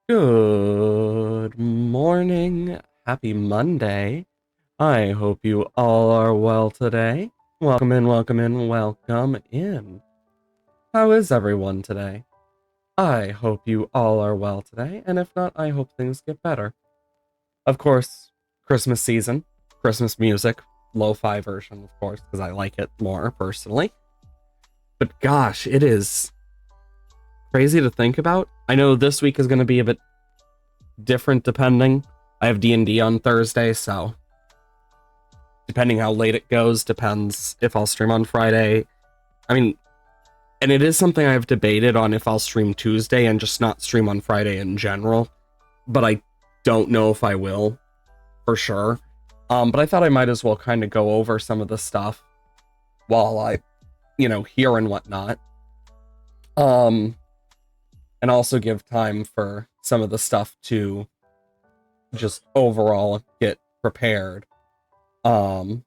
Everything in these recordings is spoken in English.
Good morning. Happy Monday. I hope you all are well today. Welcome in, welcome in, welcome in. How is everyone today? I hope you all are well today, and if not, I hope things get better. Of course, Christmas season, Christmas music, lo-fi version, of course, because I like it more personally. But gosh, it is crazy to think about. I know this week is going to be a bit different depending. I have D&D on Thursday, so depending how late it goes, depends if I'll stream on Friday. I mean, and it is something I've debated on if I'll stream Tuesday and just not stream on Friday in general, but I don't know if I will for sure. But I thought I might as well kind of go over some of the stuff while I, hear and whatnot. Um, and also give time for some of the stuff to just overall get prepared. Um,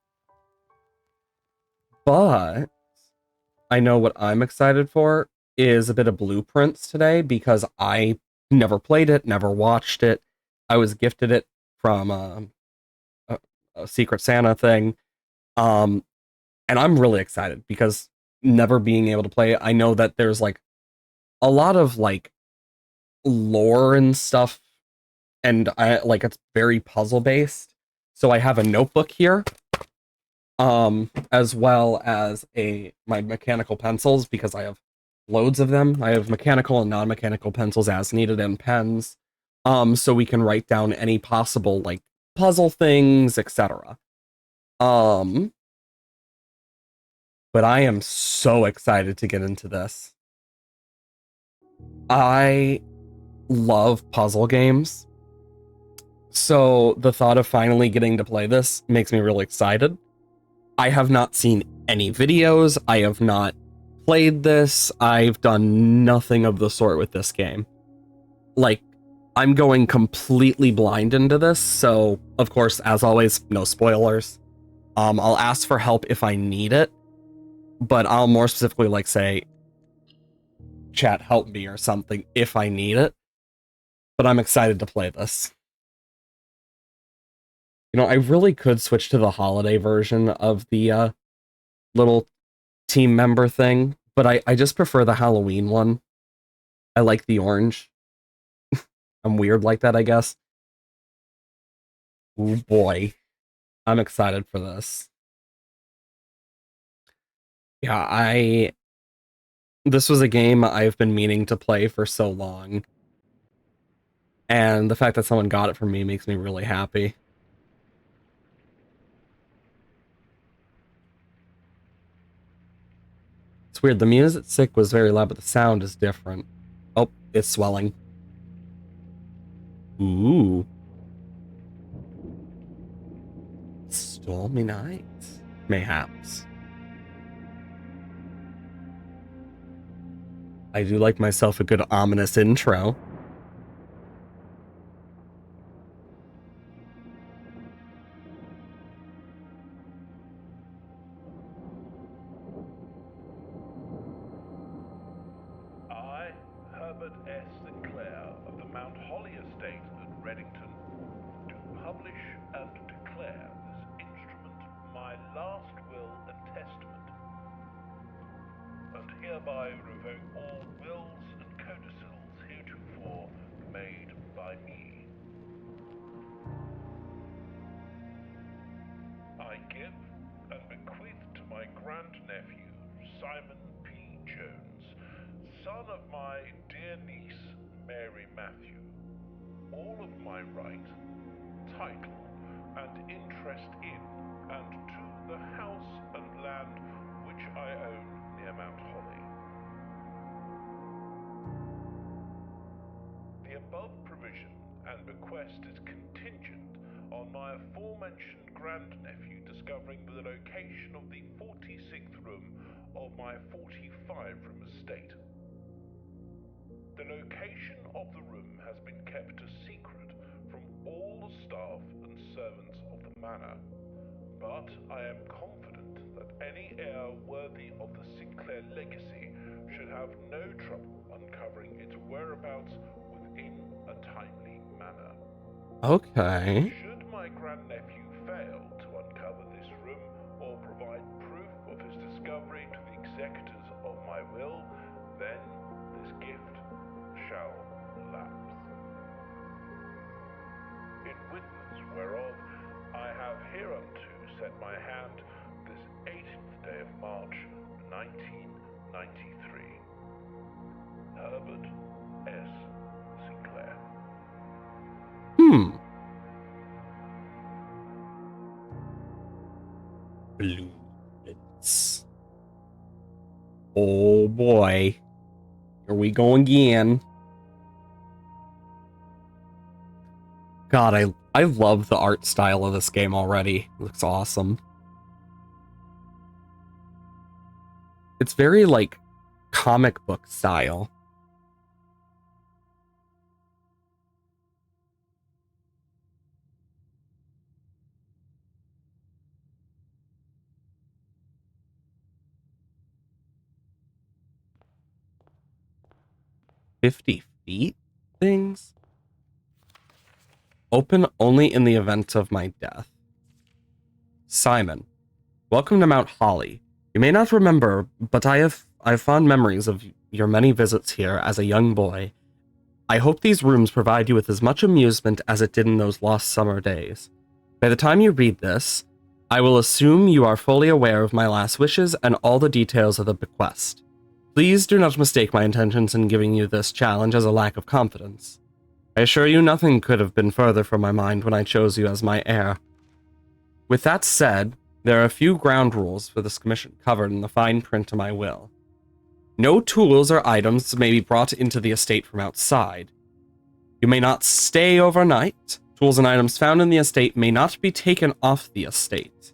but I know what I'm excited for is a bit of Blueprints today because I never played it, never watched it. I was gifted it from a, a Secret Santa thing. Um, and I'm really excited because never being able to play it, I know that there's like a lot of like lore and stuff, and I like it's very puzzle based. So I have a notebook here, as well as my mechanical pencils because I have loads of them. I have mechanical and non-mechanical pencils as needed and pens, so we can write down any possible like puzzle things, etc. Um, but I am so excited to get into this. I love puzzle games, so the thought of finally getting to play this makes me really excited. I have not seen any videos. I have not played this. I've done nothing of the sort with this game. Like, I'm going completely blind into this, so of course, as always, no spoilers. I'll ask for help if I need it, but I'll more specifically like say, chat help me or something if I need it. But I'm excited to play this. I really could switch to the holiday version of the little team member thing, but I just prefer the Halloween one. I like the orange. I'm weird like that, I guess. Oh boy, I'm excited for this. Yeah, this was a game I've been meaning to play for so long, and the fact that someone got it for me makes me really happy. It's weird, the music was very loud, but the sound is different. Oh, it's swelling. Ooh. Stormy night. Mayhaps. I do like myself a good ominous intro. I, Herbert S. Sinclair of the Mount Holly Estate at Reddington, do publish and declare this instrument my last will and testament, and hereby revoke all wills and codicils heretofore made by me. I give and bequeath to my grandnephew, Simon P. Jones, son of my dear niece, Mary Matthew, all of my right, title, and interest in and to the house and land which I own near Mount Holly. The above provision and bequest is contingent on my aforementioned grandnephew discovering the location of the 46th room of my 45-room estate. The location of the room has been kept a secret from all the staff and servants of the manor, but I am confident that any heir worthy of the Sinclair legacy should have no trouble uncovering its whereabouts within a timely manner. Okay. Should my grandnephew fail to uncover this room or provide proof of his discovery to the executors of my will, then this gift shall lapse. In witness whereof I have hereunto set my hand this 18th day of March, 1993. Herbert S. Sinclair. Blueprints. Oh boy. Here we go again. God, I love the art style of this game already. It looks awesome. It's very, like, comic book style. "50 feet things? Open only in the event of my death. Simon, welcome to Mount Holly. You may not remember, but I have fond memories of your many visits here as a young boy. I hope these rooms provide you with as much amusement as it did in those lost summer days. By the time you read this, I will assume you are fully aware of my last wishes and all the details of the bequest. Please do not mistake my intentions in giving you this challenge as a lack of confidence. I assure you nothing could have been further from my mind when I chose you as my heir. With that said, there are a few ground rules for this commission covered in the fine print of my will. No tools or items may be brought into the estate from outside. You may not stay overnight. Tools and items found in the estate may not be taken off the estate."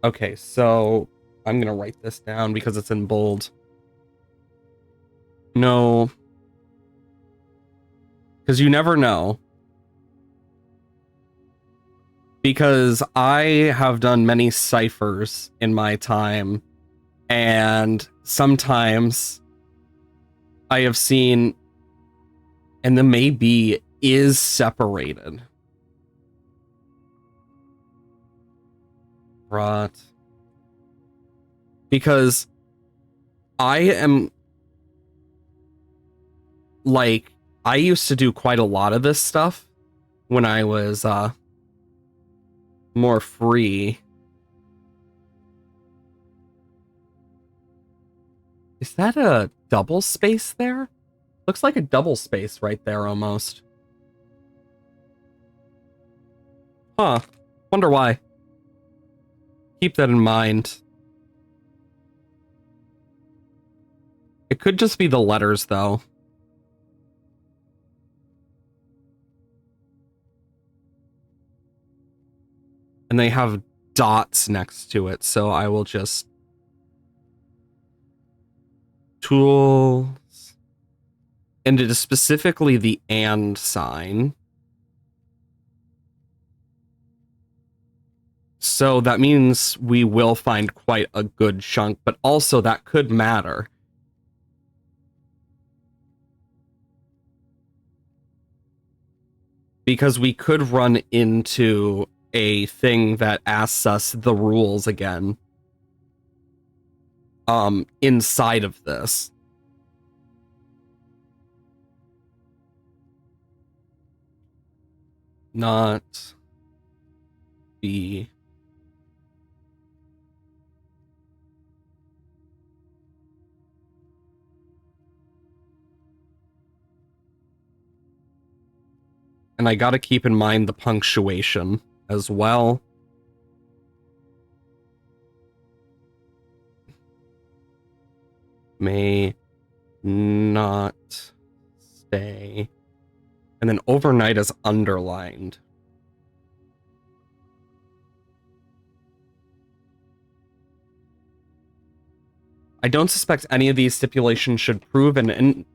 Okay, so I'm going to write this down because it's in bold. No. Because you never know. Because I have done many ciphers in my time, and sometimes I have seen, and the maybe is separated. Right. Because I am, like, I used to do quite a lot of this stuff when I was more free. Is that a double space there? Looks like a double space right there almost. Huh. Wonder why. Keep that in mind. It could just be the letters, though. And they have dots next to it, so I will just... Tools... And it is specifically the and sign. So that means we will find quite a good chunk, but also that could matter. Because we could run into a thing that asks us the rules again. Inside of this. Not be... And I gotta keep in mind the punctuation as well. May not stay. And then overnight is underlined. I don't suspect any of these stipulations should prove an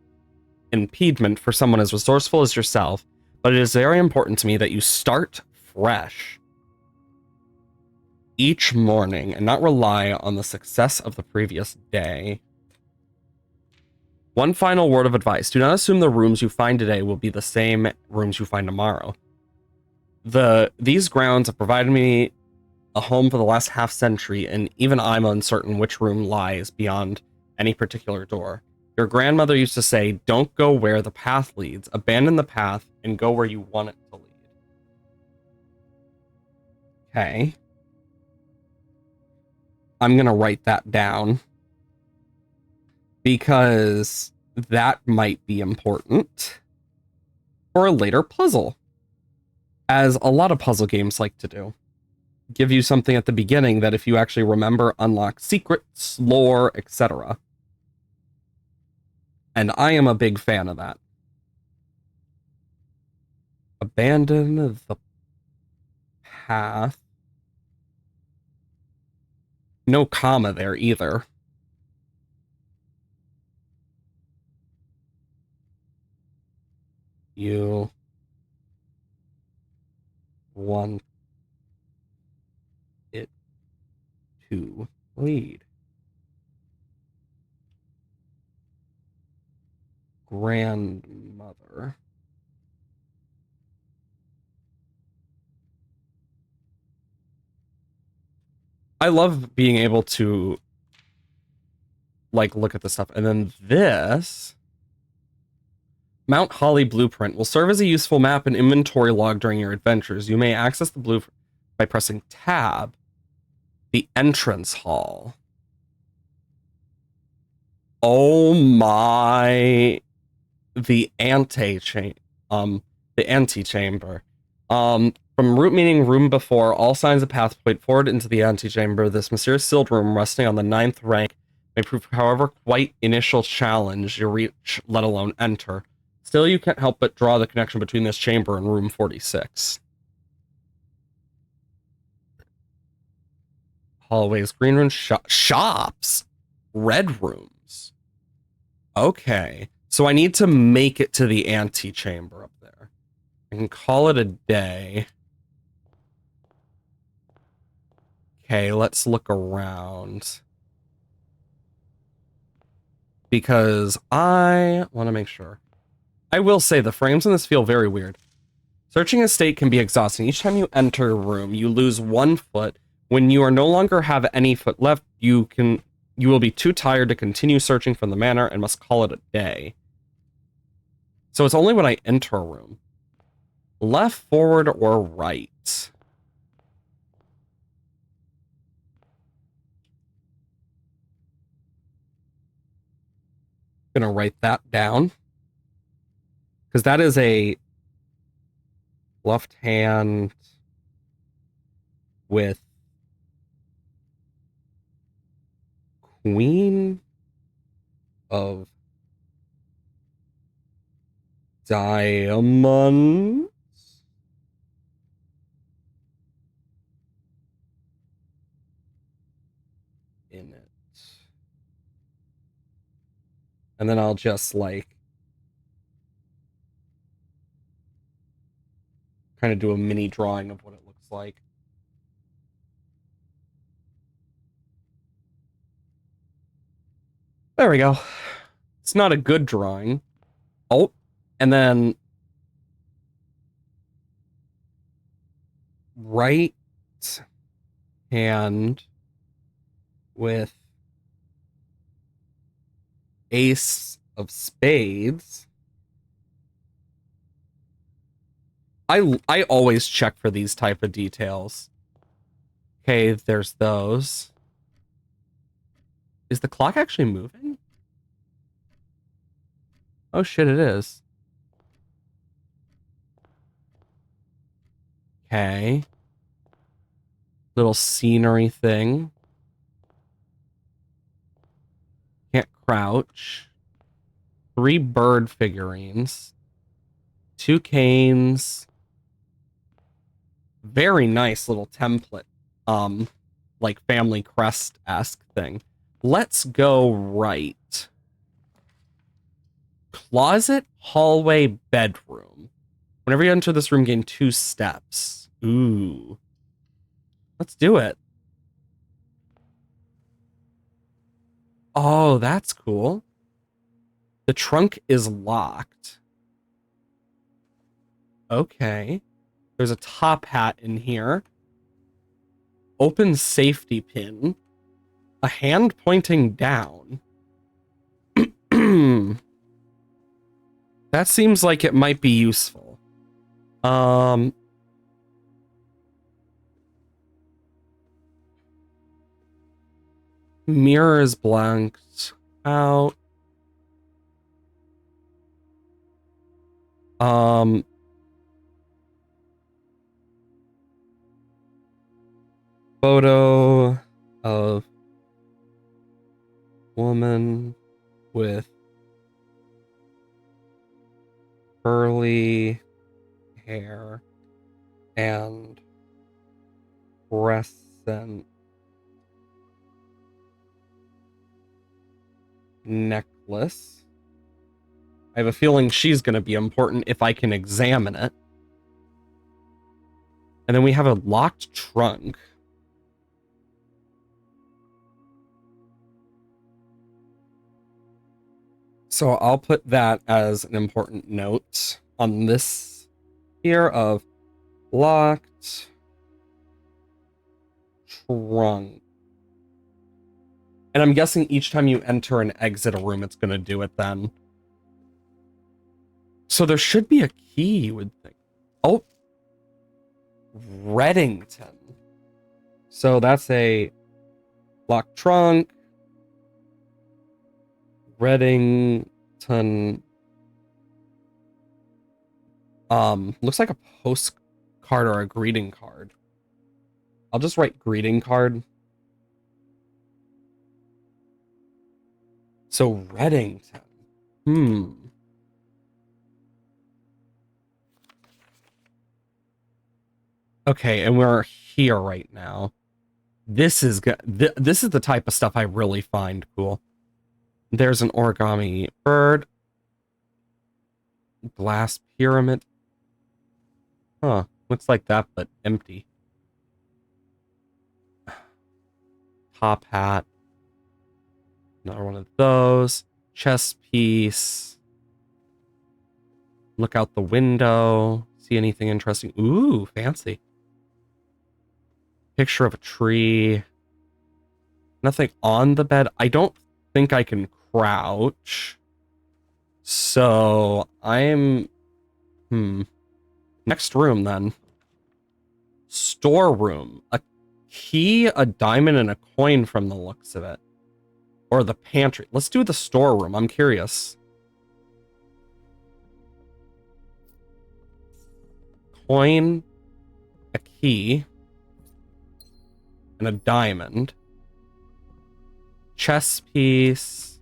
impediment for someone as resourceful as yourself, but it is very important to me that you start fresh each morning and not rely on the success of the previous day. One final word of advice. Do not assume the rooms you find today will be the same rooms you find tomorrow. These grounds have provided me a home for the last half century, and even I'm uncertain which room lies beyond any particular door. Your grandmother used to say, don't go where the path leads. Abandon the path and go where you want it to lead. Okay. I'm going to write that down because that might be important for a later puzzle, as a lot of puzzle games like to do. Give you something at the beginning that, if you actually remember, unlocks secrets, lore, etc. And I am a big fan of that. Abandon the path. No comma there either. You want it to lead. Grandmother. I love being able to like look at this stuff. And then this Mount Holly blueprint will serve as a useful map and inventory log during your adventures. You may access the blueprint by pressing tab. The entrance hall. Oh my, the antechamber. From root meaning room before, all signs of path point forward into the antechamber. This mysterious sealed room, resting on the 9th rank, may prove, however, quite initial challenge you reach, let alone enter. Still, you can't help but draw the connection between this chamber and room 46. Hallways, green rooms, shops, red rooms. Okay, so I need to make it to the antechamber up there. I can call it a day. Okay, let's look around. Because I want to make sure. I will say the frames in this feel very weird. Searching a state can be exhausting. Each time you enter a room, you lose 1 foot. When you are no longer have any foot left, you will be too tired to continue searching from the manor and must call it a day. So it's only when I enter a room. Left, forward, or right? Gonna write that down. Because that is a left hand with Queen of Diamonds. In it. And then I'll just like kind of do a mini drawing of what it looks like. There we go. It's not a good drawing. Oh, and then right hand with ace of spades. I always check for these type of details. Okay, there's those. Is the clock actually moving? Oh shit, it is. Okay. Little scenery thing. Can't crouch. 3 bird figurines. 2 canes. Very nice little template. Like family crest-esque thing. Let's go right. Closet, hallway, bedroom. Whenever you enter this room, gain 2 steps. Ooh. Let's do it. Oh, that's cool. The trunk is locked. Okay. There's a top hat in here. Open safety pin. A hand pointing down. That seems like it might be useful. Mirror is blanked out. Photo of woman with curly hair and crescent necklace. I have a feeling she's going to be important if I can examine it. And then we have a locked trunk. So I'll put that as an important note on this here of locked trunk. And I'm guessing each time you enter and exit a room, it's going to do it then. So there should be a key, you would think. Oh, Reddington. So that's a locked trunk. Reddington. Looks like a postcard or a greeting card. I'll just write greeting card. So Reddington. Okay, and we're here right now. This is this is the type of stuff I really find cool. There's an origami bird. Glass pyramid. Huh. Looks like that, but empty. Top hat. Another one of those. Chess piece. Look out the window. See anything interesting? Ooh, fancy. Picture of a tree. Nothing on the bed. I don't think I can crouch. So I'm next room then. Storeroom. A key, a diamond, and a coin from the looks of it. Or the pantry. Let's do the storeroom. I'm curious. Coin, a key, and a diamond. Chess piece.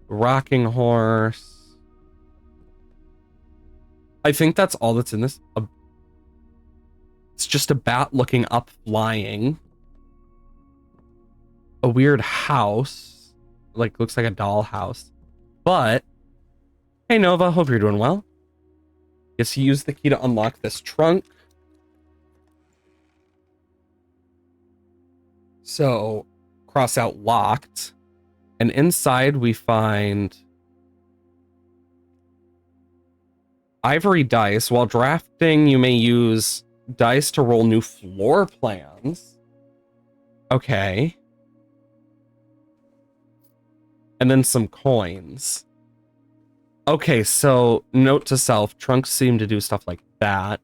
Rocking horse. I think that's all that's in this. It's just a bat looking up, flying. A weird house. Like, looks like a doll house. But, hey Nova, hope you're doing well. Guess you use the key to unlock this trunk. So, cross out locked. And inside we find ivory dice. While drafting, you may use dice to roll new floor plans. Okay. And then some coins. Okay, so note to self, trunks seem to do stuff like that.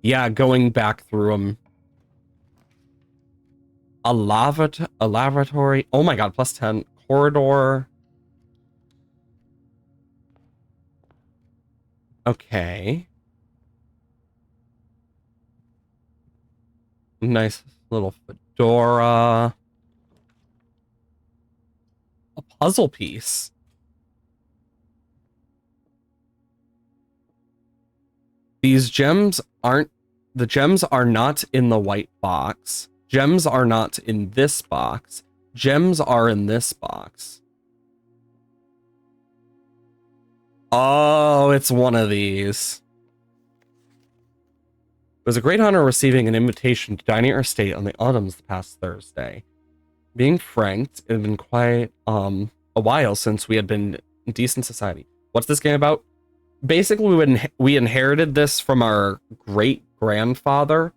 Yeah, going back through them. A lavatory. Oh my god, plus 10. Corridor. Okay. Nice little fedora. A puzzle piece. These gems aren't... The gems are not in the white box. Gems are not in this box. Gems are in this box. Oh, it's one of these. It was a great honor receiving an invitation to dine at your estate on the autumns past Thursday. being frank, it had been quite a while since we had been in decent society. What's this game about? Basically, we inherited this from our great grandfather.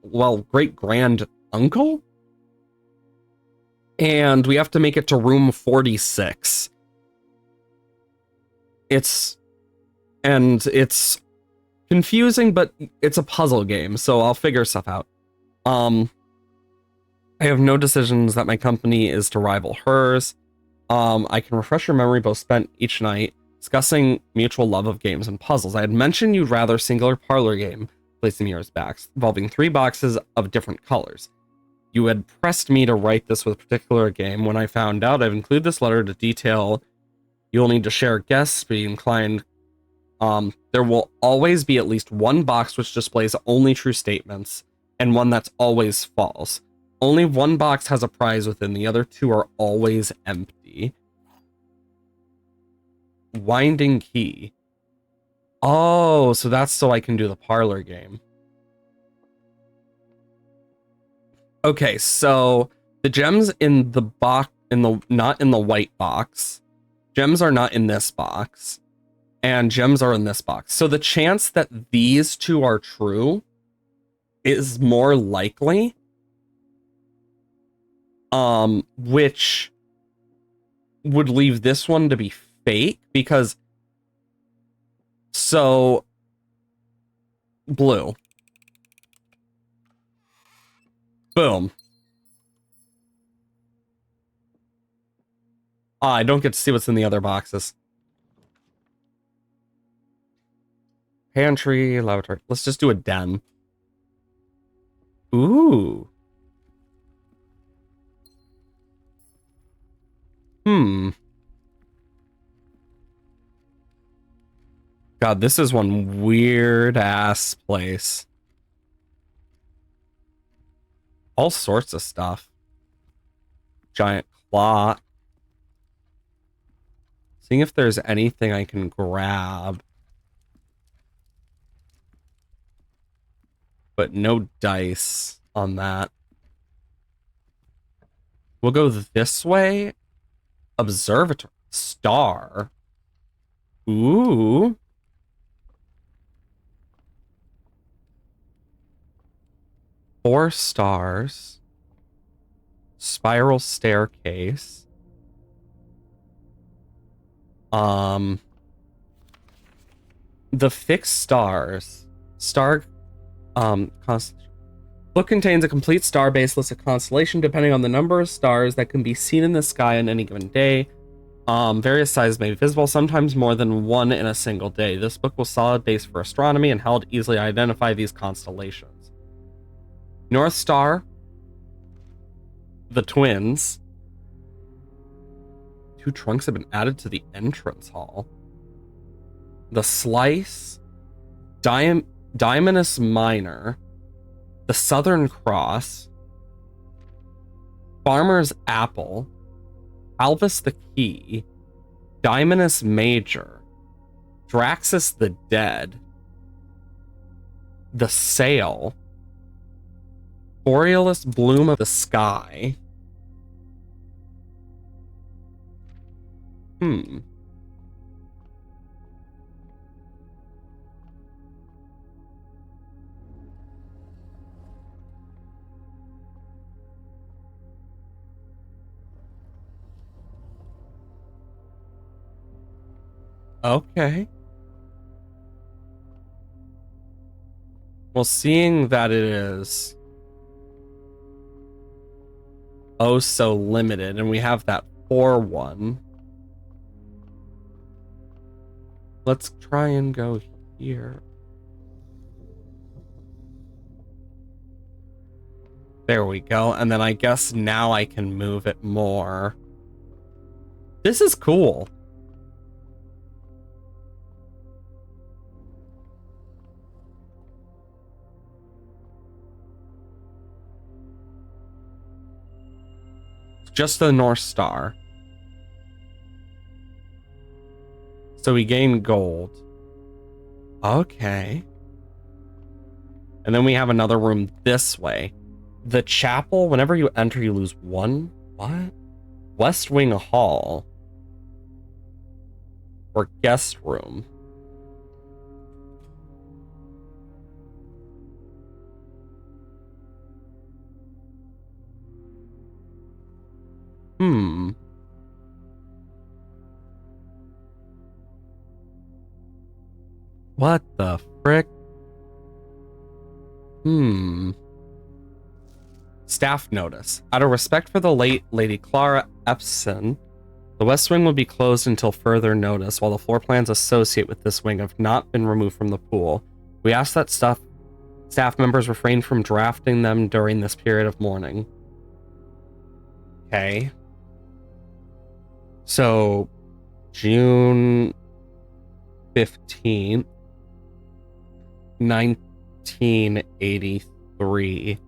Well, great grand uncle? And we have to make it to room 46. It's confusing, but it's a puzzle game, so I'll figure stuff out. I have no decisions that my company is to rival hers. I can refresh your memory, both spent each night discussing mutual love of games and puzzles. I had mentioned you'd rather singular parlor game, placing yours back, involving 3 boxes of different colors. You had pressed me to write this with a particular game. When I found out, I've included this letter to detail you'll need to share guests, be inclined. There will always be at least one box which displays only true statements, and one that's always false. Only one box has a prize within, the other 2 are always empty. Winding key. Oh, so that's so I can do the parlor game. Okay, so the gems in the box, not in the white box. Gems are not in this box, and gems are in this box. So the chance that these 2 are true is more likely, which would leave this one to be fake, because so blue. Boom. I don't get to see what's in the other boxes. Pantry, lavatory. Let's just do a den. Ooh. God, this is one weird ass place. All sorts of stuff. Giant clock. Seeing if there's anything I can grab. But no dice on that. We'll go this way. Observatory. Star. Ooh. Four stars. Spiral staircase. The fixed stars. Star constellation. Book contains a complete star-based list of constellation depending on the number of stars that can be seen in the sky on any given day. Various sizes may be visible, sometimes more than one in a single day. This book was solid base for astronomy and helped easily identify these constellations. North Star, the twins. 2 trunks have been added to the entrance hall. The Slice, Diamonus Minor, the Southern Cross, Farmer's Apple, Alvis the Key, Diamonus Major, Draxus the Dead, the Sail, Borealis Bloom of the Sky. Okay. Well, seeing that it is oh so limited, and we have that 4-1. Let's try and go here. There we go. And then I guess now I can move it more. This is cool. Just the North Star. So we gain gold. Okay. And then we have another room this way. The chapel, whenever you enter, you lose 1. What? West Wing Hall. Or guest room. What the frick? Staff notice. Out of respect for the late Lady Clara Epson, the West Wing will be closed until further notice while the floor plans associated with this wing have not been removed from the pool. We ask that staff members refrain from drafting them during this period of mourning. Okay. So, June 15th, 1983.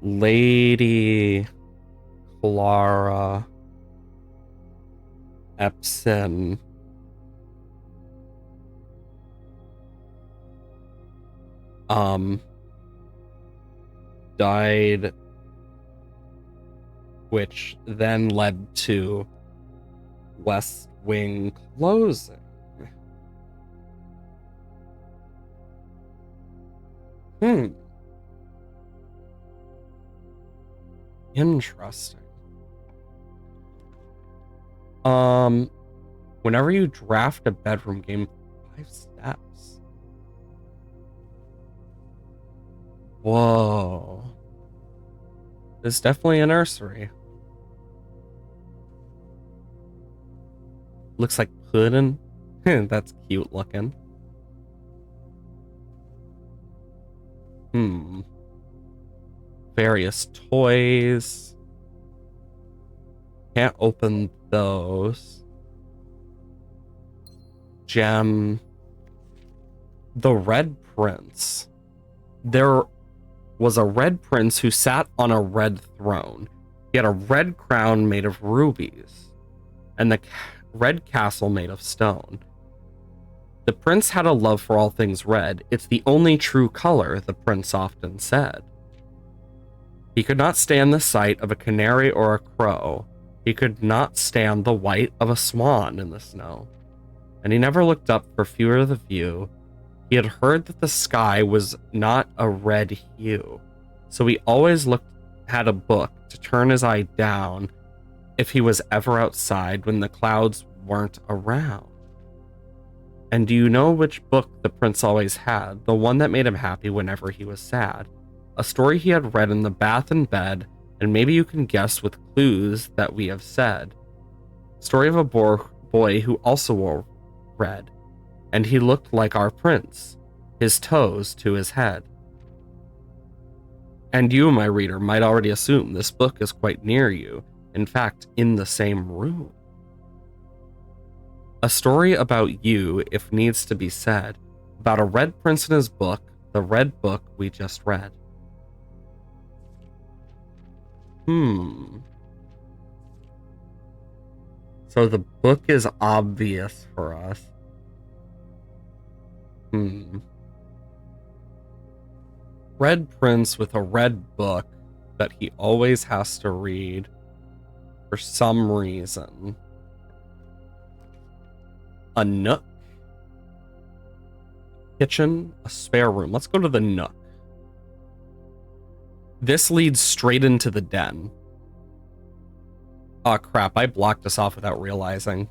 Lady Clara Epson died, which then led to West Wing closing. Interesting. Whenever you draft a bedroom, game 5 steps. Whoa. This is definitely a nursery. Looks like pudding. That's cute looking. Various toys. Can't open those. Gem. The Red Prince. There was a red prince who sat on a red throne. He had a red crown made of rubies, and the red castle made of stone. The prince had a love for all things red. It's the only true color, the prince often said. He could not stand the sight of a canary or a crow. He could not stand the white of a swan in the snow. And he never looked up for fear of the view. He had heard that the sky was not a red hue, so he always had a book to turn his eye down if he was ever outside when the clouds weren't around. And do you know which book the prince always had? The one that made him happy whenever he was sad. A story he had read in the bath and bed, and maybe you can guess with clues that we have said. Story of a boy who also wore red, and he looked like our prince, his toes to his head. And you, my reader, might already assume this book is quite near you, in fact, in the same room. A story about you, if needs to be said, about a red prince in his book, the red book we just read. So the book is obvious for us. Red prince with a red book that he always has to read for some reason. A nook. Kitchen, a spare room. Let's go to the nook. This leads straight into the den. Oh crap, I blocked us off without realizing.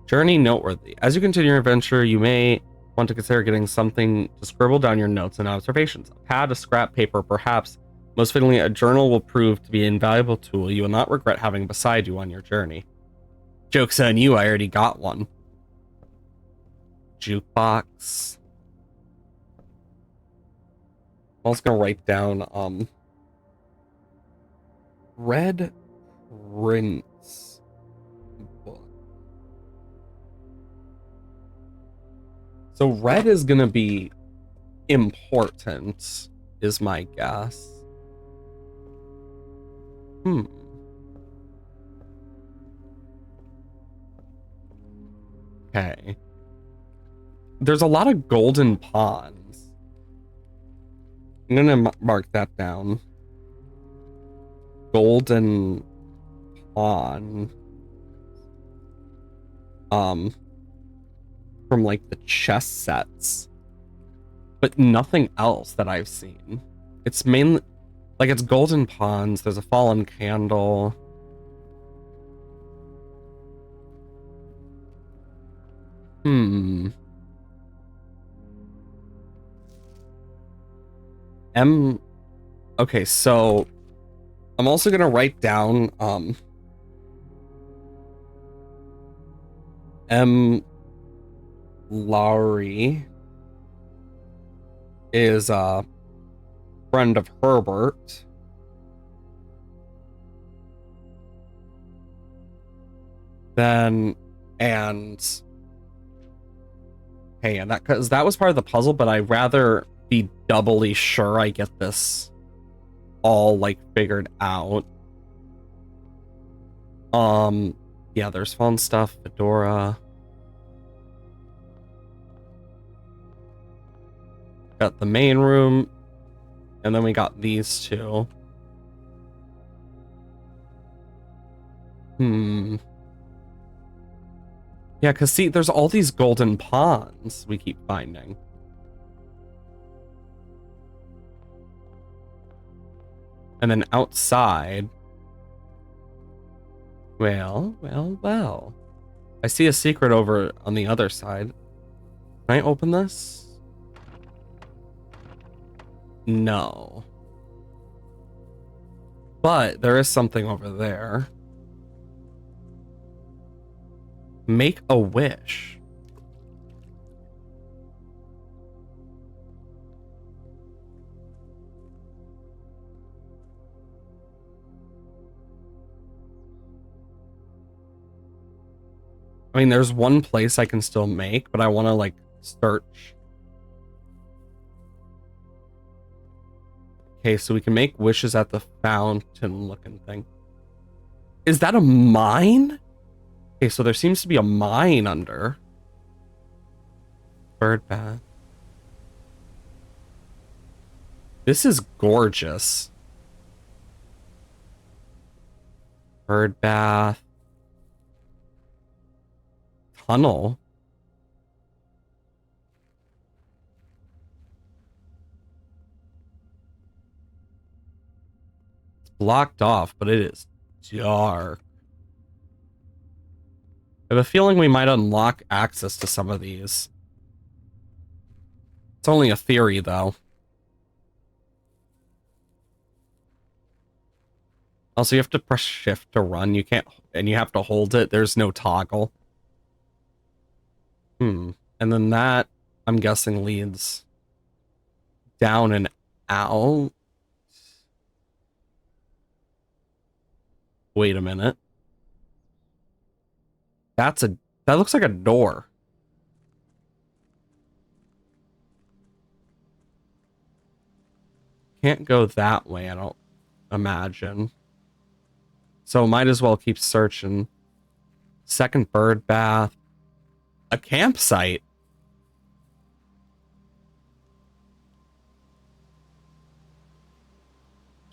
Journey noteworthy. As you continue your adventure, you may want to consider getting something to scribble down your notes and observations. A pad, a scrap paper, perhaps, most fittingly, a journal will prove to be an invaluable tool you will not regret having beside you on your journey. Joke's on you, I already got one. Jukebox. I was gonna write down Red Prince book. So red is gonna be important, is my guess. Okay. There's a lot of golden ponds. I'm gonna mark that down. Golden pond. From like the chess sets. But nothing else that I've seen. It's mainly like it's golden ponds. There's a fallen candle. Okay, so I'm also gonna write down M. Lowry is a friend of Herbert. Then, and hey, and that, because that was part of the puzzle, but I'd rather be doubly sure I get this all like figured out. Yeah, there's fun stuff, Fedora. Got the main room, and then we got these two. Yeah, because see, there's all these golden ponds we keep finding. And then outside... Well. I see a secret over on the other side. Can I open this? No. But there is something over there. Make a wish. I mean, there's one place I can still make, but I want to like search. Okay, so we can make wishes at the fountain looking thing. Is that a mine? Okay, so there seems to be a mine under. Bird bath. This is gorgeous. Bird bath. Tunnel. It's blocked off, but it is dark. I have a feeling we might unlock access to some of these. It's only a theory, though. Also, you have to press shift to run. You can't, and you have to hold it. There's no toggle. And then that, I'm guessing, leads down and out. Wait a minute. That looks like a door. Can't go that way, I don't imagine. So might as well keep searching. Second bird bath. A campsite.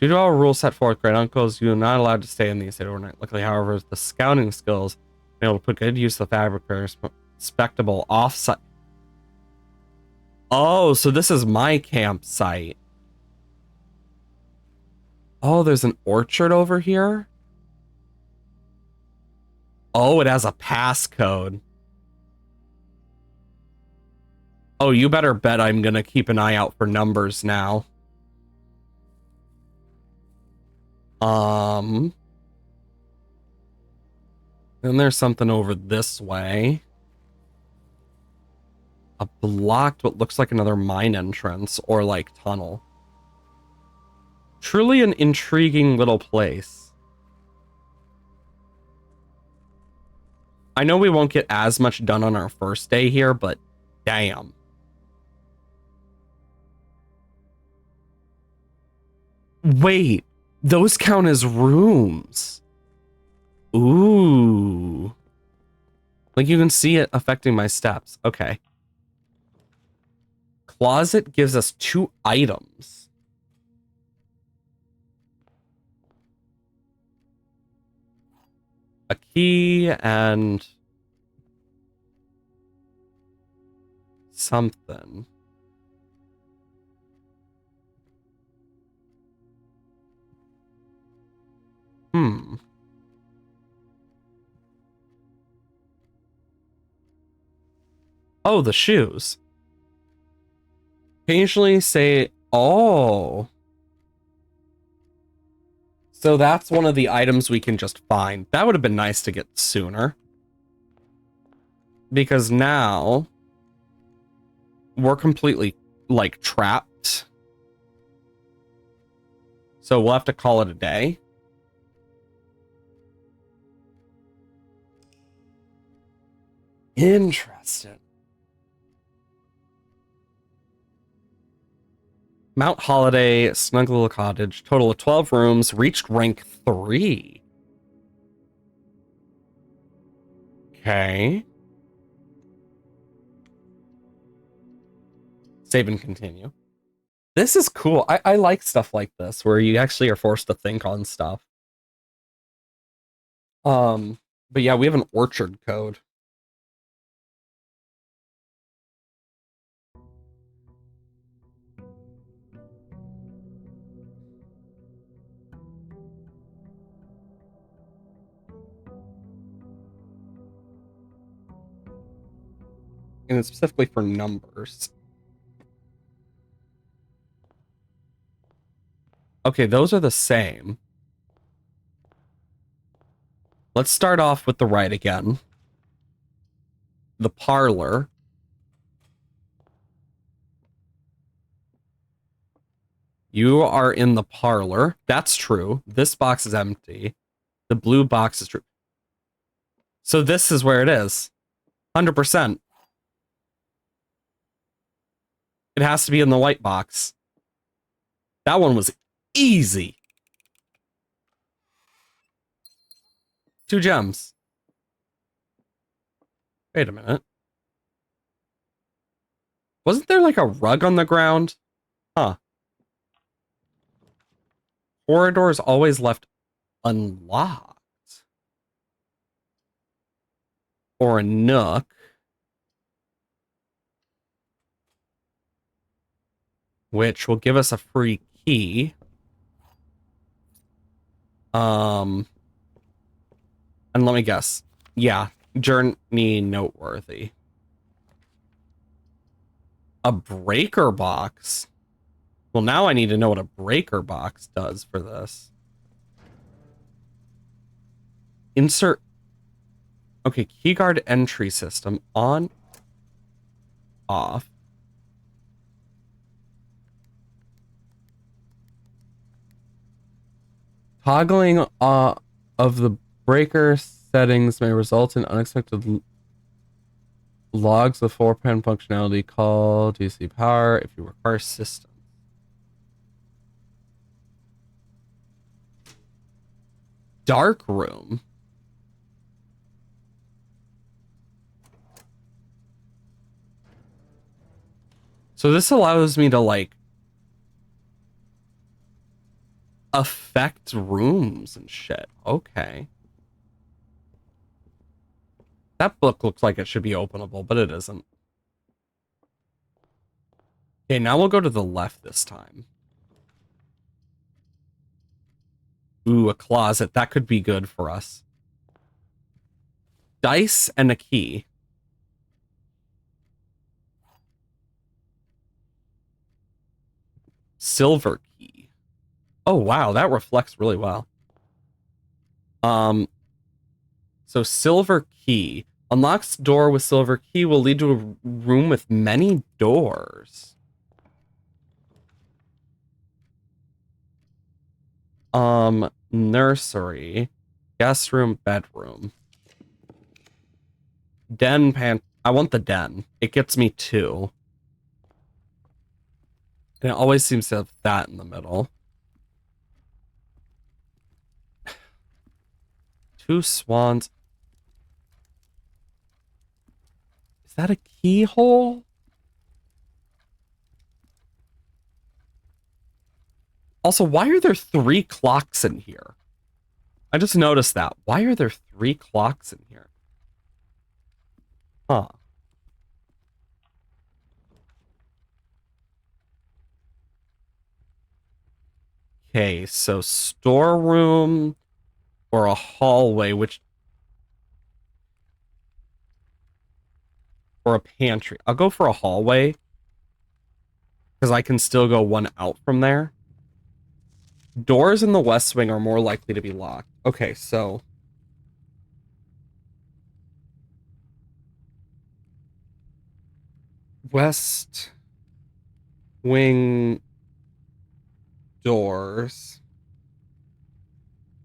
Due to our rules set forth, great uncles, you are not allowed to stay in the estate overnight. Luckily, however, the scouting skills been able to put good use of the fabric for a respectable offsite. Oh, so this is my campsite. Oh, there's an orchard over here. Oh, it has a passcode. Oh, you better bet I'm gonna keep an eye out for numbers now. Then there's something over this way. A blocked what looks like another mine entrance or like tunnel. Truly an intriguing little place. I know we won't get as much done on our first day here, but damn. Wait, those count as rooms. Ooh. Like, you can see it affecting my steps. Okay. Closet gives us 2 items. A key and something. Hmm. Oh, the shoes. Occasionally say, oh. So that's one of the items we can just find. That would have been nice to get sooner. Because now we're completely, like, trapped. So we'll have to call it a day. Interesting. Mount Holiday, snug little cottage, total of 12 rooms, reached rank 3. Okay. Save and continue. This is cool. I like stuff like this where you actually are forced to think on stuff. But yeah, we have an orchard code. And it's specifically for numbers. Okay, those are the same. Let's start off with the right again. The parlor. You are in the parlor. That's true. This box is empty. The blue box is true. So this is where it is. 100%. It has to be in the white box. That one was easy. 2 gems. Wait a minute. Wasn't there like a rug on the ground? Huh. Corridors always left unlocked. Or a nook. Which will give us a free key. And let me guess. Yeah, journey noteworthy. A breaker box? Well, now I need to know what a breaker box does for this. Insert. Okay, keyguard entry system on, off. Toggling of the breaker settings may result in unexpected logs of 4-pin functionality. Call DC power if you require system. Dark room. So this allows me to like affect rooms and shit. Okay. That book looks like it should be openable, but it isn't. Okay, now we'll go to the left this time. Ooh, a closet. That could be good for us. Dice and a key. Silver key. Oh, wow, that reflects really well. So silver key. Unlocks door with silver key will lead to a room with many doors. Nursery. Guest room, bedroom. Den pan. I want the den. It gets me 2. And it always seems to have that in the middle. 2 swans. that a keyhole? Also, why are there 3 clocks in here? I just noticed that. Why are there 3 clocks in here? Huh. Okay, so storeroom or a hallway, or a pantry. I'll go for a hallway because I can still go one out from there. Doors in the West Wing are more likely to be locked. Okay, so West Wing doors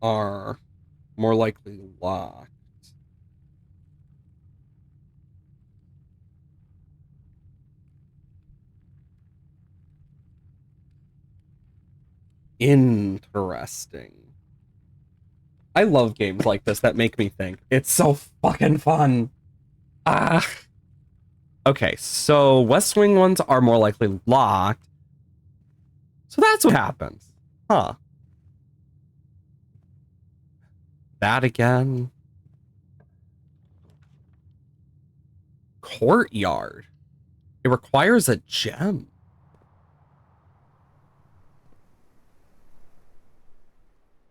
are more likely locked. Interesting. I love games like this that make me think. It's so fucking fun. Ah. Okay, so West Wing ones are more likely locked. So that's what happens. Huh. That again. Courtyard. It requires a gem.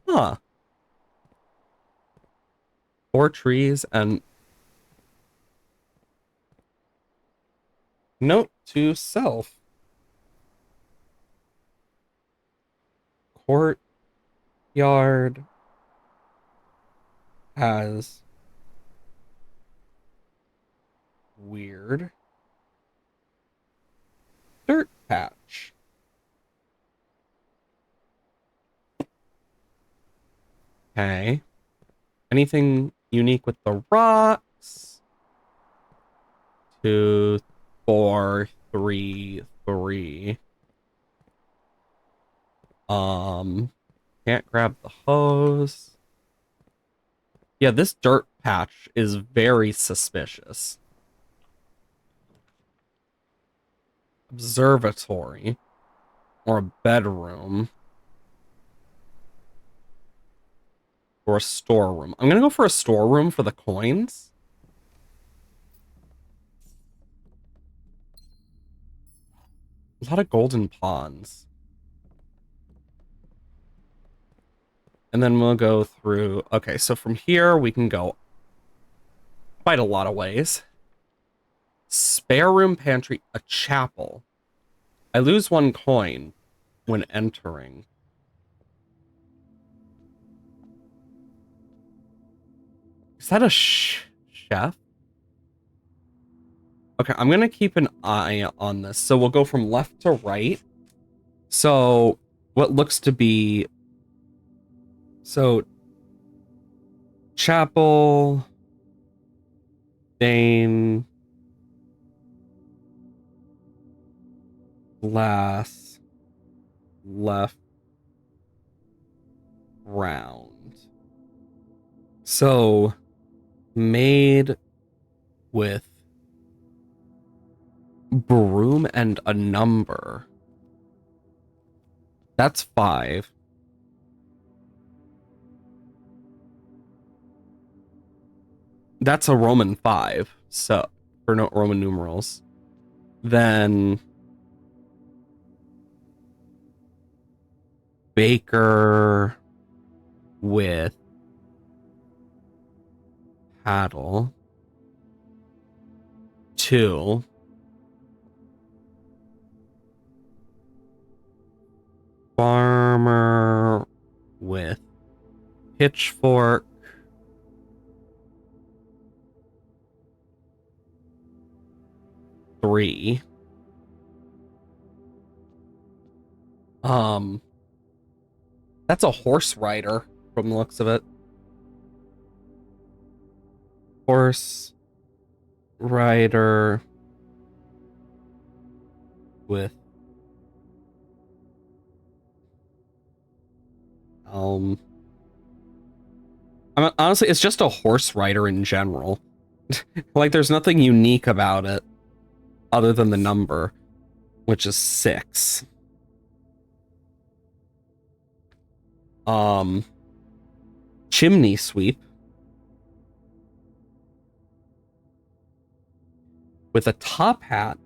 Huh. 4 trees and note to self. Courtyard has weird dirt patch. Okay. Anything unique with the rocks? 2, 4, 3, 3. Can't grab the hose. Yeah, this dirt patch is very suspicious. Observatory or a bedroom or a storeroom. I'm gonna go for a storeroom for the coins. A lot of golden pawns. And then we'll go through. Okay, so from here we can go quite a lot of ways. Spare room, pantry, a chapel. I lose 1 coin when entering. Is that a chef? Okay, I'm gonna keep an eye on this. So we'll go from left to right. So what looks to be chapel, Dane, glass, left, round. So made with broom and a number. That's 5. That's a Roman 5. So for no Roman numerals. Then baker with paddle. 2. Farmer with pitchfork. 3. That's a horse rider from the looks of it. Horse rider with I mean, honestly, it's just a horse rider in general. Like, there's nothing unique about it other than the number, which is 6. Chimney sweep with a top hat.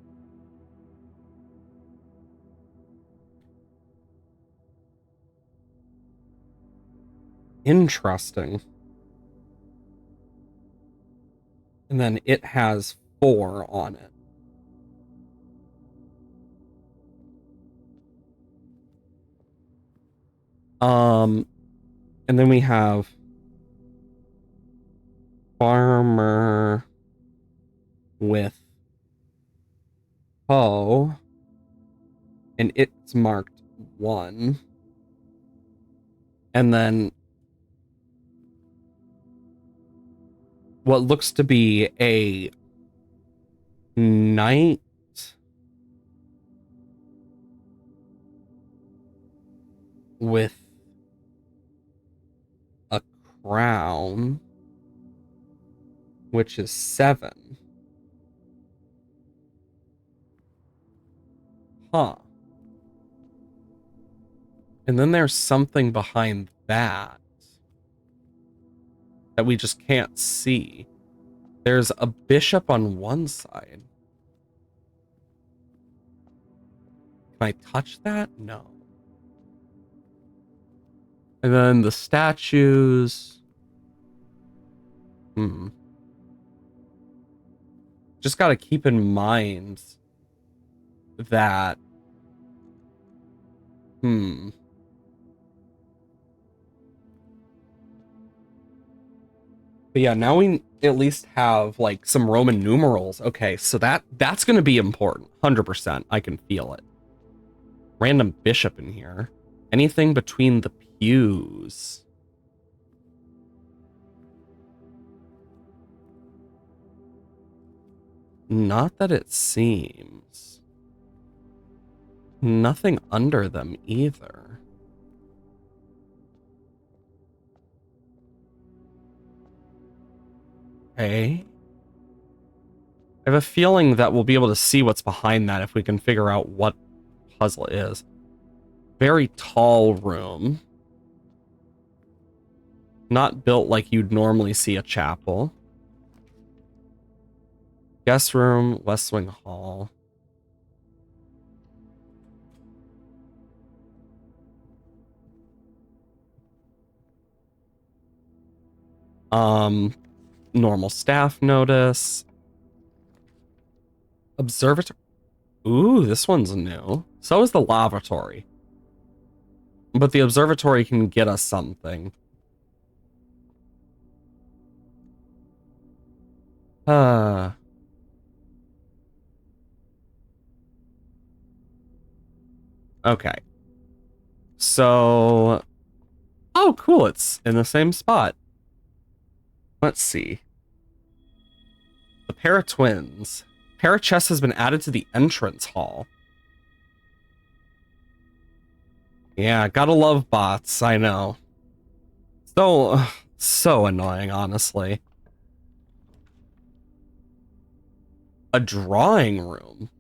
Interesting. And then it has 4 on it. And then we have farmer with hoe, and it's marked 1. And then what looks to be a knight with a crown, which is 7. Huh. And then there's something behind that we just can't see. There's a bishop on one side. Can I touch that? No. And then the statues. Just got to keep in mind that But yeah, now we at least have like some Roman numerals. Okay, so that's going to be important. 100%. I can feel it. Random bishop in here. Anything between the pews. Not that it seems. Nothing under them either. Okay. I have a feeling that we'll be able to see what's behind that if we can figure out what puzzle it is. Very tall room. Not built like you'd normally see a chapel. Guest room, West Wing Hall. Normal staff notice. Observatory. Ooh, this one's new. So is the lavatory. But the observatory can get us something. Okay. So... Oh, cool. It's in the same spot. Let's see. The pair of twins. Pair of chests has been added to the entrance hall. Yeah, gotta love bots, I know. So annoying, honestly. A drawing room.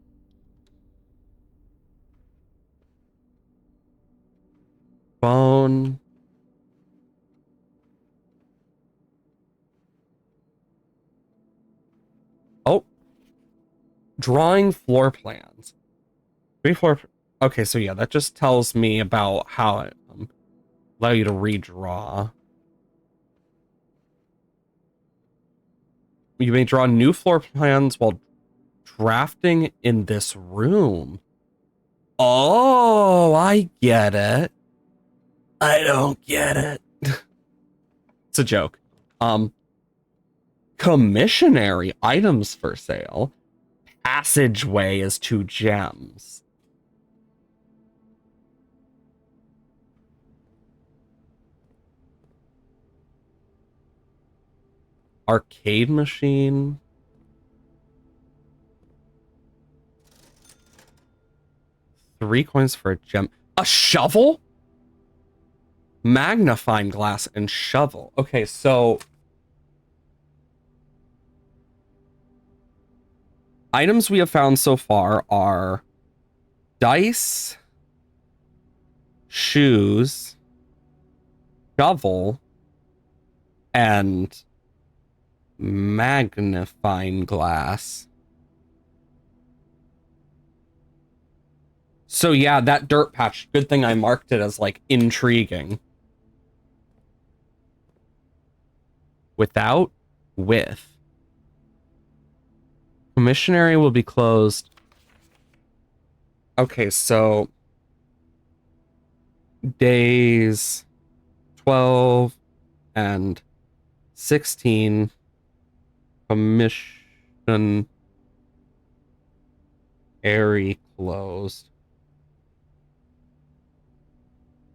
Phone. Oh. Drawing floor plans. 3 floor... Okay, so yeah, that just tells me about how it allow you to redraw. You may draw new floor plans while drafting in this room. Oh, I get it. I don't get it. It's a joke. Commissionary items for sale. Passageway is 2 gems. Arcade machine. Three coins for a gem. A shovel? Magnifying glass and shovel. Okay, so items we have found so far are dice, shoes, shovel, and magnifying glass. So yeah, that dirt patch, good thing I marked it as like intriguing. Without, with. Commissionary will be closed. Okay, so days 12 and 16 commission area closed.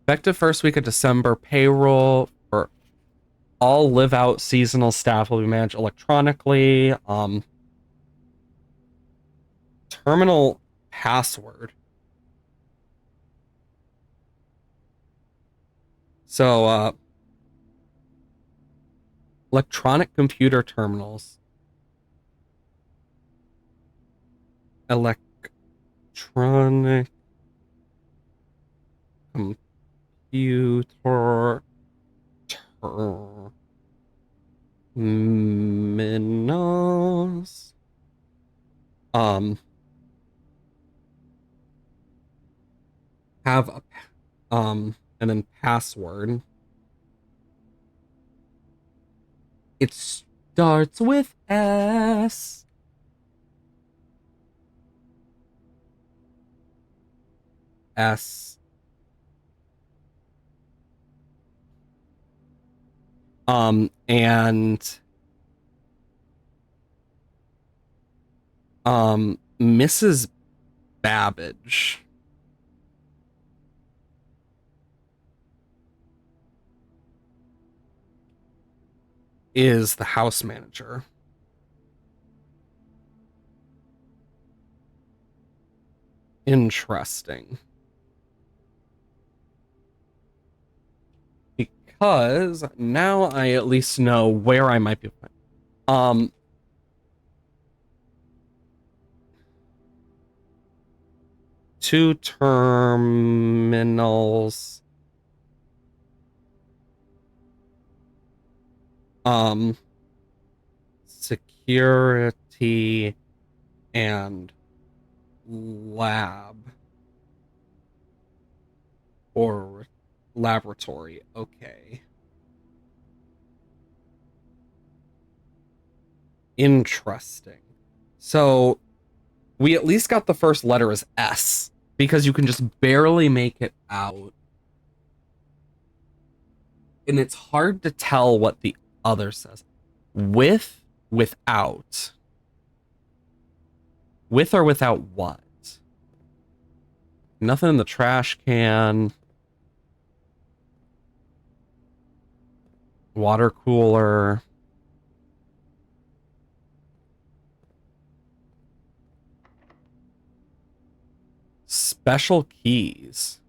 Effective first week of December, payroll for all live out seasonal staff will be managed electronically. Terminal password. So electronic computer terminals. Electronic computer terminals. Have a and then password. It starts with S. S. And Mrs. Babbage is the house manager. Interesting. Because now I at least know where I might be. Two terminals. Security and lab or laboratory. Okay. Interesting. So we at least got the first letter as S because you can just barely make it out. And it's hard to tell what the other says. With, without. With or without what? Nothing in the trash can. Water cooler. Special keys.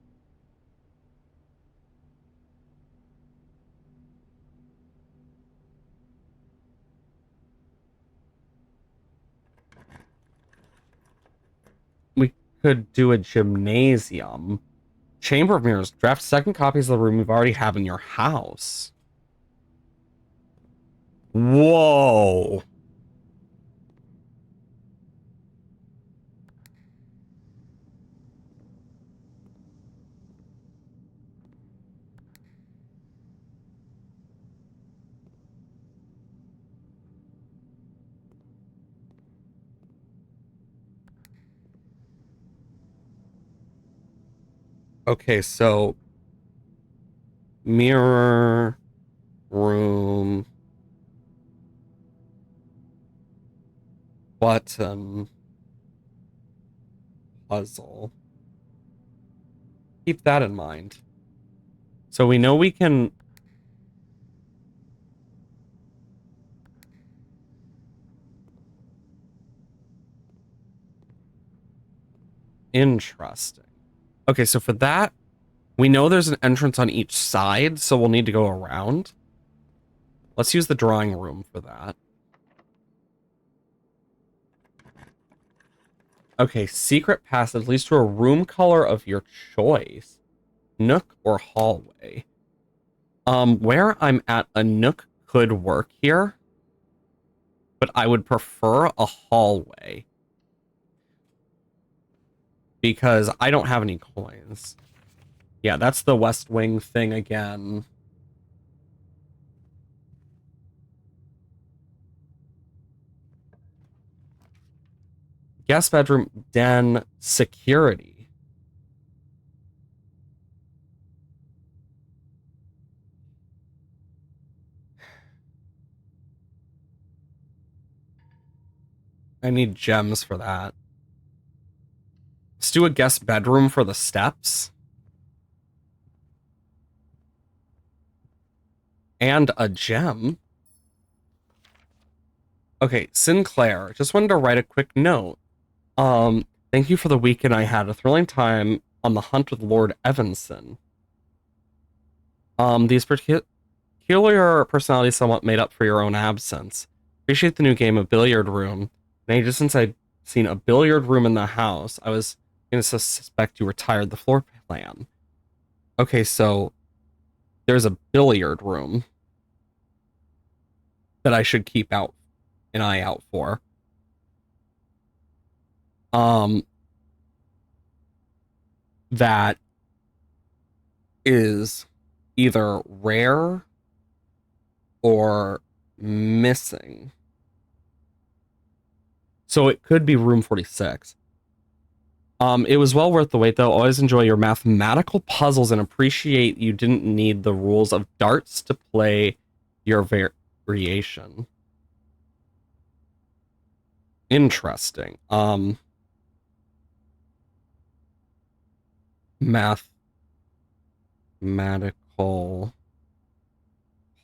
We could do a gymnasium. Chamber of Mirrors. Draft second copies of the room you've already have in your house. Whoa. Okay, so mirror room button puzzle. Keep that in mind. So we know we can interesting. Okay, so for that, we know there's an entrance on each side, so we'll need to go around. Let's use the drawing room for that. Okay, secret passage leads to a room color of your choice. Nook or hallway? Where I'm at, a nook could work here, but I would prefer a hallway because I don't have any coins. Yeah, that's the West Wing thing again. Guest bedroom, den, security. I need gems for that. Let's do a guest bedroom for the steps. And a gem. Okay, Sinclair, just wanted to write a quick note. Thank you for the weekend I had. A thrilling time on the hunt with Lord Evanson. These peculiar personalities somewhat made up for your own absence. Appreciate the new game of billiard room. And just since I'd seen a billiard room in the house, I was gonna suspect you retired the floor plan. Okay, so there's a billiard room that I should keep an eye out for. That is either rare or missing. So it could be room 46. It was well worth the wait, though. Always enjoy your mathematical puzzles and appreciate you didn't need the rules of darts to play your variation. Interesting. Mathematical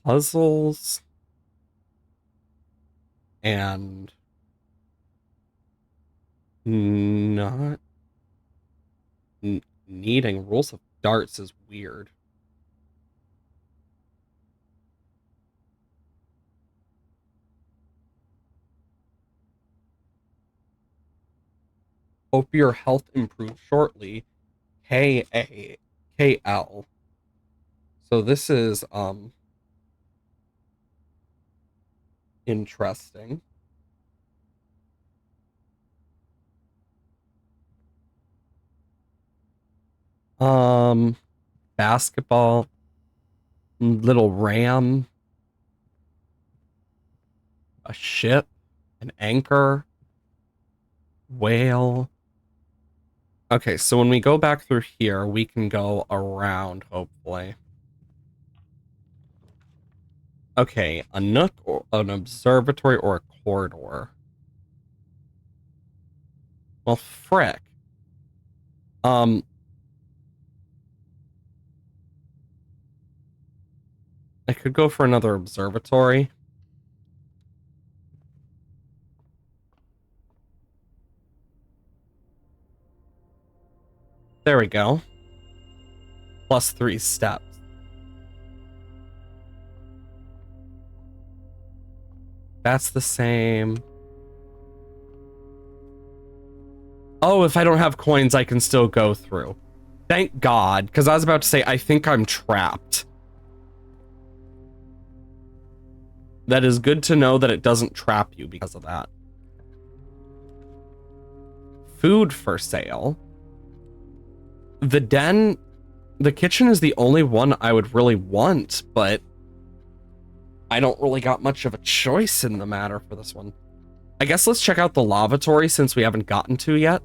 puzzles and not needing rules of darts is weird. Hope your health improves shortly. KAKL. So this is interesting. Basketball, little ram, a ship, an anchor, whale. Okay, so when we go back through here, we can go around, hopefully. Okay, a nook or an observatory or a corridor. Well, frick. I could go for another observatory. There we go. +3 steps. That's the same. Oh, if I don't have coins, I can still go through. Thank God, because I was about to say, I think I'm trapped. That is good to know that it doesn't trap you because of that. Food for sale. The den, the kitchen is the only one I would really want, but I don't really got much of a choice in the matter for this one. I guess let's check out the lavatory since we haven't gotten to yet.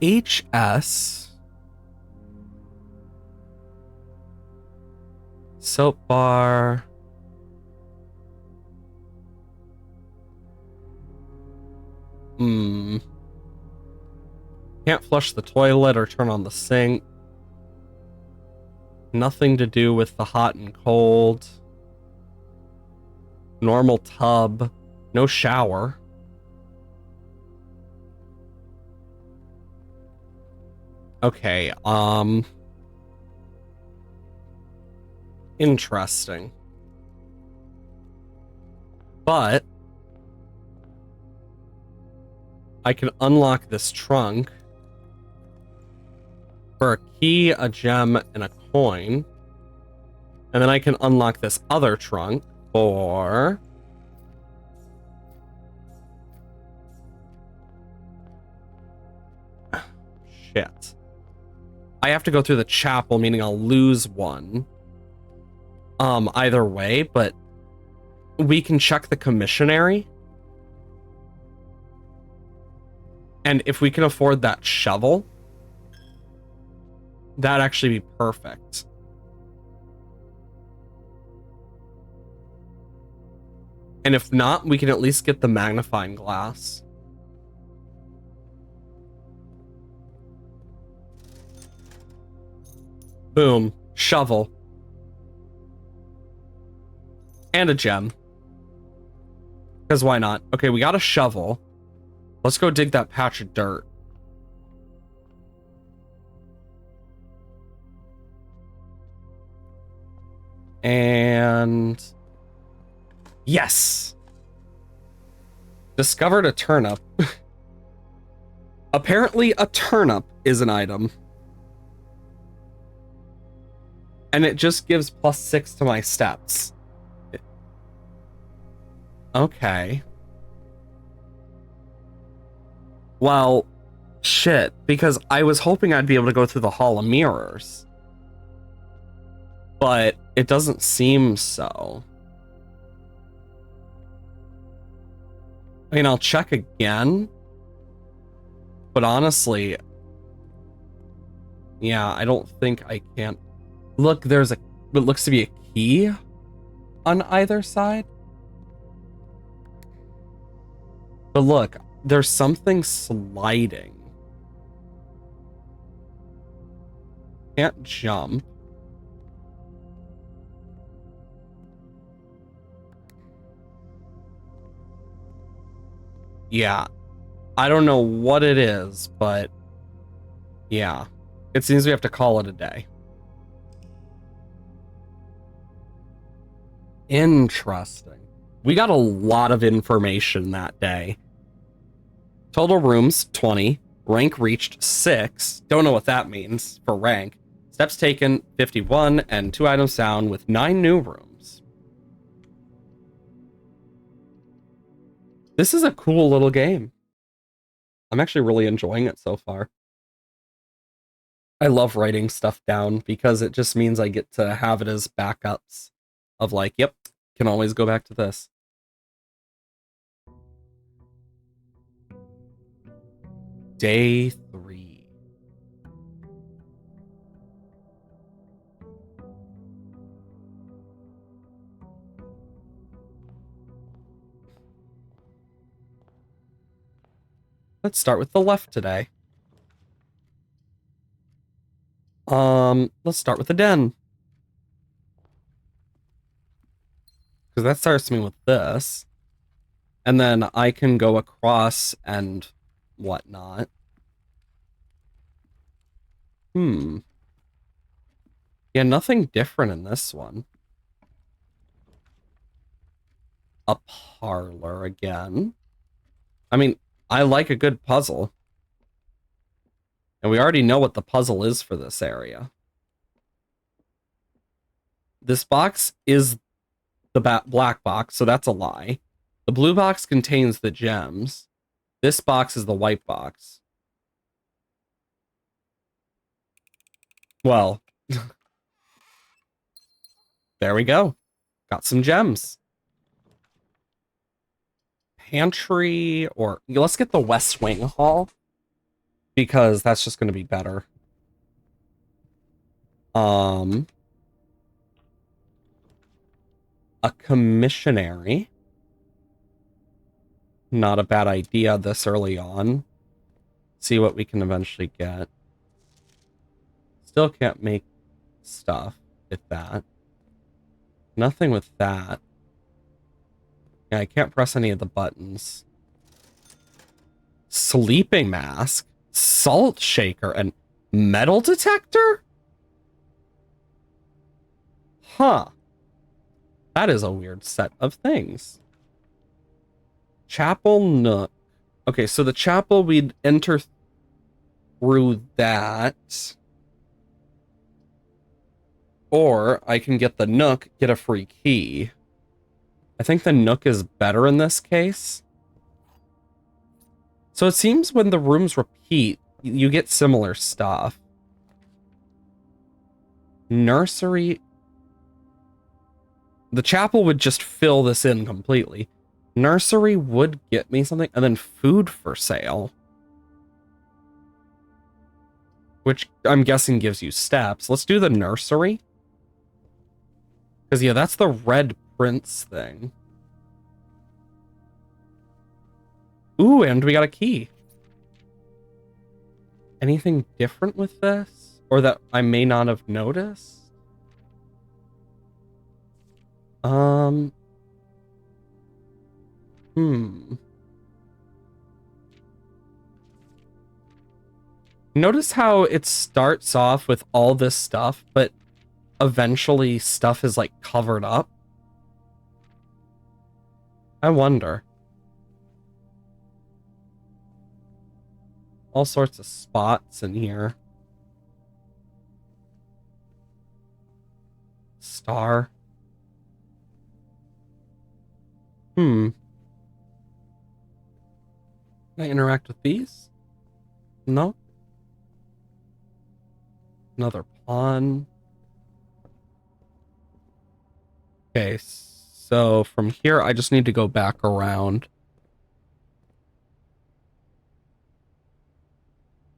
HS. Soap bar. Can't flush the toilet or turn on the sink. Nothing to do with the hot and cold. Normal tub. No shower. Okay, interesting. But I can unlock this trunk for a key, a gem, and a coin. And then I can unlock this other trunk for... Shit. I have to go through the chapel, meaning I'll lose one. Either way, but we can check the commissionary. And if we can afford that shovel, that'd actually be perfect. And if not, we can at least get the magnifying glass. Boom. Shovel. And a gem. Because why not? Okay, we got a shovel. Let's go dig that patch of dirt. And... Yes! Discovered a turnip. Apparently a turnip is an item. And it just gives +6 to my stats. Okay. Well, shit, because I was hoping I'd be able to go through the Hall of Mirrors. But it doesn't seem so. I mean, I'll check again. But honestly, yeah, I don't think I can. Look, there's what looks to be a key on either side. But look, there's something sliding. Can't jump. Yeah. I don't know what it is, but yeah. It seems we have to call it a day. Interesting. We got a lot of information that day. Total rooms, 20. Rank reached, 6. Don't know what that means for rank. Steps taken, 51. And 2 items down with 9 new rooms. This is a cool little game. I'm actually really enjoying it so far. I love writing stuff down because it just means I get to have it as backups of like, yep, can always go back to this. Day 3. Let's start with the left today. Let's start with the den. Because that starts me with this. And then I can go across and whatnot. Yeah, nothing different in this one. A parlor again. I mean, I like a good puzzle. And we already know what the puzzle is for this area. This box is the black box, so that's a lie. The blue box contains the gems. This box is the white box. Well, there we go. Got some gems. Pantry, or let's get the West Wing Hall, because that's just going to be better. A commissionary. Not a bad idea this early on. See what we can eventually get. Still can't make stuff with that. Nothing with that. Yeah, I can't press any of the buttons. Sleeping mask, salt shaker, and metal detector? Huh. That is a weird set of things. Chapel Nook. Okay, so the chapel, we'd enter through that. Or I can get the Nook, get a free key. I think the Nook is better in this case. So it seems when the rooms repeat, you get similar stuff. Nursery. The chapel would just fill this in completely. Nursery would get me something, and then food for sale. Which I'm guessing gives you steps. Let's do the nursery. Because, yeah, that's the Red Prince thing. Ooh, and we got a key. Anything different with this? Or that I may not have noticed? Notice how it starts off with all this stuff, but eventually stuff is like covered up. I wonder. All sorts of spots in here. Star. Can I interact with these? No. Another pawn. Okay, so from here, I just need to go back around.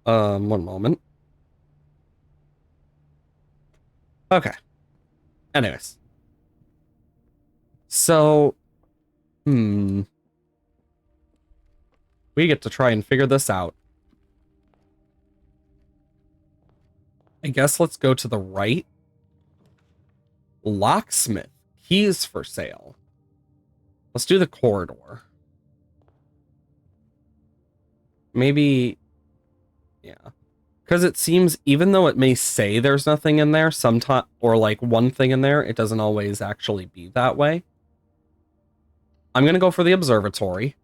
One moment. Okay. Anyways. So, we get to try and figure this out. I guess let's go to the right. Locksmith. Keys for sale. Let's do the corridor. Maybe... yeah. Because it seems, even though it may say there's nothing in there, sometimes, or like one thing in there, it doesn't always actually be that way. I'm going to go for the observatory.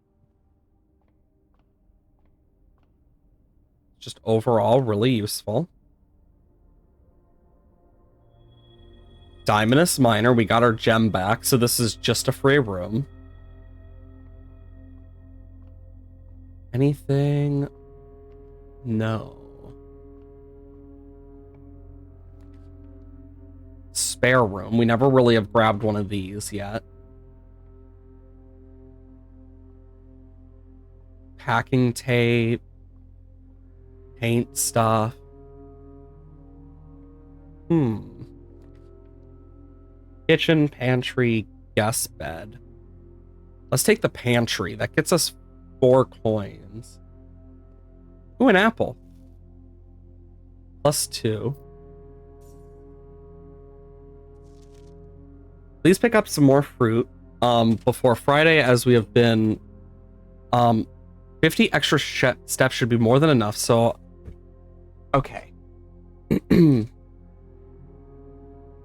Just overall really useful. Diamondus Miner, we got our gem back, so this is just a free room. Anything? No. Spare room. We never really have grabbed one of these yet. Packing tape. Paint stuff. Kitchen, pantry, guest bed. Let's take the pantry. That gets us 4 coins. Ooh, an apple. +2. Please pick up some more fruit before Friday, as we have been 50 extra steps should be more than enough. So okay.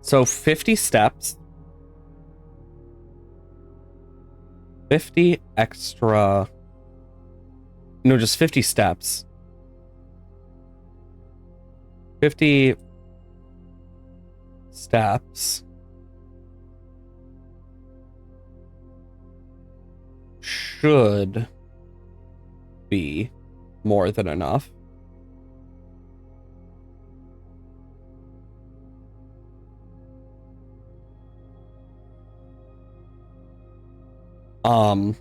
So 50 steps. 50 extra. No, just 50 steps. 50 steps should be more than enough. Um,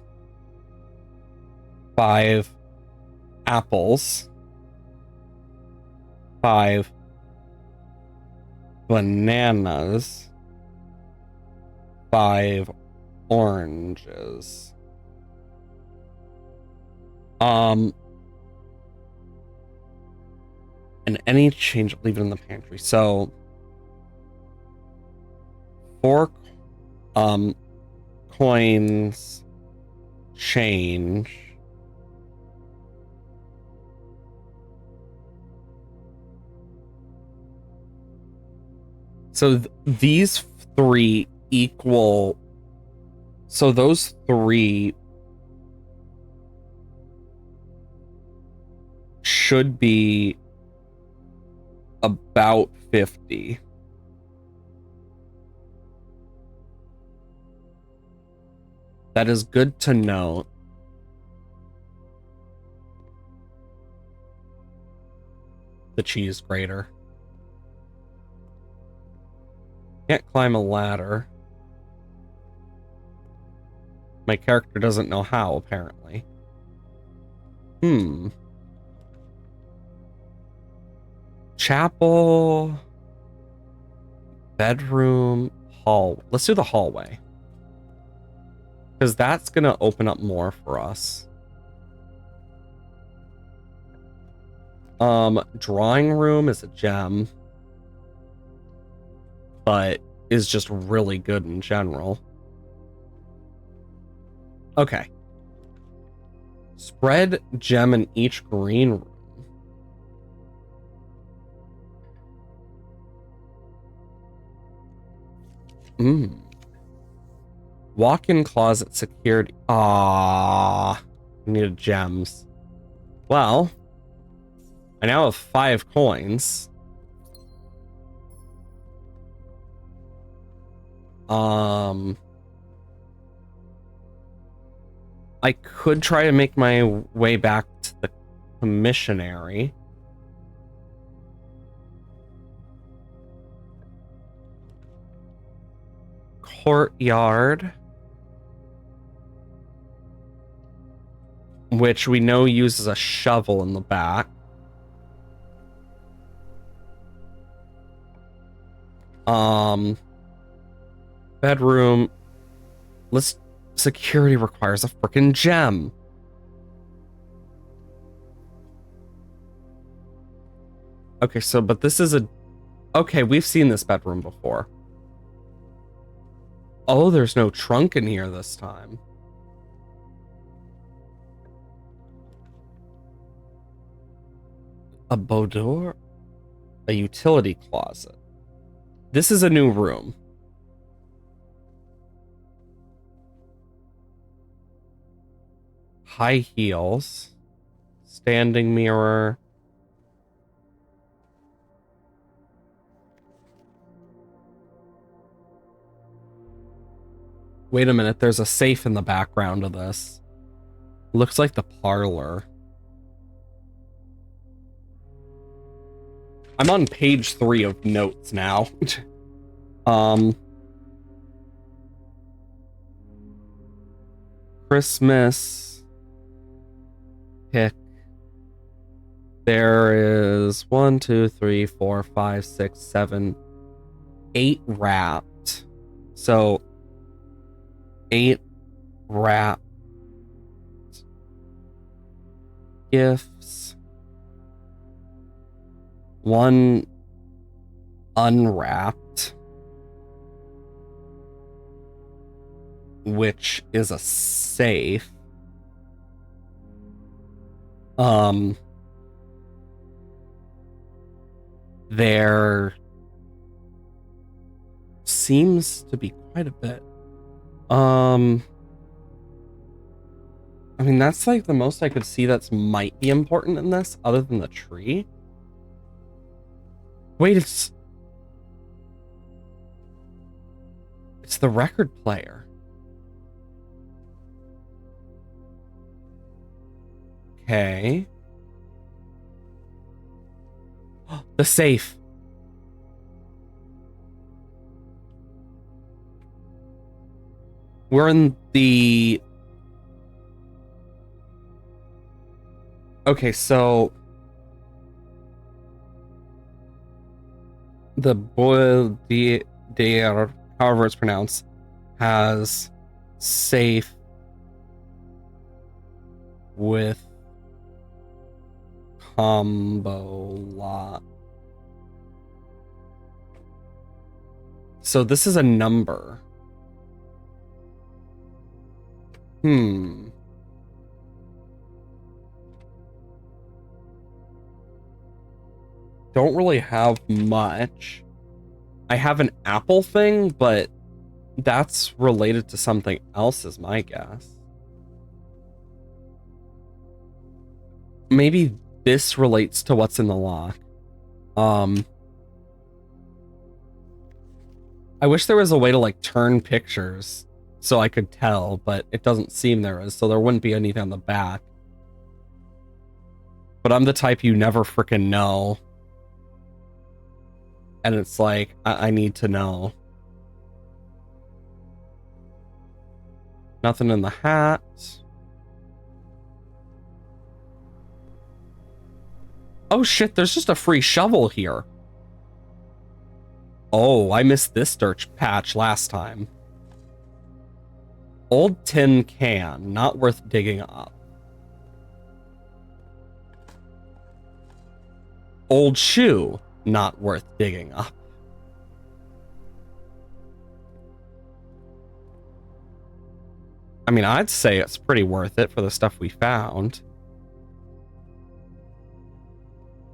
5 apples, 5 bananas, 5 oranges. And any change, leave it in the pantry. So 4 coins change. So these 3 equal. So those 3 should be about 50. That is good to know. The cheese grater. Can't climb a ladder. My character doesn't know how, apparently. Chapel. Bedroom. Hall. Let's do the hallway. Because that's going to open up more for us. Drawing room is a gem. But is just really good in general. Okay. Spread gem in each green room. Walk-in closet security. I needed gems. Well, I now have 5 coins. I could try to make my way back to the commissary. Courtyard. Which we know uses a shovel in the back. Bedroom. Security requires a freaking gem. Okay, so, but this is a... Okay, we've seen this bedroom before. Oh, there's no trunk in here this time. A boudoir? A utility closet. This is a new room. High heels. Standing mirror. Wait a minute, there's a safe in the background of this. Looks like the parlor. I'm on page 3 of notes now. Christmas pick. There is 1, 2, 3, 4, 5, 6, 7, 8 wrapped. So 8 wrapped gifts. 1 unwrapped, which is a safe. There seems to be quite a bit. I mean, that's like the most I could see that's might be important in this, other than the tree. Wait, it's the record player. Okay. The safe. We're in the... Okay, so... The Bois d'Or, however it's pronounced, has safe with combo lot. So this is a number. Don't really have much. I have an apple thing, but that's related to something else, is my guess. Maybe this relates to what's in the lock. I wish there was a way to like turn pictures so I could tell, but it doesn't seem there is, so there wouldn't be anything on the back. But I'm the type you never freaking know. And it's like, I need to know. Nothing in the hat. Oh shit, there's just a free shovel here. Oh, I missed this dirt patch last time. Old tin can, not worth digging up. Old shoe, not worth digging up. I mean, I'd say it's pretty worth it for the stuff we found.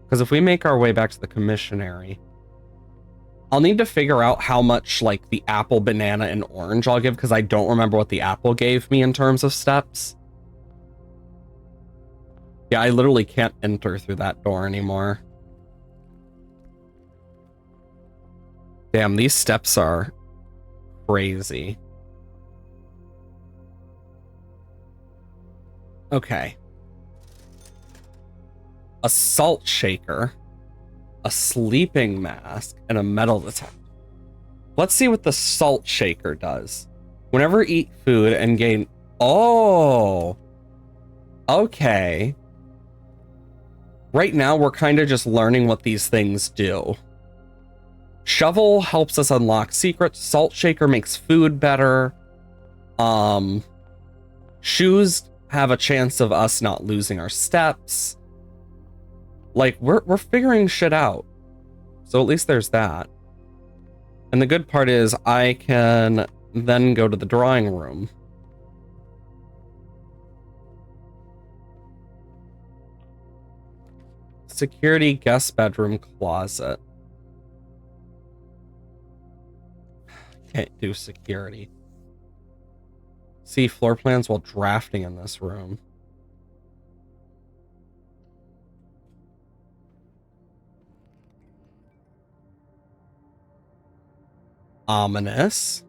Because if we make our way back to the commissary, I'll need to figure out how much, like, the apple, banana, and orange I'll give, because I don't remember what the apple gave me in terms of steps. Yeah, I literally can't enter through that door anymore. Damn, these steps are crazy. Okay. A salt shaker, a sleeping mask, and a metal detector. Let's see what the salt shaker does. Whenever eat food and gain... Oh! Okay. Right now, we're kind of just learning what these things do. Shovel helps us unlock secrets. Salt shaker makes food better. Shoes have a chance of us not losing our steps. Like, we're figuring shit out. So at least there's that. And the good part is I can then go to the drawing room. Security guest bedroom closet. Can't do security. See floor plans while drafting in this room. Ominous.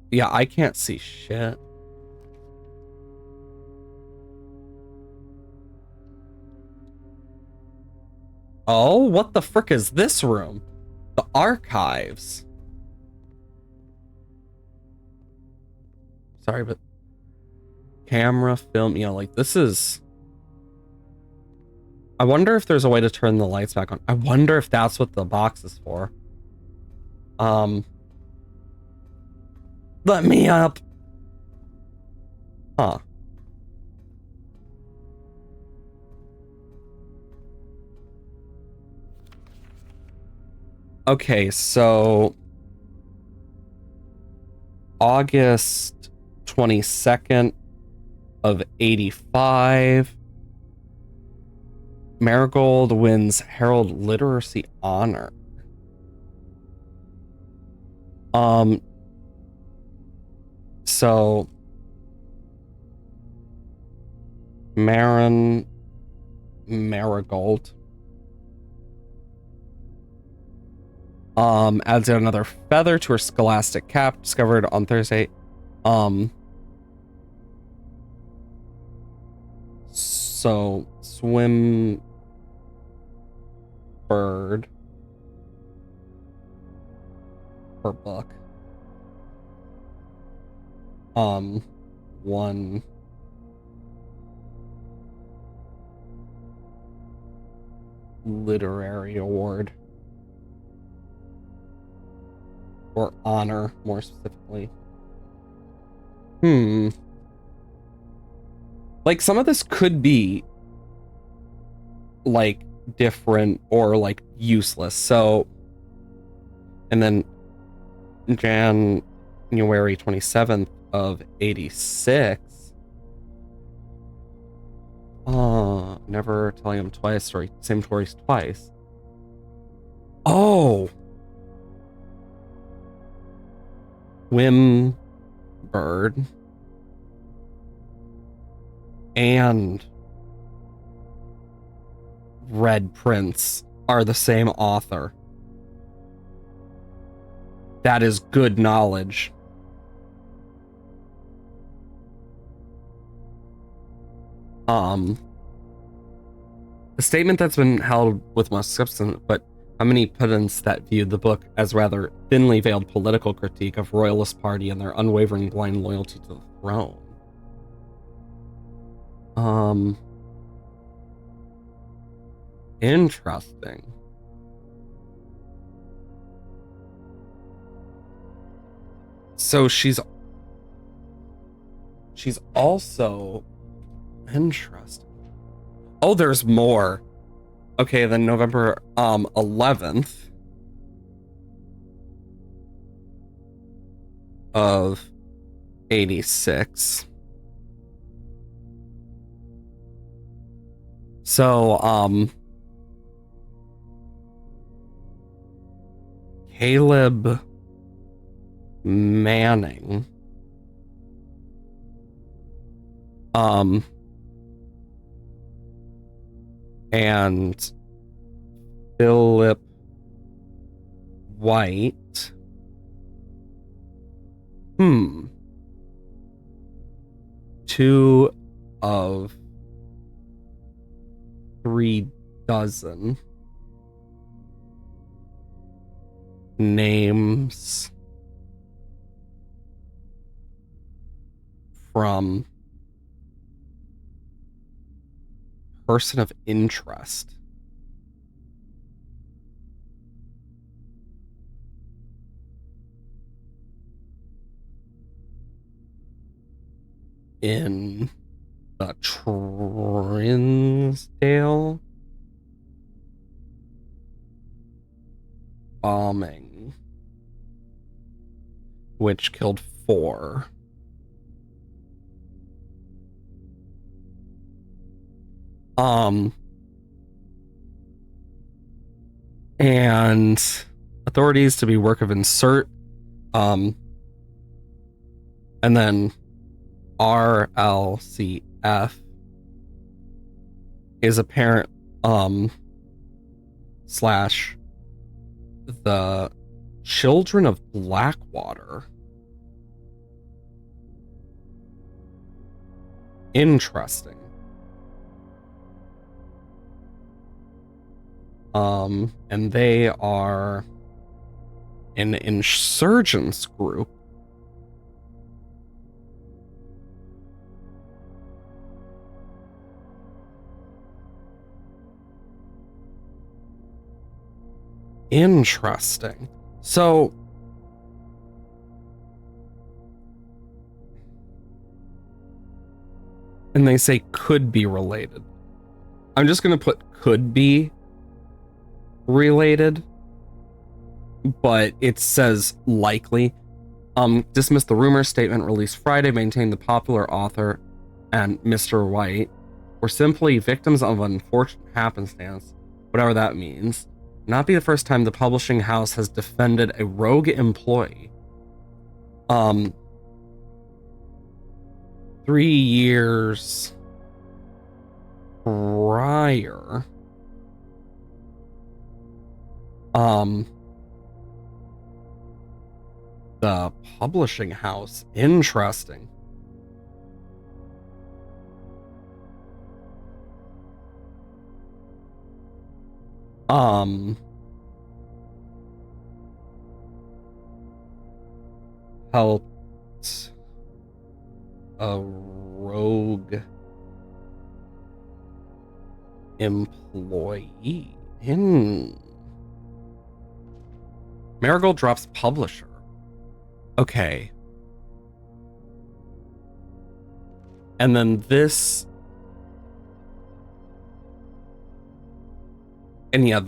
Yeah, I can't see shit. Oh, what the frick is this room? The archives. Sorry, but camera, film, you know, like this is... I wonder if there's a way to turn the lights back on. I wonder if that's what the box is for. Let me up. Huh. Okay, so August 22nd of 85. Marigold wins Herald Literacy Honor. So Marigold adds yet another feather to her scholastic cap, discovered on Thursday. So swim bird per book. One literary award. Or honor, more specifically. Like, some of this could be, like, different or, like, useless. So, and then January 27th of 86. Never telling him twice, or same stories twice. Oh! Swimbird and Red Prince are the same author. That is good knowledge. A statement that's been held with most substance, but how many pedants that viewed the book as rather thinly veiled political critique of Royalist Party and their unwavering blind loyalty to the throne. Interesting. So she's also interesting. Oh, there's more. Okay, then November 11th of 86. So Caleb Manning and Philip White. Two of 3 dozen names from person of interest. In the Trinsdale bombing, which killed 4. And authorities to be work of insert, and then RLCF is apparent, slash the Children of Blackwater. Interesting. And they are an insurgents group. Interesting. So and they say could be related. I'm just going to put could be related, but it says likely. Dismiss the rumor statement released Friday, maintain the popular author and Mr. White were simply victims of unfortunate happenstance, whatever that means. Not be the first time the publishing house has defended a rogue employee. 3 years prior, the publishing house, interesting. Helped a rogue employee. Marigold drops publisher. Okay. And then this. And yeah.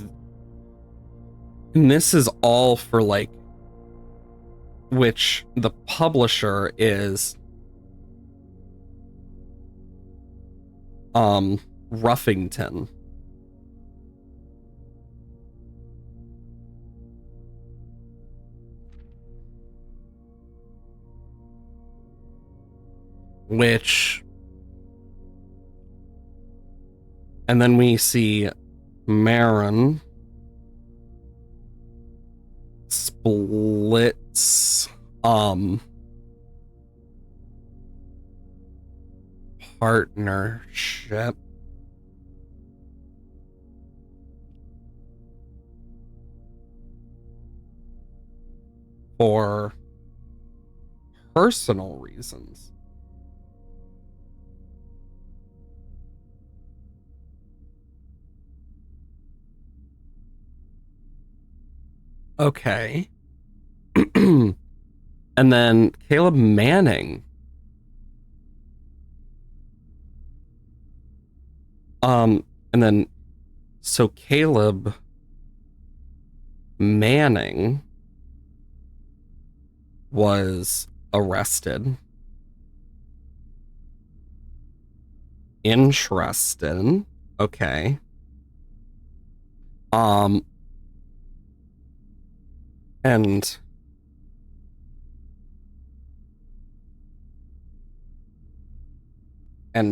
And this is all for like. Which the publisher is. Ruffington. which, and then we see Marin splits partnership for personal reasons. Okay. And then Caleb Manning. And then so Caleb Manning was arrested. Interesting. Okay. And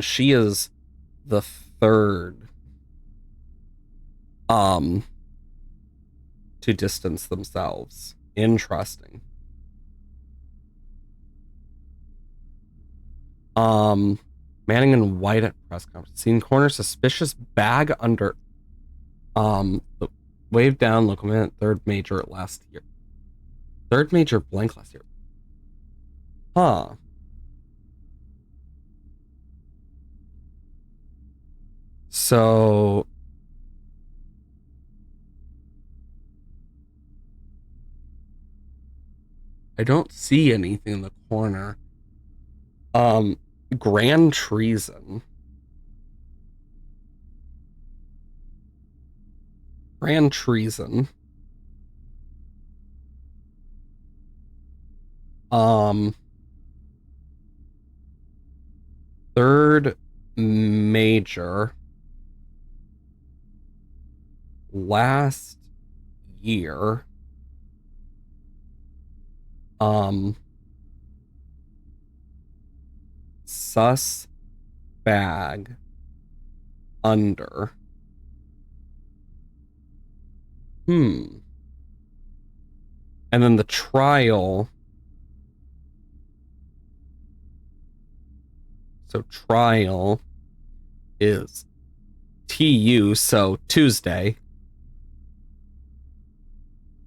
she is the third to distance themselves. Interesting. Manning and White at press conference. Seen corner suspicious bag under the wave down local man third major last year. Third major blank last year. Huh. So I don't see anything in the corner. Grand treason. Grand treason. Third major last year. Sus bag under. And then the trial. So trial is TU, so Tuesday.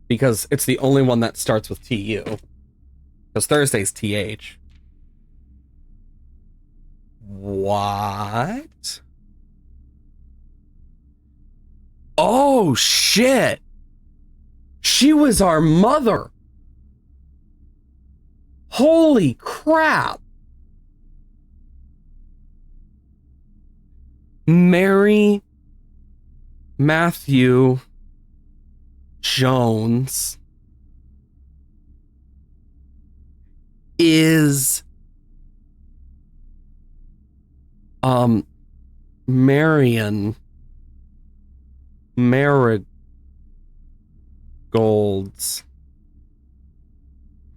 Because it's the only one that starts with TU. Because Thursday's TH. What? Oh, shit. She was our mother. Holy crap. Mary Matthew Jones is Marion Marigold's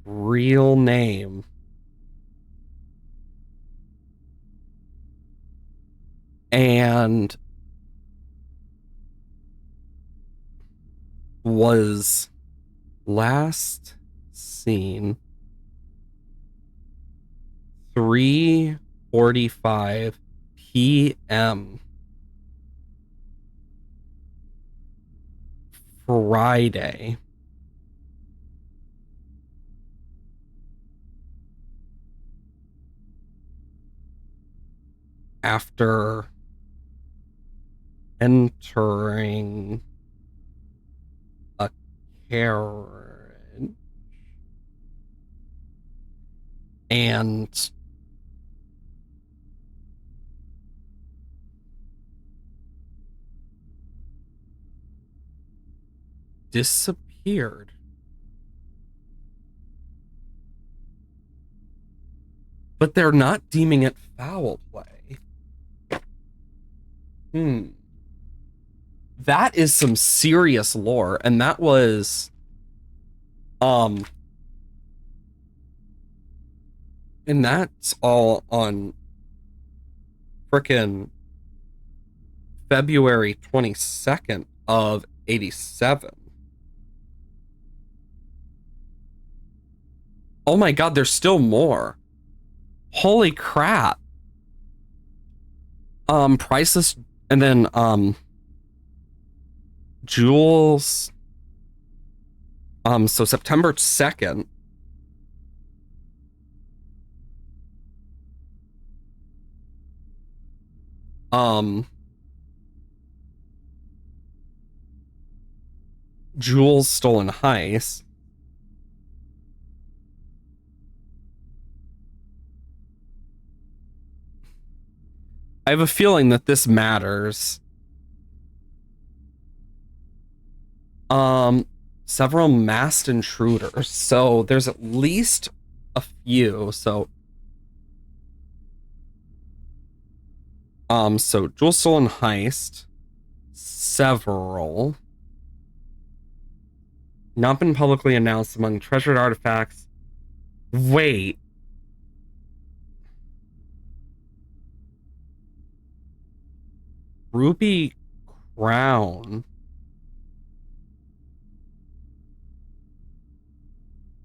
real name. And was last seen 3:45 p.m. Friday. After entering a carriage and disappeared. But they're not deeming it foul play. That is some serious lore, and that was And that's all on frickin' February 22nd of 87. Oh my god, there's still more. Holy crap. Priceless, and then Jules. So September 2nd. Jules Stolen Heist. I have a feeling that this matters. Several masked intruders. So there's at least a few. So Jules Stolen Heist. Several. Not been publicly announced among treasured artifacts. Wait. Ruby Crown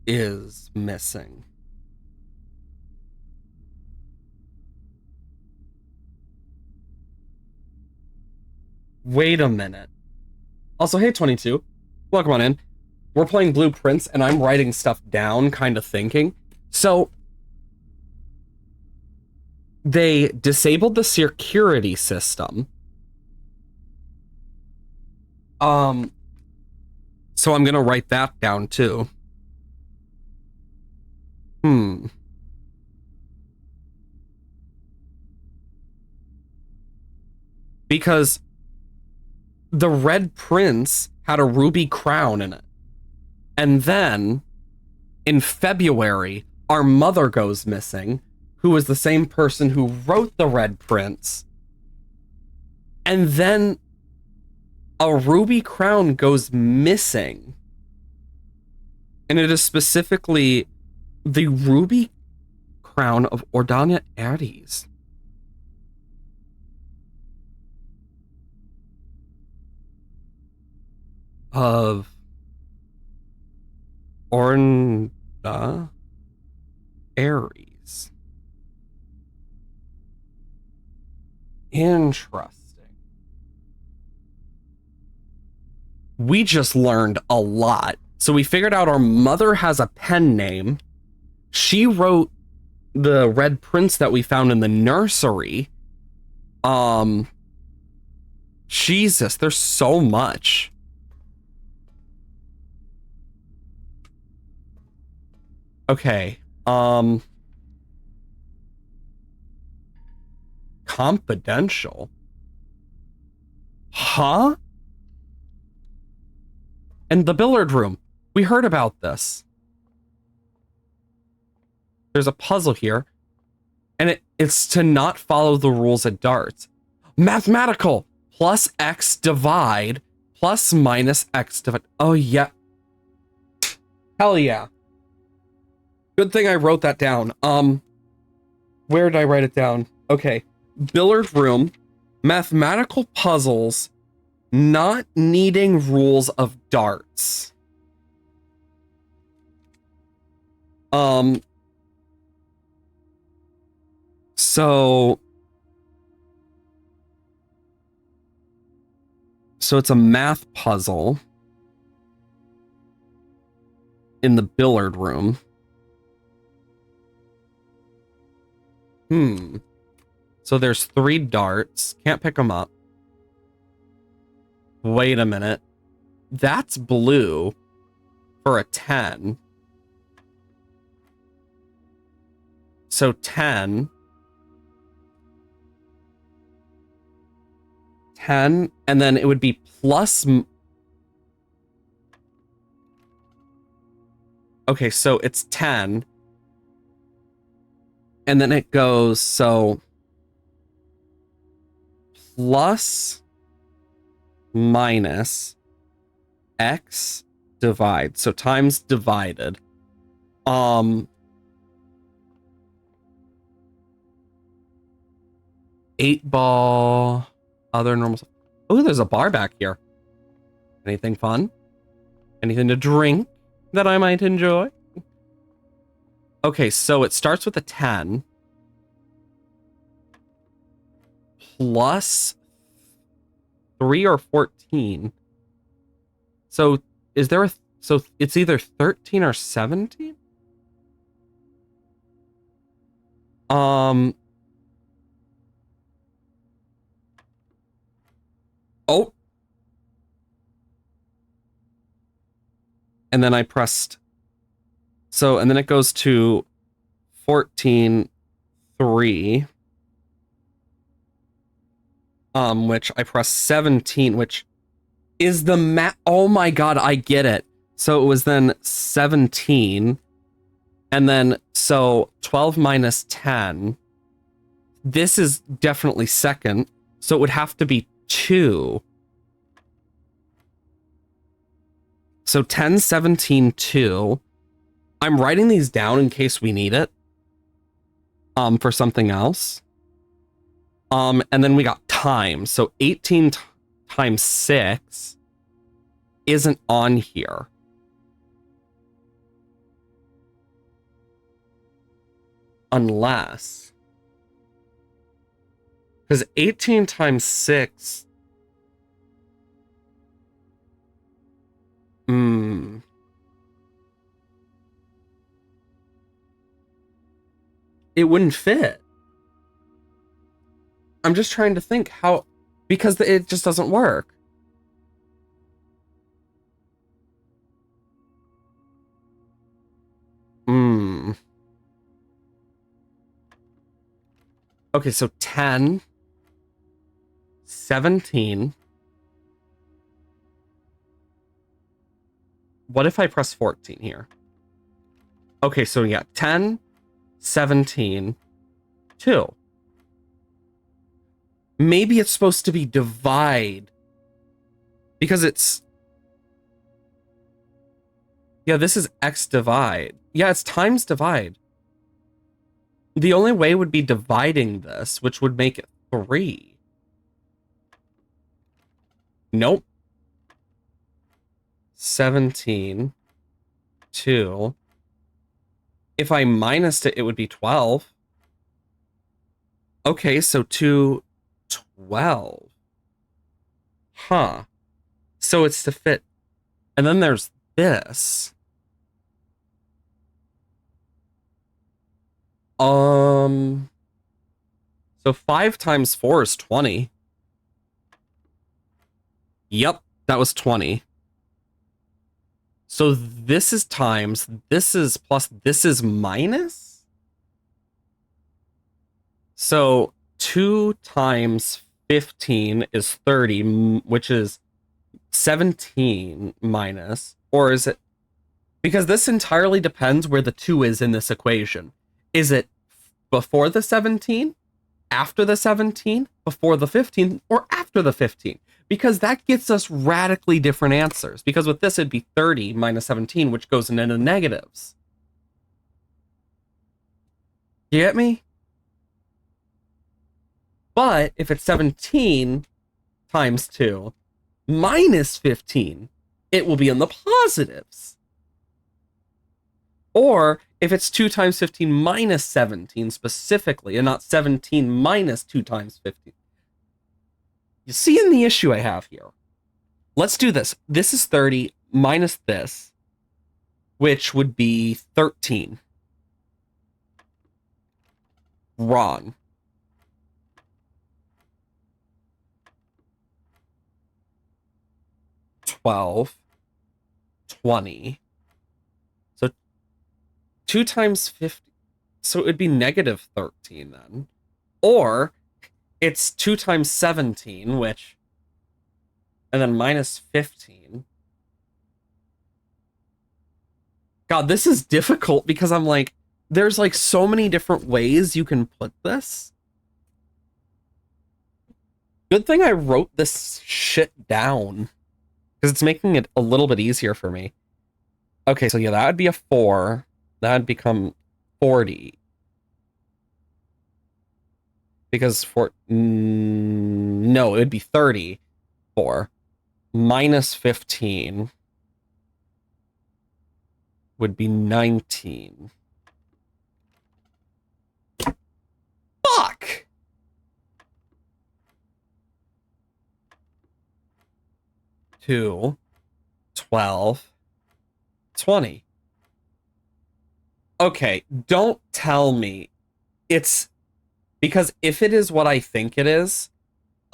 is missing. Wait a minute. Also, hey 22, welcome on in. We're playing Blueprints and I'm writing stuff down, kind of thinking. So they disabled the security system. So I'm gonna write that down too. Because the Red Prince had a ruby crown in it. And then in February, our mother goes missing, who was the same person who wrote the Red Prince. And then a ruby crown goes missing. And it is specifically the ruby crown of Ordania Ares. Of Ornda Ares. Interesting. We just learned a lot. So we figured out our mother has a pen name. She wrote the Red Prince that we found in the nursery. Jesus, there's so much. Okay. Confidential. Huh? And the billiard room. We heard about this. There's a puzzle here. And it's to not follow the rules at darts. Mathematical. Plus x divide. Plus minus x divide. Oh, yeah. Hell yeah. Good thing I wrote that down. Where did I write it down? Okay. Billiard room. Mathematical puzzles. Not needing rules of darts. So it's a math puzzle in the billiard room. So there's 3 darts. Can't pick them up. Wait a minute. That's blue for a 10. So 10. 10, and then it would be plus. Okay, so it's 10. And then it goes, so plus minus x divide. So times divided. 8-ball, other normal stuff. Oh, there's a bar back here. Anything fun? Anything to drink that I might enjoy? Okay, so it starts with a 10 plus 3 or 14. So is there so it's either 13 or 17? Oh. And then I pressed. So, and then it goes to 14, 3. Which I pressed 17, which is the oh my god, I get it. So it was then 17. And then, so 12 minus 10. This is definitely second. So it would have to be 2. So 10, 17, 2. I'm writing these down in case we need it. For something else. And then we got time. So 18 times 6 isn't on here. Unless. Because 18 times 6. It wouldn't fit. I'm just trying to think how, because it just doesn't work. Okay, so 10, 17. What if I press 14 here? Okay, so yeah, 10, 17, 2. Maybe it's supposed to be divide. Because it's... Yeah, this is x divide. Yeah, it's times divide. The only way would be dividing this, which would make it 3. Nope. 17, 2. If I minused it, it would be 12. Okay, so 2, 12. Huh. So it's to fit. And then there's this. So 5 times 4 is 20. Yep, that was 20. So this is times, this is plus, this is minus? So 2 times 15 is 30, which is 17 minus, or is it? Because this entirely depends where the 2 is in this equation. Is it before the 17, after the 17, before the 15, or after the 15? Because that gets us radically different answers. Because with this, it'd be 30 minus 17, which goes into the negatives. You get me? But if it's 17 times 2 minus 15, it will be in the positives. Or if it's 2 times 15 minus 17 specifically, and not 17 minus 2 times 15. You see in the issue I have here? Let's do this. This is 30 minus this, which would be 13. Wrong. $12, 20. So 2 times 50. So it would be negative 13 then. Or it's 2 times 17, which, and then minus 15. God, this is difficult because I'm like, there's like so many different ways you can put this. Good thing I wrote this shit down because it's making it a little bit easier for me. Okay, so yeah, that would be a 4. That would become 40. Because no, it would be 34 minus 15 would be 19. Fuck! Two, 12, 20. Okay, don't tell me it's because if it is what I think it is,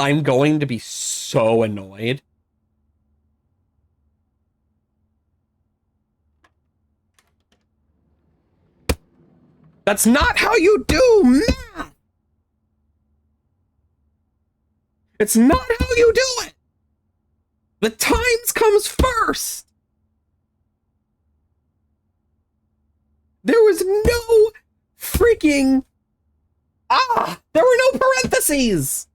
I'm going to be so annoyed. That's not how you do math! It's not how you do it! The times comes first! There was no freaking... there were no parentheses!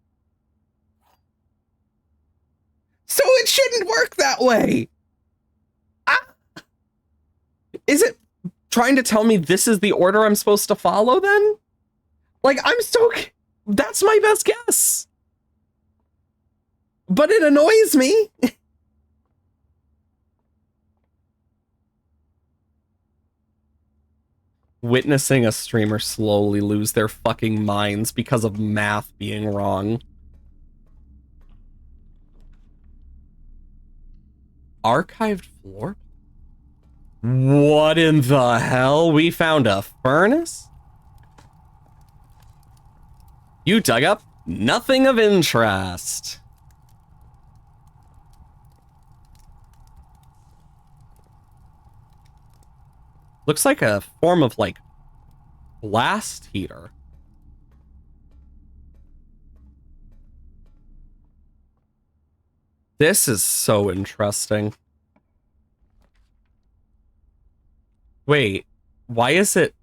So it shouldn't work that way! Is it trying to tell me this is the order I'm supposed to follow then? Like, that's my best guess. But it annoys me. Witnessing a streamer slowly lose their fucking minds because of math being wrong. Archived floor? What in the hell? We found a furnace? You dug up nothing of interest. Looks like a form of, like, blast heater. This is so interesting. Wait, why is it...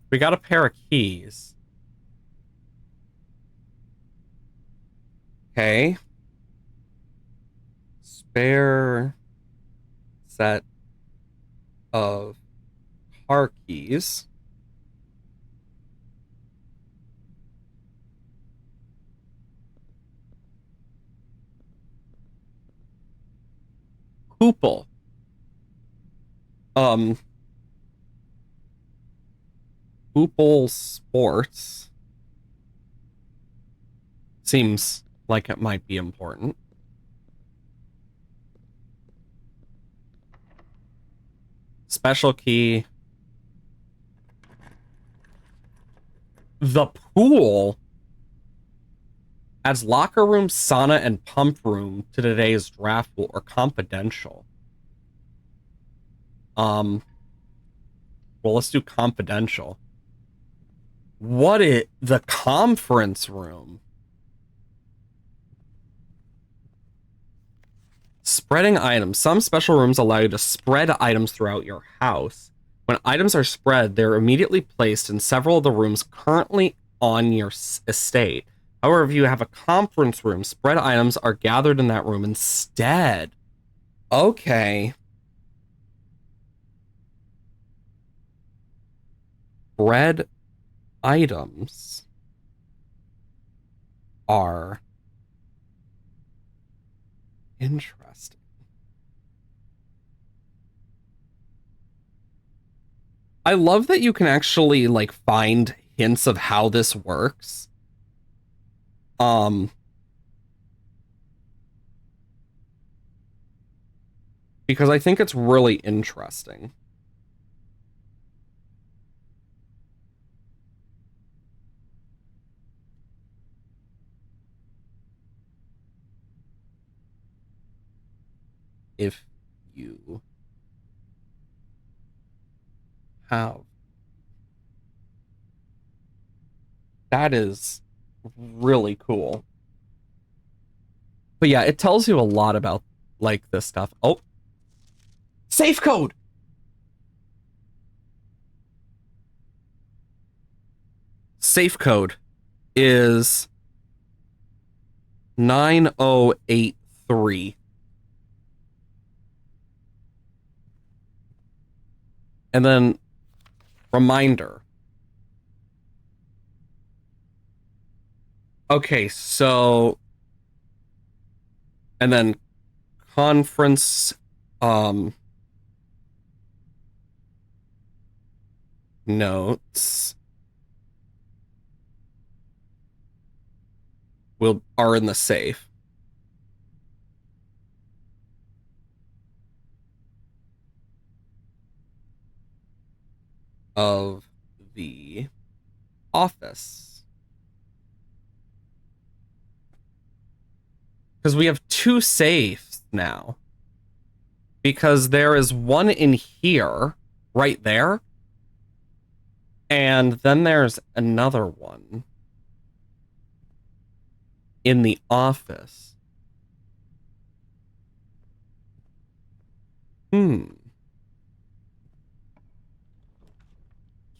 We got a pair of keys. Okay. Spare set of car keys. Hoople. Hoople Sports. Seems like it might be important. Special key. The pool adds locker room, sauna, and pump room to today's draft pool, or confidential. Well, let's do confidential. The conference room? Spreading items. Some special rooms allow you to spread items throughout your house. When items are spread, they're immediately placed in several of the rooms currently on your estate. However, if you have a conference room, spread items are gathered in that room instead. Okay. Spread items are interesting. I love that you can actually, like, find hints of how this works. Because I think it's really interesting. If you have... That is really cool. But yeah, it tells you a lot about, like, this stuff. Oh! Safe code! Safe code is 9083. And then reminder. Okay, so and then conference notes are in the safe. Of the office. Because we have two safes now. Because there is one in here, right there. And then there's another one in the office.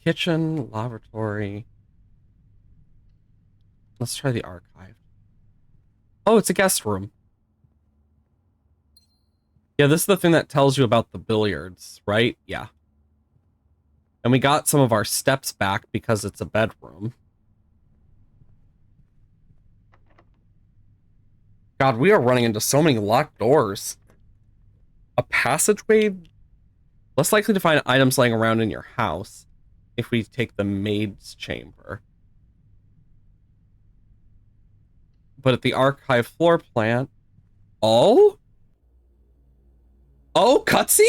Kitchen, lavatory. Let's try the archive. Oh, it's a guest room. Yeah, this is the thing that tells you about the billiards, right? Yeah. And we got some of our steps back because it's a bedroom. God, we are running into so many locked doors. A passageway? Less likely to find items laying around in your house if we take the maid's chamber. But at the archive floor plan... Oh? Oh, cutscene?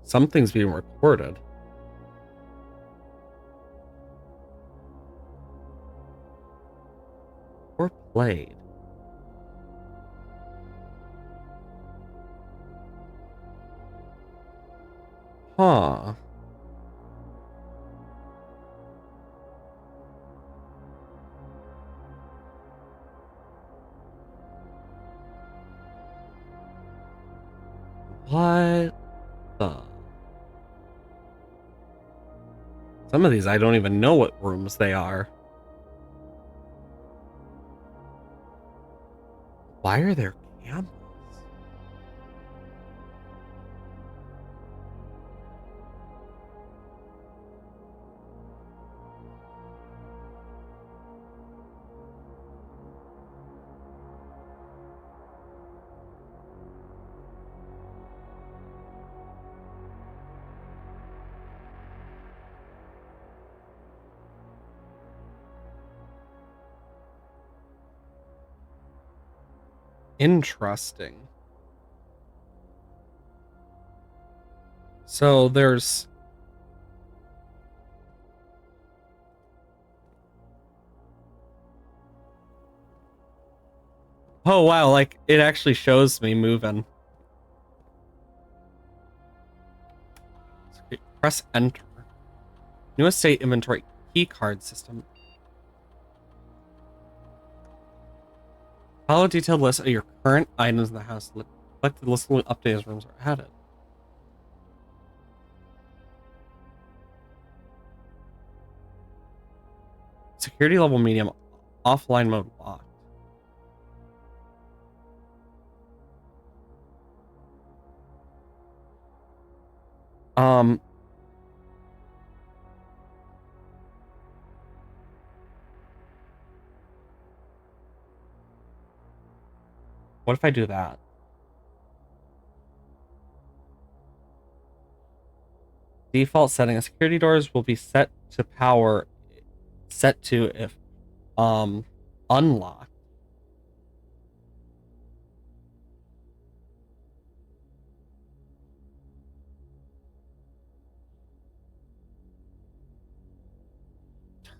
Something's being recorded. Or played. Huh. What the... Some of these I don't even know what rooms they are. Why are there cameras? Interesting. So there's... Oh wow, like it actually shows me moving. Press enter. New estate inventory key card system. Follow a detailed list of your current items in the house. Select the list of update as rooms are added. Security level medium, offline mode locked. What if I do that? Default setting, security doors will be set to if unlocked.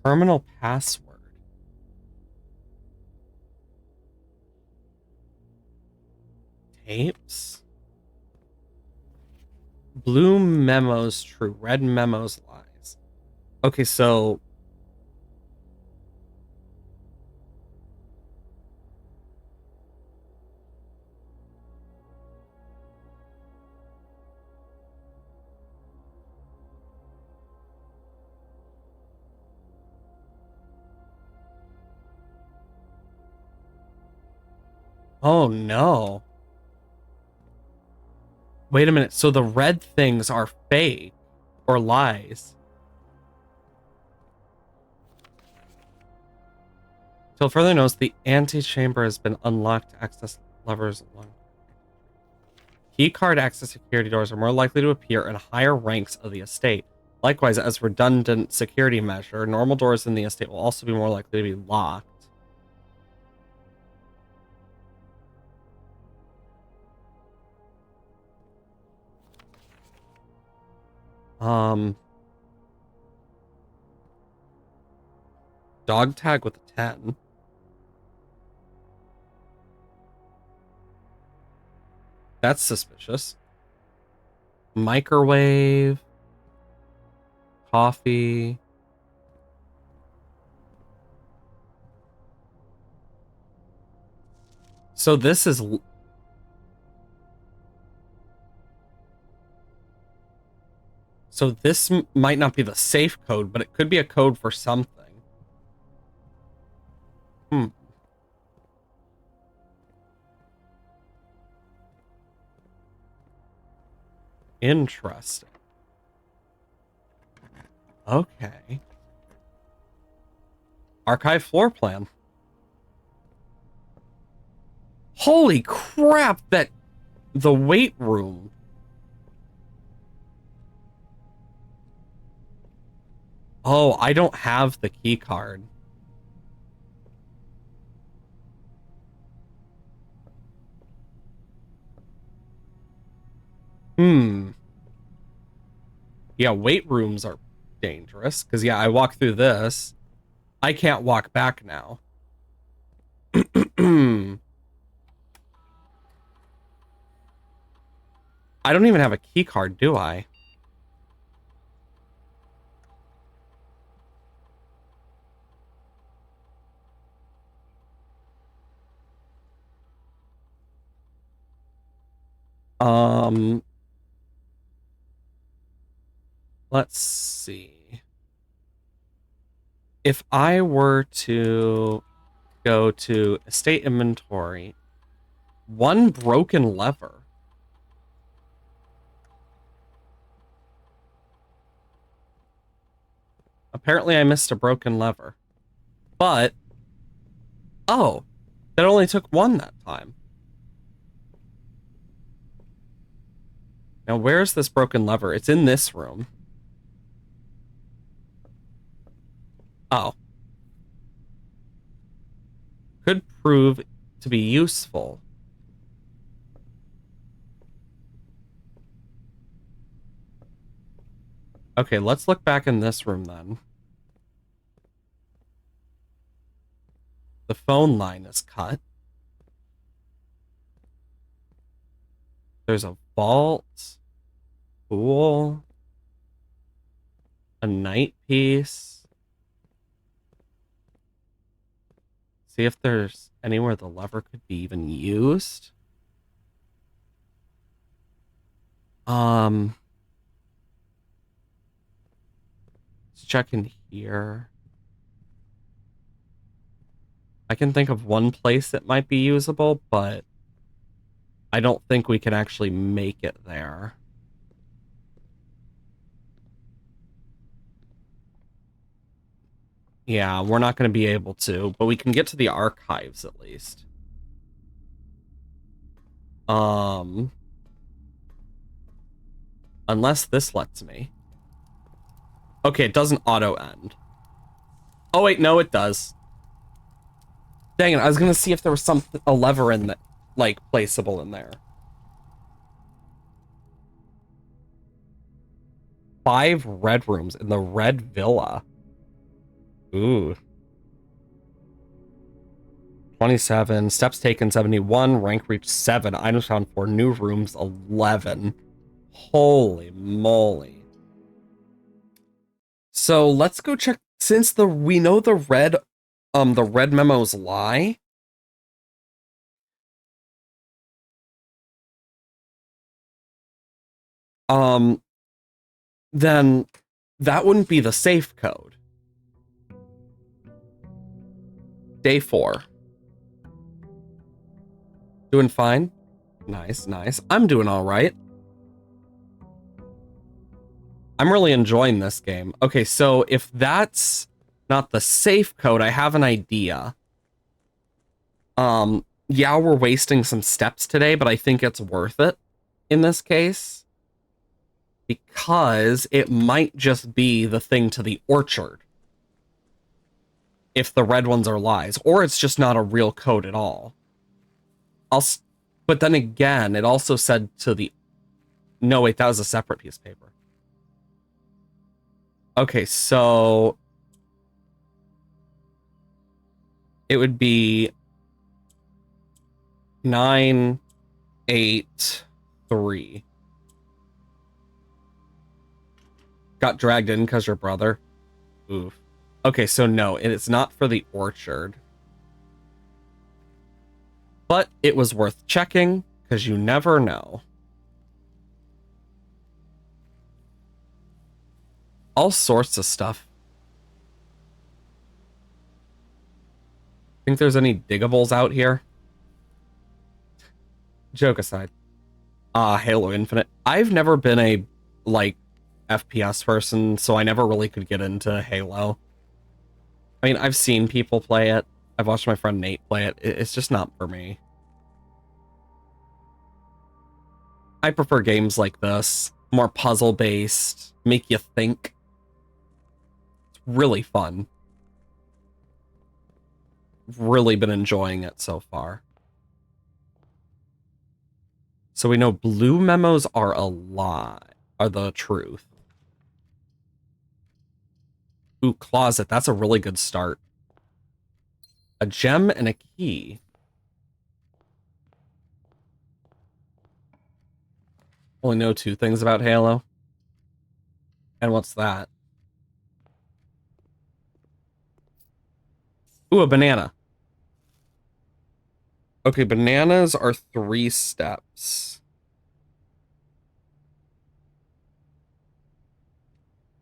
Terminal password. Tapes. Blue memos true, red memos lies. Okay, so Oh no. Wait a minute. So the red things are fake or lies. Till further notice, the antechamber has been unlocked to access levers along. Keycard access security doors are more likely to appear in higher ranks of the estate. Likewise, as redundant security measure, normal doors in the estate will also be more likely to be locked. Dog tag with a 10. That's suspicious. Microwave. Coffee. So this is... So this might not be the safe code, but it could be a code for something. Interesting. Okay. Archive floor plan. Holy crap, that... The weight room. Oh, I don't have the key card. Yeah, weight rooms are dangerous. Because, yeah, I walk through this. I can't walk back now. I don't even have a key card, do I? Let's see. If I were to go to estate inventory, one broken lever. Apparently I missed a broken lever. But, oh, that only took one that time. Now, where's this broken lever? It's in this room. Oh. Could prove to be useful. Okay, let's look back in this room then. The phone line is cut. There's a vault. Pool. A night piece. See if there's anywhere the lever could be even used. Let's check in here. I can think of one place that might be usable, but I don't think we can actually make it there. Yeah, we're not going to be able to, but we can get to the archives at least. Unless this lets me. Okay, it doesn't auto end. Oh wait, no, it does. Dang it, I was gonna see if there was a lever in that, like, placeable in there. 5 red rooms in the red villa. Ooh. 27, steps taken 71, rank reached 7, items found 4, new rooms 11. Holy moly. So let's go check, since we know the red memos lie. Then that wouldn't be the safe code. Day 4. Doing fine. Nice, nice. I'm doing all right. I'm really enjoying this game. Okay, so if that's not the safe code, I have an idea. Yeah, we're wasting some steps today, but I think it's worth it in this case because it might just be the thing to the orchard if the red ones are lies, or it's just not a real code at all. But then again, it also said to the... No, wait, that was a separate piece of paper. Okay, so it would be 9, 8, 3. Got dragged in because your brother. Oof. Okay, so no, it's not for the orchard. But it was worth checking, because you never know. All sorts of stuff. Think there's any diggables out here? Joke aside. Halo Infinite. I've never been a, like, FPS person, so I never really could get into Halo. I mean, I've seen people play it. I've watched my friend Nate play it. It's just not for me. I prefer games like this. More puzzle-based. Make you think. It's really fun. Really been enjoying it so far. So we know blue memos are a lie. Are the truth. Ooh, closet. That's a really good start. A gem and a key. Only know 2 things about Halo. And what's that? Ooh, a banana. Okay, bananas are 3 steps.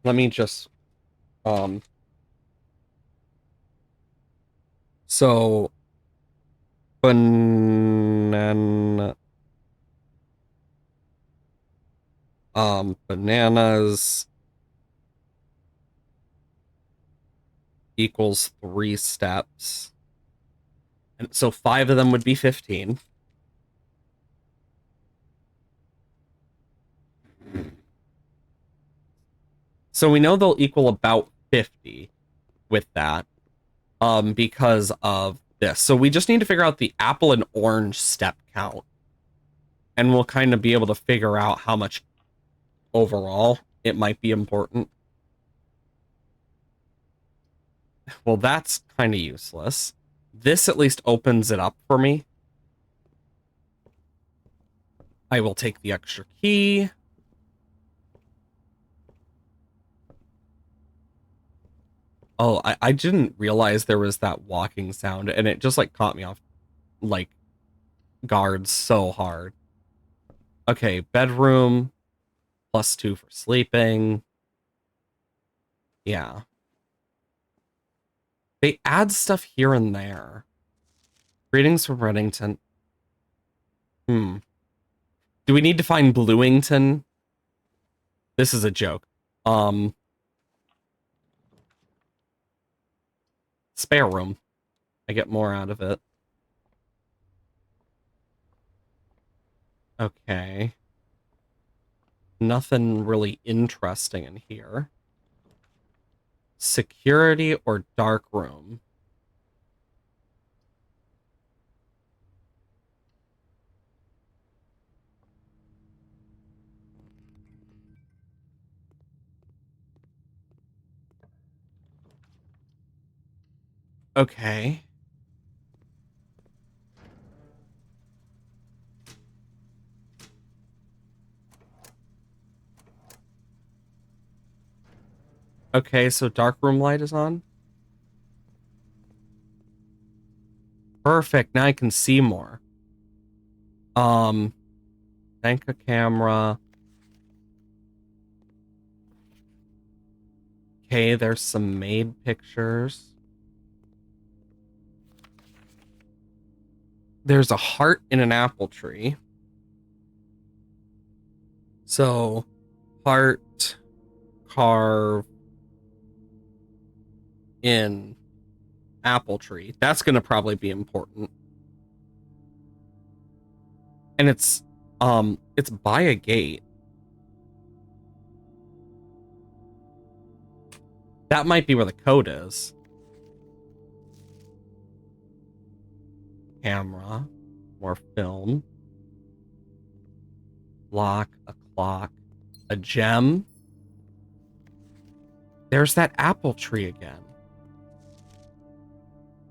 Let me just... So... Banana... Bananas... equals 3 steps. And so 5 of them would be 15. So we know they'll equal about 50 with that, because of this. So we just need to figure out the apple and orange step count. And we'll kind of be able to figure out how much overall it might be important. Well, that's kind of useless. This at least opens it up for me. I will take the extra key. Oh, I didn't realize there was that walking sound, and it just, like, caught me off, like, guard so hard. Okay, bedroom, +2 for sleeping. Yeah. They add stuff here and there. Greetings from Reddington. Do we need to find Bluington? This is a joke. Spare room. I get more out of it. Okay. Nothing really interesting in here. Security or dark room? Okay. Okay, so dark room light is on. Perfect. Now I can see more. Thank a camera. Okay, there's some made pictures. there's a heart in an apple tree. So, heart carve in apple tree. That's going to probably be important. And it's by a gate. That might be where the code is. Camera, more film. Lock, a clock, a gem. There's that apple tree again.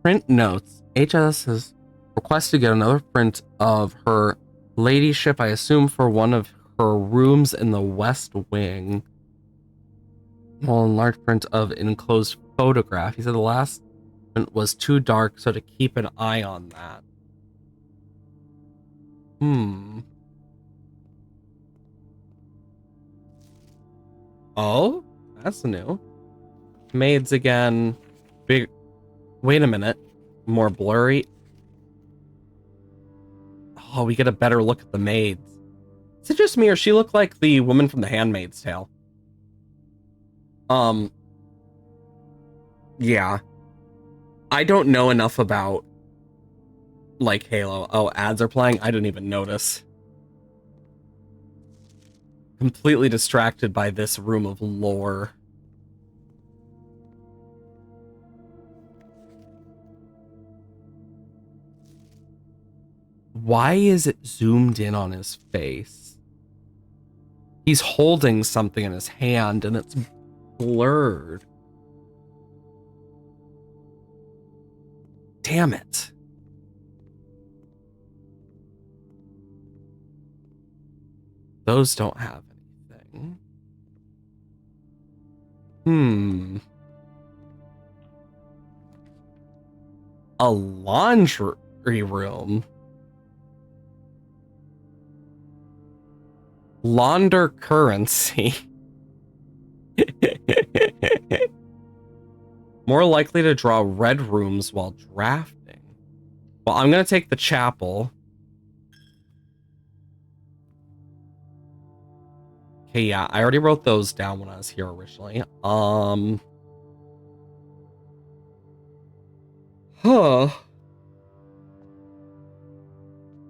Print notes. HS has requested to get another print of her ladyship, I assume for one of her rooms in the West Wing. Well, enlarged print of an enclosed photograph. He said the last print was too dark, so to keep an eye on that. Oh, that's new. Maids again. Big. Wait a minute. More blurry. Oh, we get a better look at the maids. Is it just me or she looked like the woman from The Handmaid's Tale? Yeah. I don't know enough about, like, Halo. Oh, ads are playing? I didn't even notice. Completely distracted by this room of lore. Why is it zoomed in on his face? He's holding something in his hand and it's blurred. Damn it. Those don't have anything. A laundry room. Launder currency. More likely to draw red rooms while drafting. Well, I'm going to take the chapel. Okay, yeah, I already wrote those down when I was here originally. Huh.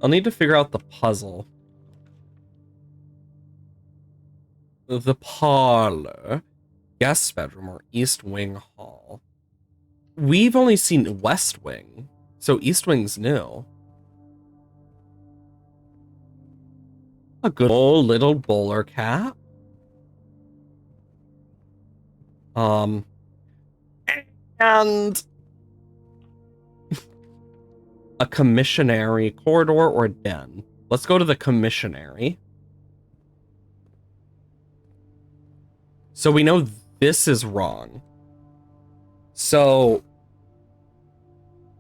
I'll need to figure out the puzzle. The parlor, guest bedroom, or East Wing Hall. We've only seen West Wing, so East Wing's new. A good old little bowler cap. And a commissionary corridor or den. Let's go to the commissionary. So we know this is wrong. So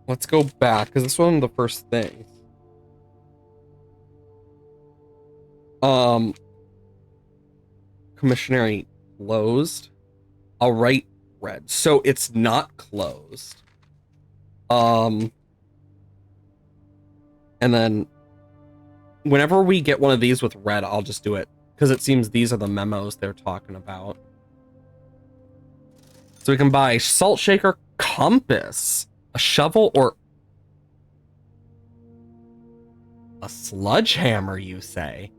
let's go back, because this is one of the first things. Commissionary closed. I'll write red. So it's not closed. And then whenever we get one of these with red, I'll just do it, because it seems these are the memos they're talking about. So we can buy salt shaker, compass, a shovel, or a sledgehammer, you say?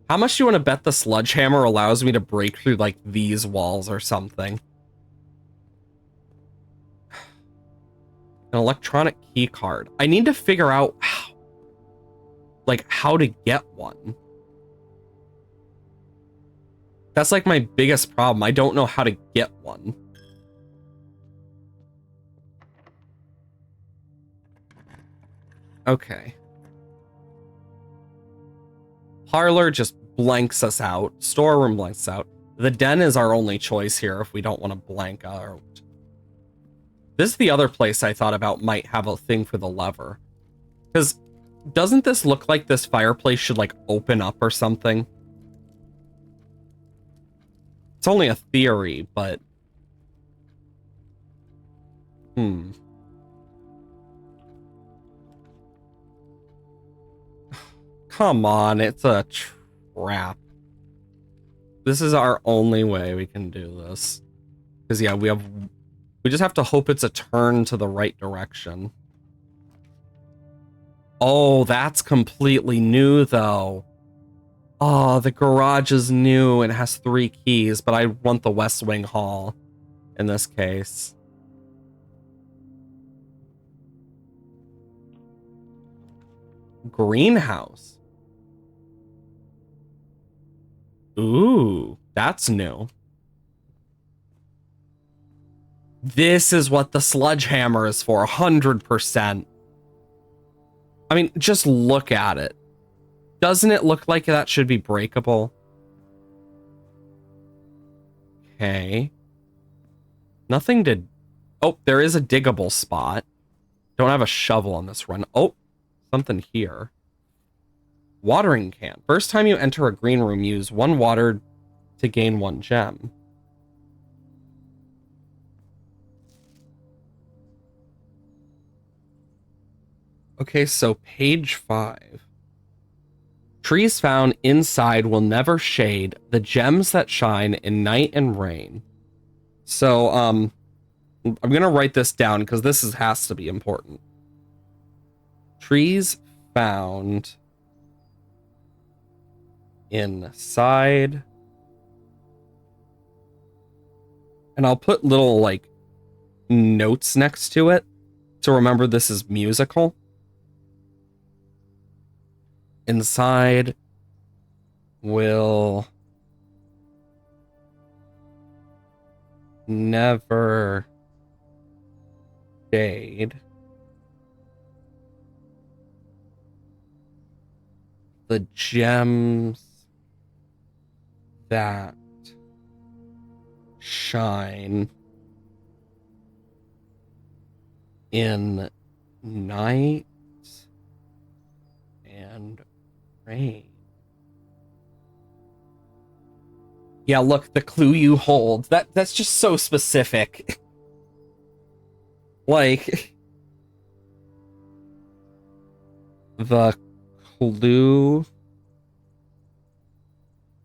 How much do you want to bet the sledgehammer allows me to break through, like, these walls or something? An electronic key card. I need to figure out how to get one. That's like my biggest problem. I don't know how to get one. Okay. Parlor just blanks us out. Storeroom blanks out. The den is our only choice here if we don't want to blank out. This is the other place I thought about might have a thing for the lever. Because doesn't this look like this fireplace should, like, open up or something? It's only a theory, but... come on, it's a trap. This is our only way we can do this. Because yeah, we just have to hope it's a turn to the right direction. Oh, that's completely new though. Oh, the garage is new and has 3 keys, but I want the West Wing Hall in this case. Greenhouse. Ooh, that's new. This is what the sledgehammer is for, 100%. I mean, just look at it. Doesn't it look like that should be breakable? Okay. Nothing to... Oh, there is a diggable spot. Don't have a shovel on this run. Oh, something here. Watering can. First time you enter a green room, use 1 water to gain 1 gem. Okay, so page 5. Trees found inside will never shade the gems that shine in night and rain. So, I'm going to write this down because this has to be important. Trees found inside. And I'll put little, like, notes next to it to remember this is musical. Inside will never shade the gems that shine in night and rain. Yeah, look, the clue you hold. That's just so specific. Like, the clue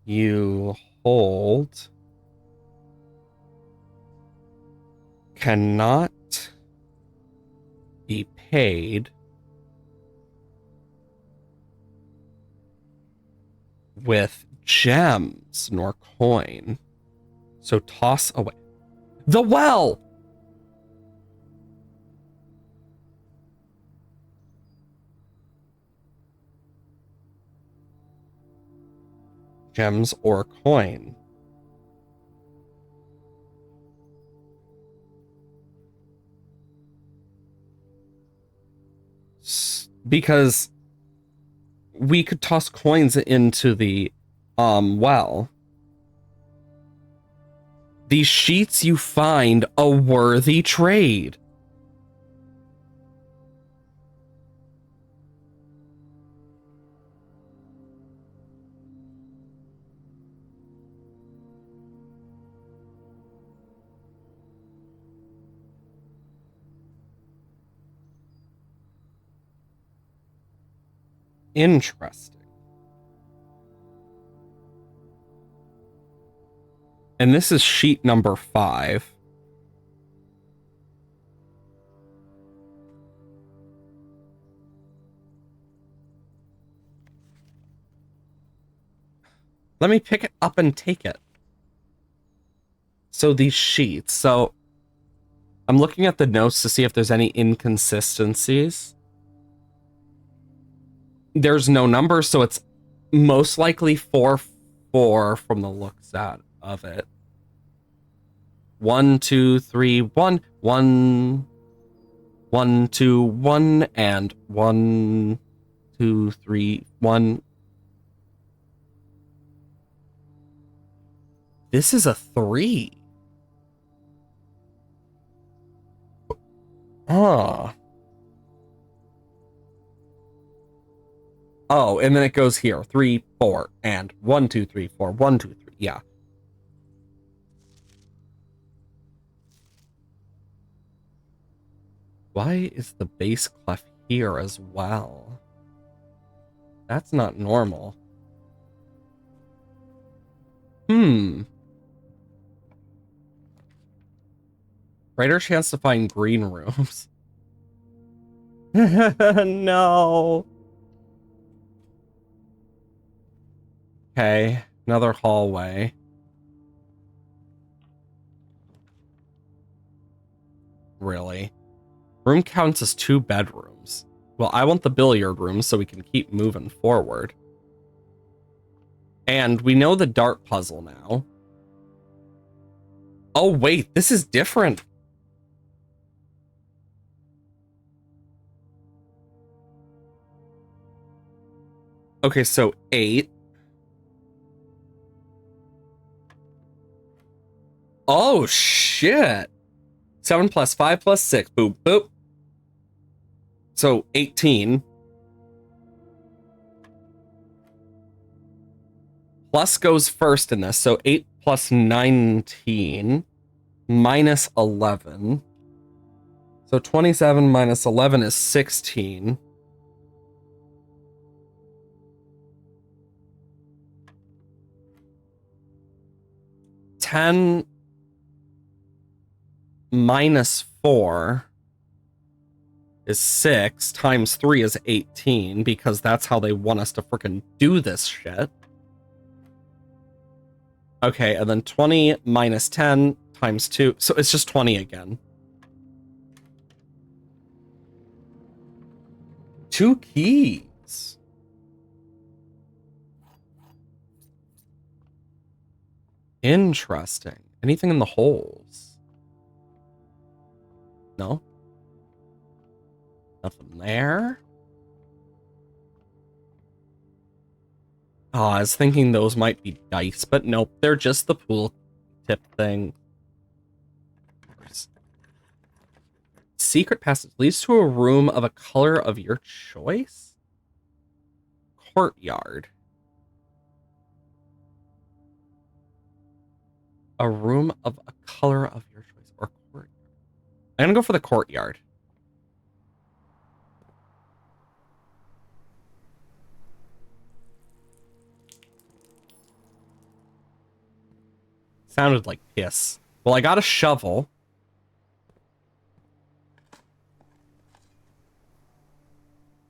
you hold cannot be paid with gems nor coin. So toss away. The well! Gems or coin. Because we could toss coins into the well. These sheets you find a worthy trade. Interesting. And this is sheet number 5. Let me pick it up and take it. So these sheets. So I'm looking at the notes to see if there's any inconsistencies. There's no number, so it's most likely 4-4 from the looks of it. 1, 2, 3, 1, 1, 1, 2, 1, and 1, 2, 3, 1. This is a 3. Ah. Oh, and then it goes here. 3, 4, and 1, 2, 3, 4, 1, 2, 3. Yeah. Why is the bass clef here as well? That's not normal. Greater chance to find green rooms. No. Okay, another hallway. Really? Room counts as 2 bedrooms. Well, I want the billiard room so we can keep moving forward. And we know the dart puzzle now. Oh, wait, this is different. Okay, so 8. Oh, shit. 7 plus 5 plus 6. Boop, boop. So 18. Plus goes first in this. So 8 plus 19 minus 11. So 27 minus 11 is 16. Ten minus 4 is 6 times 3 is 18 because that's how they want us to freaking do this shit. Okay, and then 20 minus 10 times 2. So it's just 20 again. 2 keys. Interesting. Anything in the holes? No? Nothing there? Oh, I was thinking those might be dice, but nope, they're just the pool tip thing. Secret passage leads to a room of a color of your choice? Courtyard. A room of a color of your choice, or courtyard. I'm gonna go for the courtyard. Sounded like piss. Well, I got a shovel.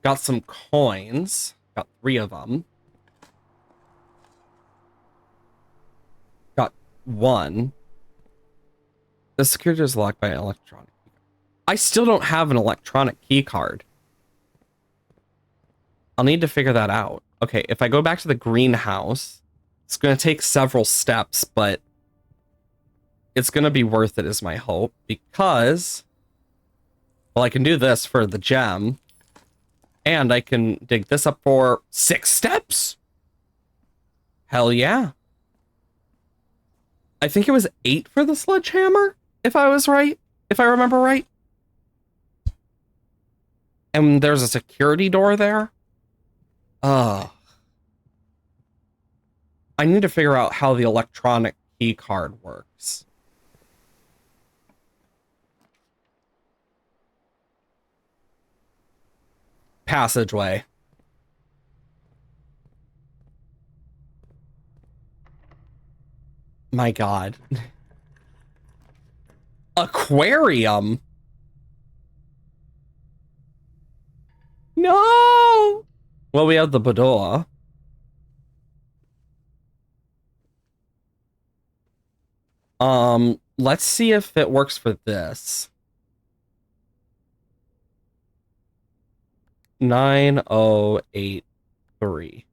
Got some coins. Got 3 of them. Got 1. The security is locked by electronic. I still don't have an electronic key card. I'll need to figure that out. Okay, if I go back to the greenhouse, it's going to take several steps, but it's going to be worth it is my hope, because, well, I can do this for the gem, and I can dig this up for 6 steps. Hell yeah. I think it was 8 for the sledgehammer, if I was right, if I remember right. And there's a security door there. I need to figure out how the electronic key card works. Passageway. My God. Aquarium. No. Well, we have the boudoir. Let's see if it works for this. 9083.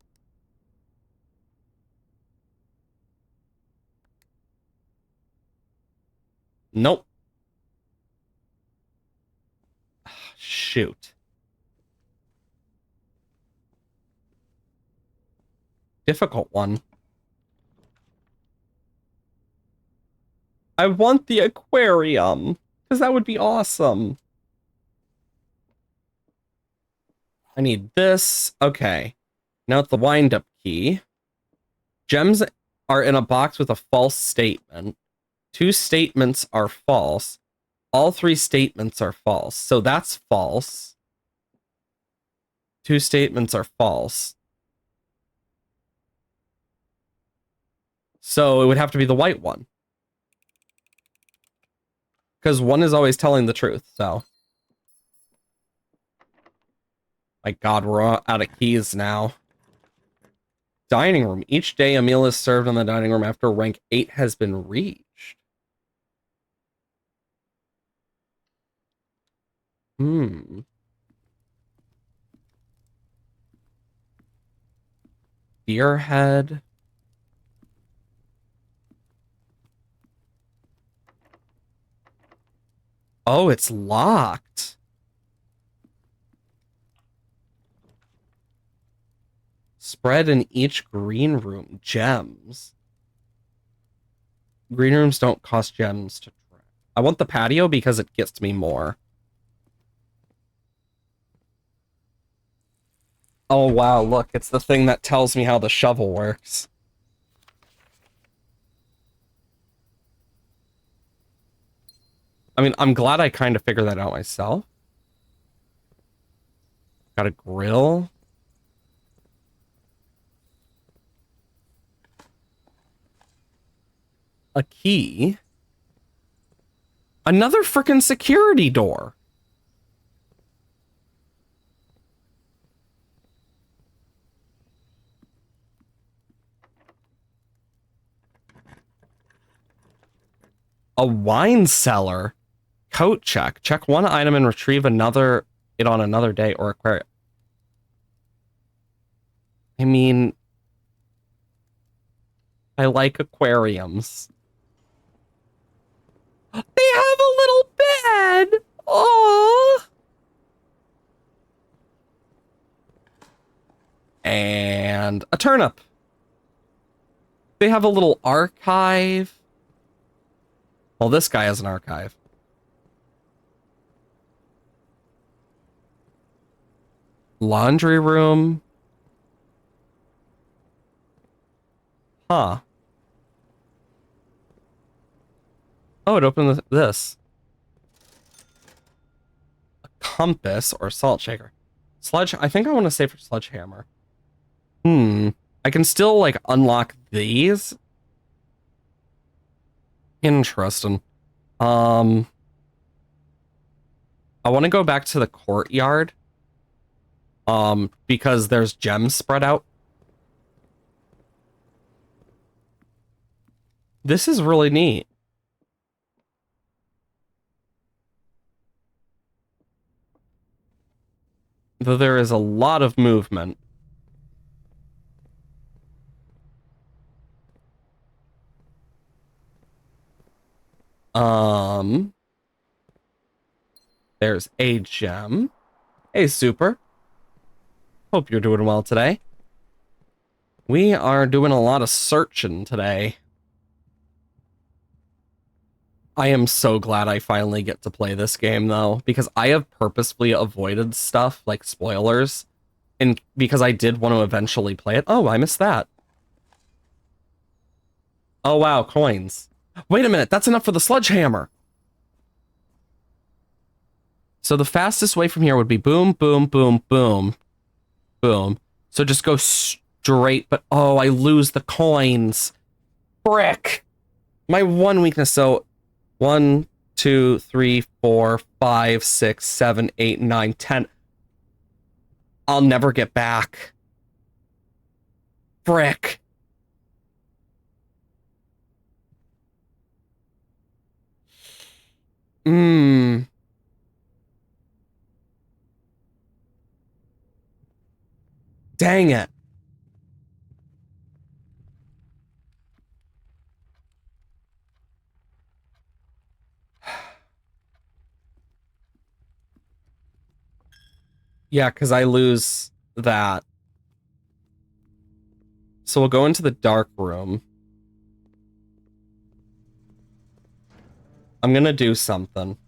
Nope. Shoot. Difficult one. I want the aquarium, because that would be awesome. I need this. Okay. Now it's the wind-up key. Gems are in a box with a false statement. 2 statements are false. All 3 statements are false. So that's false. 2 statements are false. So it would have to be the white one. Because one is always telling the truth, so. My god, we're out of keys now. Dining room. Each day a meal is served in the dining room after rank 8 has been reached. Deer head. Oh, it's locked. Spread in each green room. Gems. Green rooms don't cost gems to try. I want the patio because it gets me more. Oh, wow, look. It's the thing that tells me how the shovel works. I mean, I'm glad I kind of figured that out myself. Got a grill. A key. Another freaking security door. A wine cellar. Coat check. Check one item and retrieve it on another day or acquire it. I mean, I like aquariums. They have a little bed. Oh. And a turnip. They have a little archive. Well, this guy has an archive. Laundry room. Huh. Oh, it opened this. A compass or salt shaker. I think I want to say for sledgehammer. I can still, like, unlock these. Interesting. I want to go back to the courtyard. Because there's gems spread out. This is really neat. Though there is a lot of movement. There's a gem. Hey, Super. Hope you're doing well today. We are doing a lot of searching today. I am so glad I finally get to play this game, though, because I have purposefully avoided stuff like spoilers, and because I did want to eventually play it. Oh, I missed that. Oh, wow, coins. Wait a minute, that's enough for the sledgehammer. So the fastest way from here would be boom, boom, boom, boom, boom. So just go straight, but oh, I lose the coins. Frick. My one weakness, so 1, 2, 3, 4, 5, 6, 7, 8, 9, 10. I'll never get back. Frick. Dang it. Yeah, because I lose that. So we'll go into the dark room. I'm gonna do something.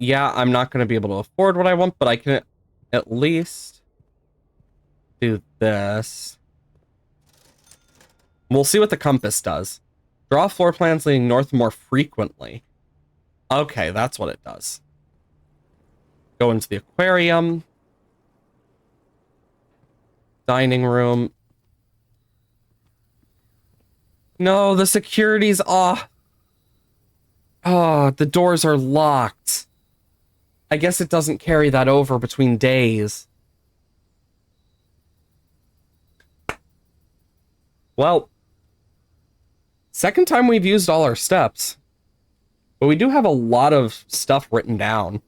Yeah, I'm not gonna be able to afford what I want, but I can at least do this. We'll see what the compass does. Draw floor plans leading north more frequently. Okay, that's what it does. Go into the aquarium. Dining room. No, the security's off. Oh, the doors are locked. I guess it doesn't carry that over between days. Well, second time we've used all our steps. But we do have a lot of stuff written down.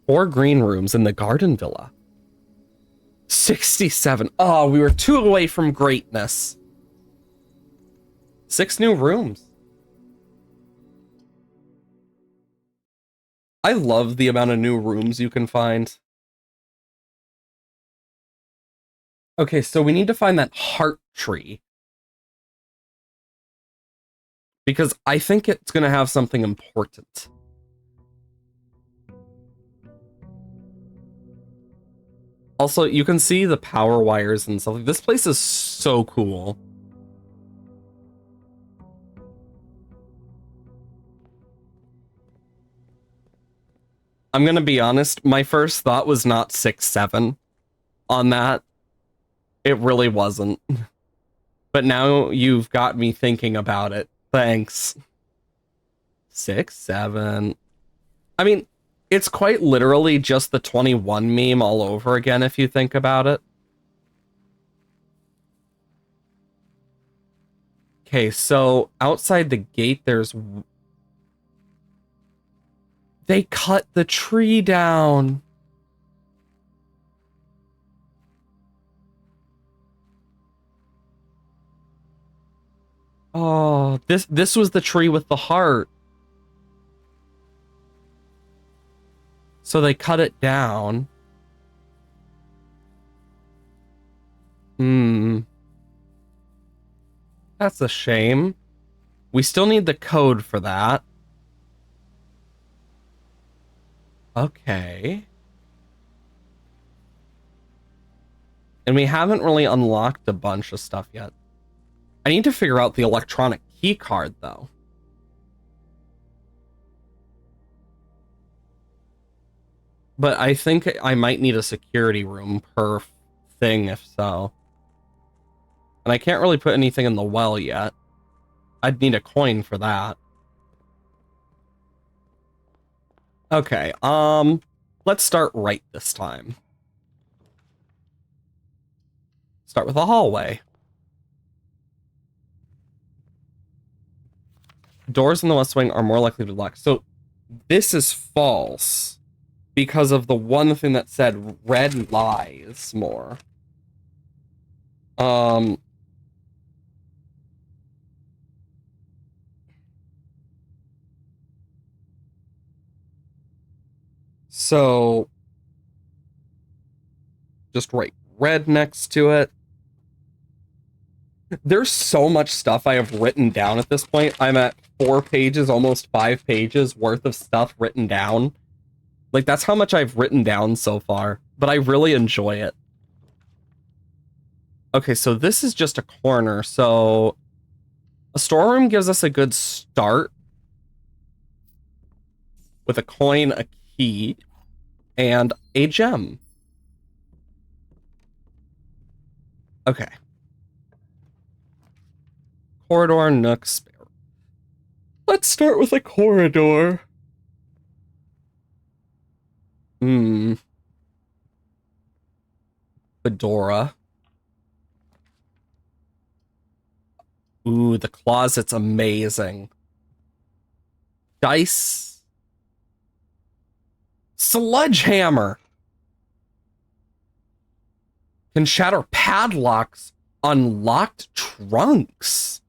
4 green rooms in the garden villa. 67. Oh, we were 2 away from greatness. 6 new rooms. I love the amount of new rooms you can find. Okay, so we need to find that heart tree. Because I think it's going to have something important. Also, you can see the power wires and stuff. This place is so cool. I'm going to be honest, my first thought was not 6-7 on that. It really wasn't. But now you've got me thinking about it. Thanks. 6-7. I mean, it's quite literally just the 21 meme all over again if you think about it. Okay, so outside the gate there's... They cut the tree down. Oh, this was the tree with the heart. So they cut it down. That's a shame. We still need the code for that. Okay. And we haven't really unlocked a bunch of stuff yet. I need to figure out the electronic key card, though. But I think I might need a security room per thing, if so. And I can't really put anything in the well yet. I'd need a coin for that. Okay, let's start right this time. Start with a hallway. Doors in the west wing are more likely to be locked. So this is false because of the one thing that said red lies more. So just write red next to it. There's so much stuff I have written down at this point. I'm at 4 pages, almost 5 pages worth of stuff written down. Like, that's how much I've written down so far, but I really enjoy it. Okay, so this is just a corner, so a storeroom gives us a good start with a coin, a key, and a gem. Okay. Corridor, nook, spare. Let's start with a corridor. Fedora. Ooh, the closet's amazing. Dice. Sledgehammer. Can shatter padlocks. Unlocked trunks.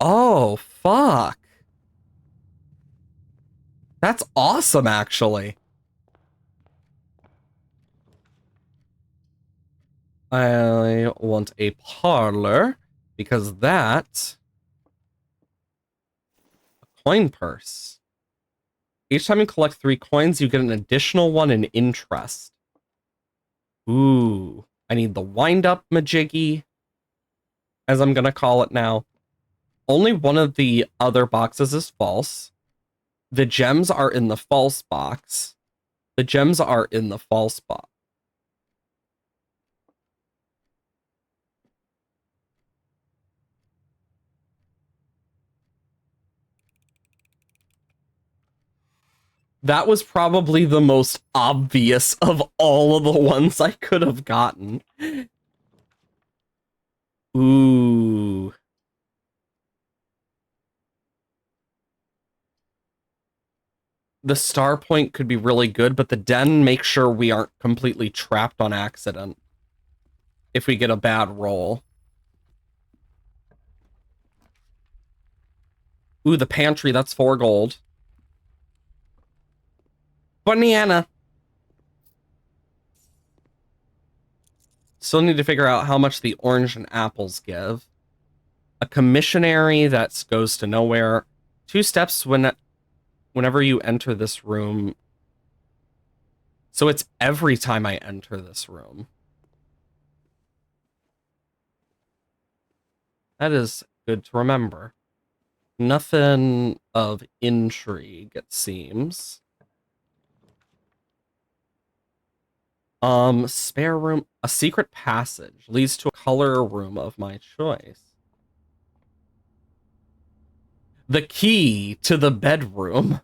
Oh, fuck. That's awesome, actually. I want a parlor because that... A coin purse. Each time you collect 3 coins, you get an additional one in interest. Ooh. I need the wind-up majiggy. as I'm gonna call it now. Only one of the other boxes is false. The gems are in the false box. The gems are in the false box. That was probably the most obvious of all of the ones I could have gotten. Ooh. The star point could be really good, but the den makes sure we aren't completely trapped on accident if we get a bad roll. Ooh, the pantry, that's 4 gold. Banana. Still need to figure out how much the orange and apples give. A commissionary that goes to nowhere. 2 steps whenever you enter this room. So it's every time I enter this room. That is good to remember. Nothing of intrigue, it seems. Spare room. A secret passage leads to a color room of my choice. The key to the bedroom.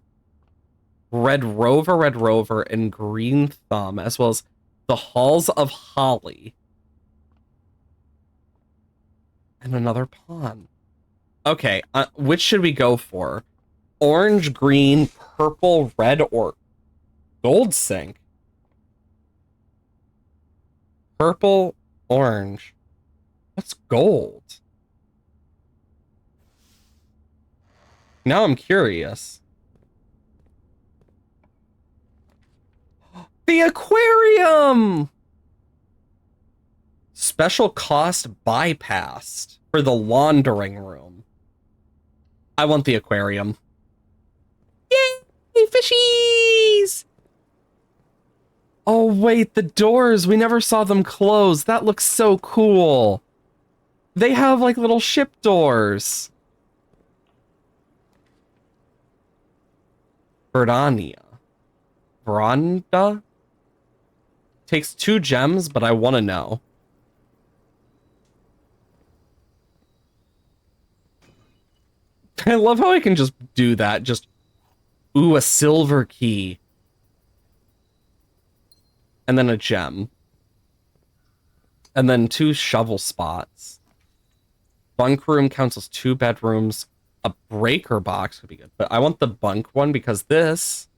Red Rover, and Green Thumb, as well as the Halls of Holly. And another pawn. Okay, which should we go for? Orange, green, purple, red, or gold sink? Purple, orange. What's gold? Now I'm curious. The aquarium! Special cost bypassed for the laundering room. I want the aquarium. Yay, fishies! Oh, wait, the doors. We never saw them close. That looks so cool. They have, like, little ship doors. Verdania. Veranda? Takes 2 gems, but I want to know. I love how I can just do that. Just, ooh, a silver key. And then a gem. And then 2 shovel spots. Bunk room counts as 2 bedrooms. A breaker box would be good. But I want the bunk one because this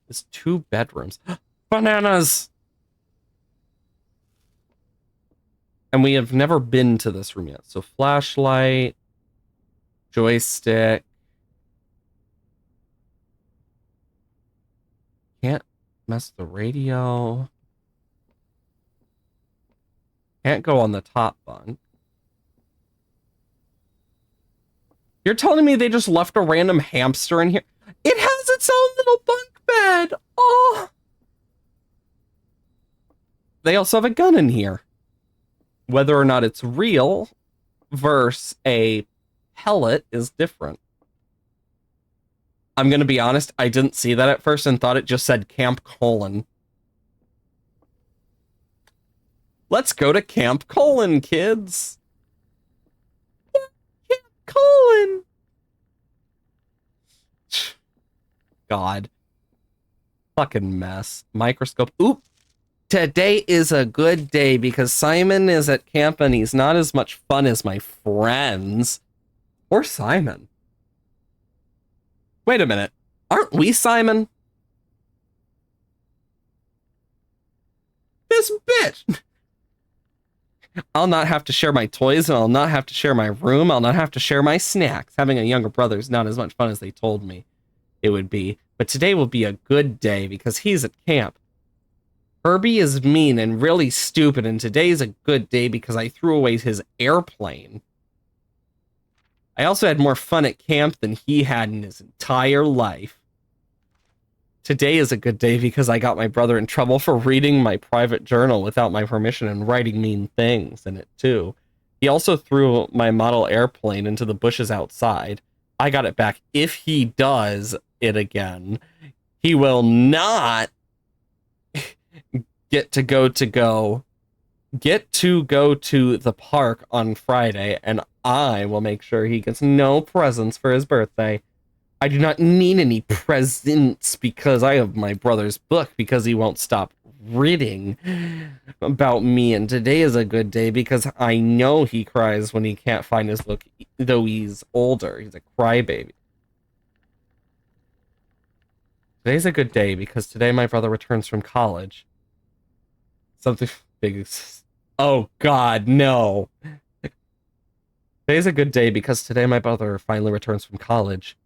is 2 bedrooms. Bananas! And we have never been to this room yet. So flashlight, joystick. Can't mess with the radio. Can't go on the top bunk. You're telling me they just left a random hamster in here? It has its own little bunk bed! Oh! They also have a gun in here. Whether or not it's real versus a pellet is different. I'm gonna be honest, I didn't see that at first and thought it just said Camp Colon. Let's go to Camp Colon, kids! Camp Colon! God. Fucking mess. Microscope. Oop! Today is a good day because Simon is at camp and he's not as much fun as my friends. Or Simon. Wait a minute. Aren't we Simon? This bitch! I'll not have to share my toys, and I'll not have to share my room, I'll not have to share my snacks. Having a younger brother is not as much fun as they told me it would be. But today will be a good day because he's at camp. Herbie is mean and really stupid, and today's a good day because I threw away his airplane. I also had more fun at camp than he had in his entire life. Today is a good day because I got my brother in trouble for reading my private journal without my permission and writing mean things in it too. He also threw my model airplane into the bushes outside. I got it back. If he does it again, he will not get to go to the park on Friday, and I will make sure he gets no presents for his birthday. I do not need any presents because I have my brother's book because he won't stop reading about me, and today is a good day because I know he cries when he can't find his book, though he's older. He's a crybaby. Today's a good day because today my brother returns from college. Something big. Oh God, no. Today's a good day because today my brother finally returns from college.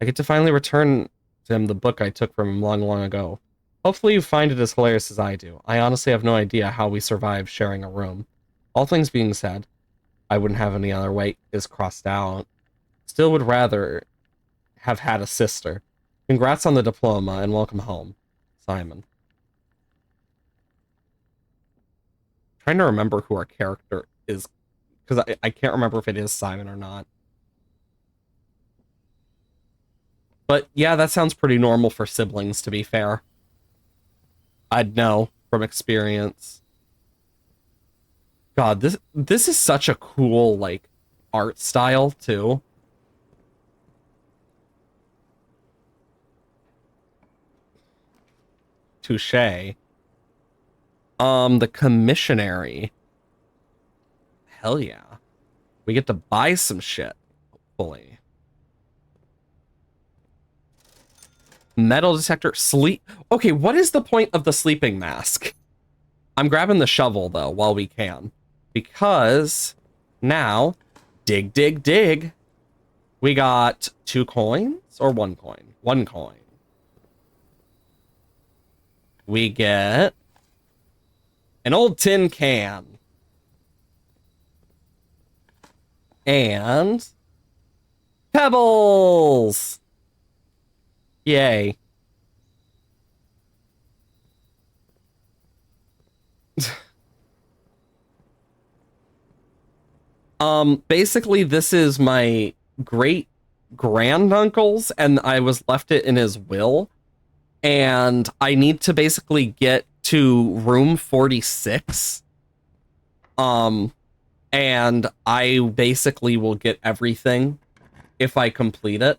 I get to finally return to him the book I took from him long, long ago. Hopefully you find it as hilarious as I do. I honestly have no idea how we survive sharing a room. All things being said, I wouldn't have any other way is crossed out. Still would rather have had a sister. Congrats on the diploma and welcome home, Simon. Trying to remember who our character is, because I can't remember if it is Simon or not. But yeah, that sounds pretty normal for siblings, to be fair. I'd know from experience. God, this is such a cool, like, art style, too. Touché. The commissionary. Hell yeah. We get to buy some shit, hopefully. Metal detector, sleep. Okay, what is the point of the sleeping mask? I'm grabbing the shovel, though, while we can. Because now, dig, dig, dig. We got 2 coins or 1 coin? 1 coin. We get an old tin can. And pebbles! Yay. Basically, this is my great granduncle's, and I was left it in his will. And I need to basically get to room 46. And I basically will get everything if I complete it.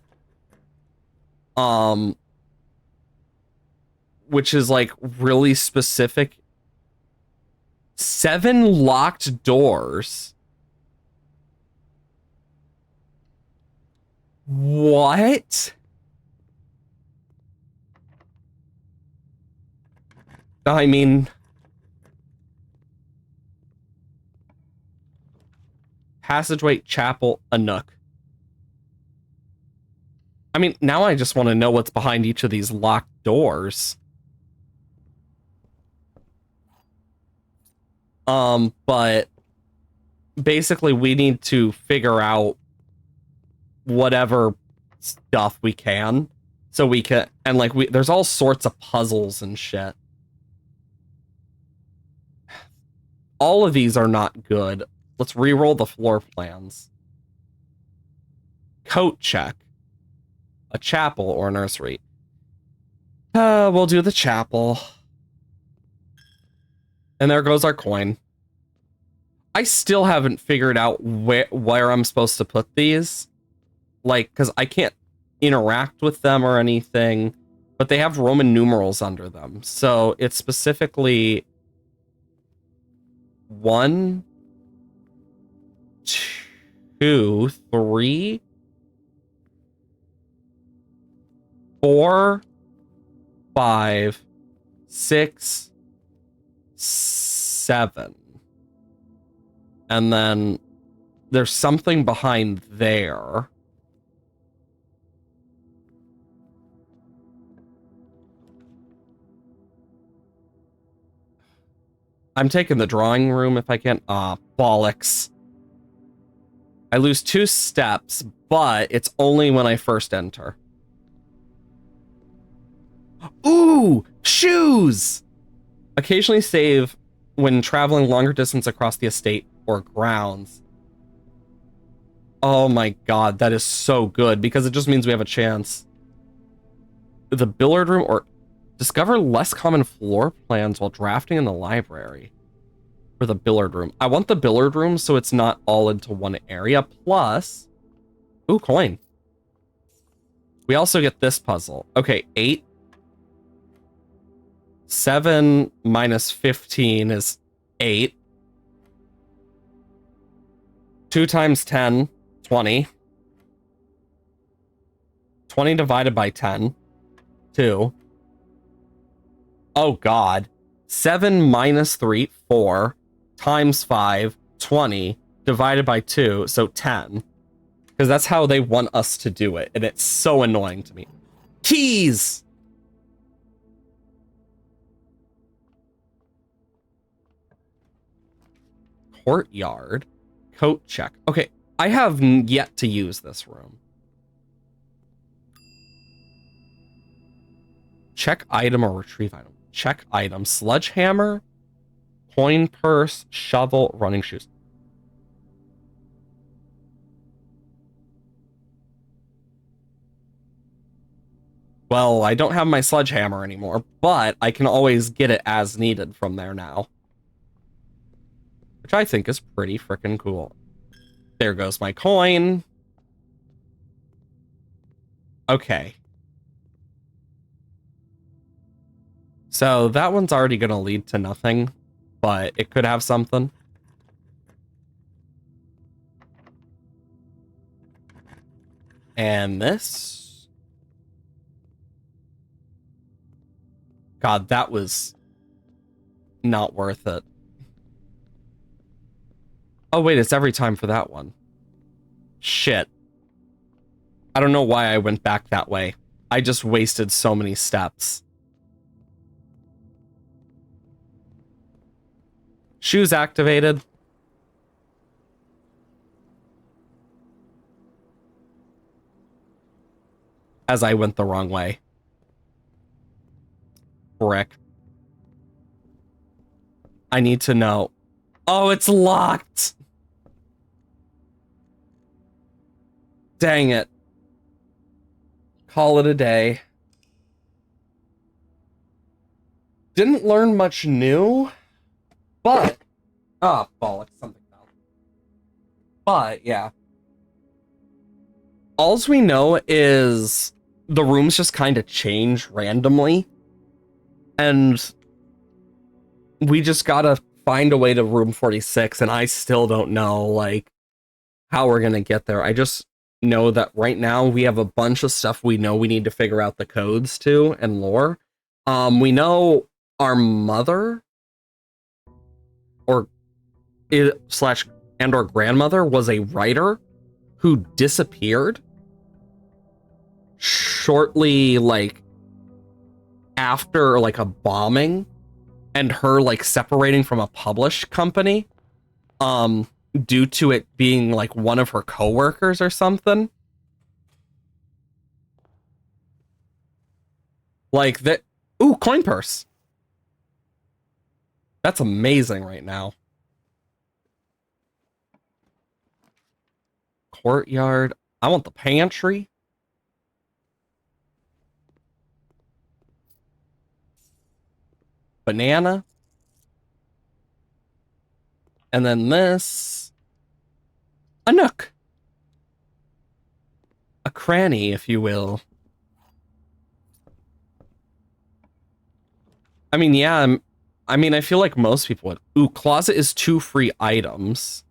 Which is like really specific. 7 locked doors. What? I mean, passageway, chapel, a nook. I mean, now I just want to know what's behind each of these locked doors. But basically we need to figure out whatever stuff we can. So we can, and like there's all sorts of puzzles and shit. All of these are not good. Let's re-roll the floor plans. Coat check. A chapel or a nursery. We'll do the chapel. And there goes our coin. I still haven't figured out where I'm supposed to put these. Like, because I can't interact with them or anything. But they have Roman numerals under them. So it's specifically 1, 2, 3, 4, 5, 6, 7. And then there's something behind there. I'm taking the drawing room if I can. Ah, bollocks. I lose 2 steps, but it's only when I first enter. Ooh, shoes! Occasionally save when traveling longer distance across the estate or grounds. Oh my god, that is so good, because it just means we have a chance. The billiard room, or discover less common floor plans while drafting in the library. For the billiard room. I want the billiard room so it's not all into one area, plus... Ooh, coin. We also get this puzzle. Okay, 8. 7 minus 15 is 8. 2 times 10, 20. 20 divided by 10, 2. Oh god. 7 minus 3, 4. Times 5, 20. Divided by 2, so 10. Because that's how they want us to do it, and it's so annoying to me. Keys! Courtyard. Coat check. Okay, I have yet to use this room. Check item or retrieve item. Check item. Sledgehammer, coin purse, shovel, running shoes. Well, I don't have my sledgehammer anymore, but I can always get it as needed from there now. Which I think is pretty freaking cool. There goes my coin. Okay. So that one's already going to lead to nothing, but it could have something. And this. God, that was not worth it. Oh, wait, it's every time for that one. Shit. I don't know why I went back that way. I just wasted so many steps. Shoes activated. As I went the wrong way. Frick. I need to know. Oh, it's locked! Dang it. Call it a day. Didn't learn much new, but... Oh, bollocks, something fell. But, yeah. Alls we know is the rooms just kind of change randomly. And we just gotta find a way to room 46, and I still don't know, like, how we're gonna get there. I just know that right now we have a bunch of stuff we know we need to figure out the codes to and lore. We know our mother or slash and or grandmother was a writer who disappeared shortly, like, after, like, a bombing, and her, like, separating from a published company due to it being, like, one of her coworkers or something. Like, that. Ooh, coin purse. That's amazing right now. Courtyard. I want the pantry. Banana. And then this. A nook. A cranny, if you will. I mean, yeah, I feel like most people would. Ooh, closet is 2 free items.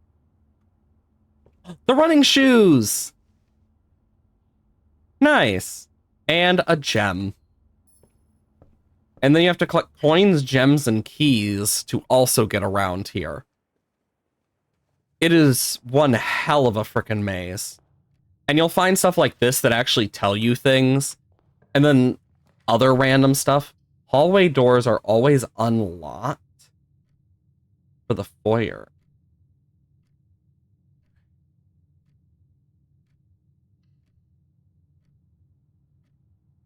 The running shoes! Nice. And a gem. And then you have to collect coins, gems, and keys to also get around here. It is one hell of a frickin' maze. And you'll find stuff like this that actually tell you things. And then other random stuff. Hallway doors are always unlocked for the foyer.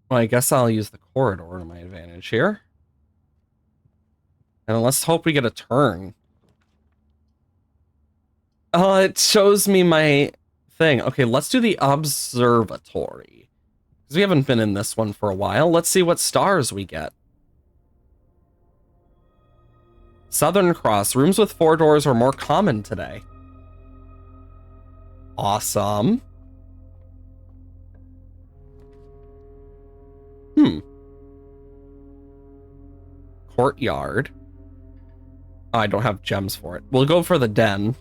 Well, I guess I'll use the corridor to my advantage here. And let's hope we get a turn. It shows me my thing. Okay, let's do the observatory. Because we haven't been in this one for a while. Let's see what stars we get. Southern Cross. Rooms with 4 doors are more common today. Awesome. Courtyard. Oh, I don't have gems for it. We'll go for the den.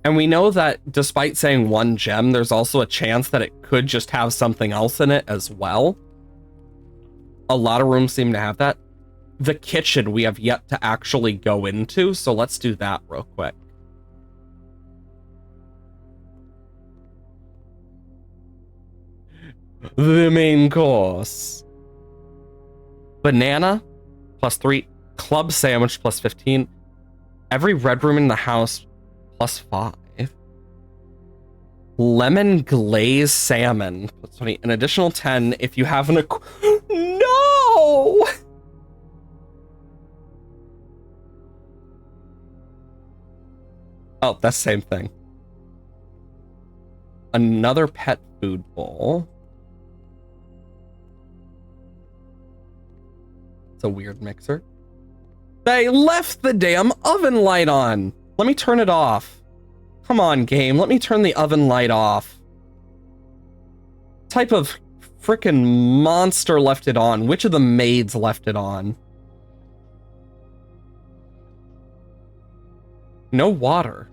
And we know that despite saying 1 gem, there's also a chance that it could just have something else in it as well. A lot of rooms seem to have that. The kitchen we have yet to actually go into, so let's do that real quick. The main course. Banana, +3. Club sandwich, +15. Every red room in the house, +5. Lemon glazed salmon, +20. An additional 10 if you have an No! Oh, that's the same thing. Another pet food bowl. It's a weird mixer. They left the damn oven light on. Let me turn it off. Come on, game. Let me turn the oven light off. What type of freaking monster left it on? Which of the maids left it on? No water.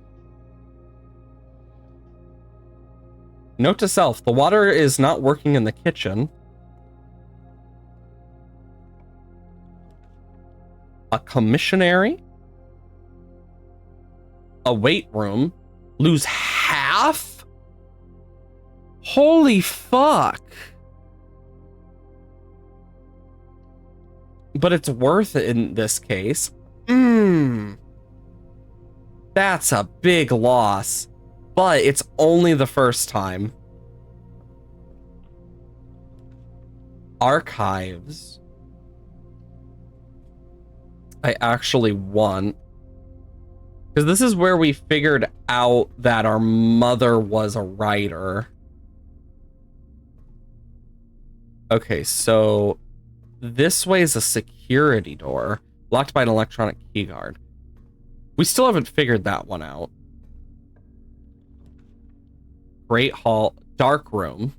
Note to self, the water is not working in the kitchen. A commissary. A weight room. Lose half? Holy fuck. But it's worth it in this case. That's a big loss. But it's only the first time. Archives. I actually want. Because this is where we figured out that our mother was a writer. Okay, so this way is a security door. Locked by an electronic keyguard. We still haven't figured that one out. Great Hall. Dark room.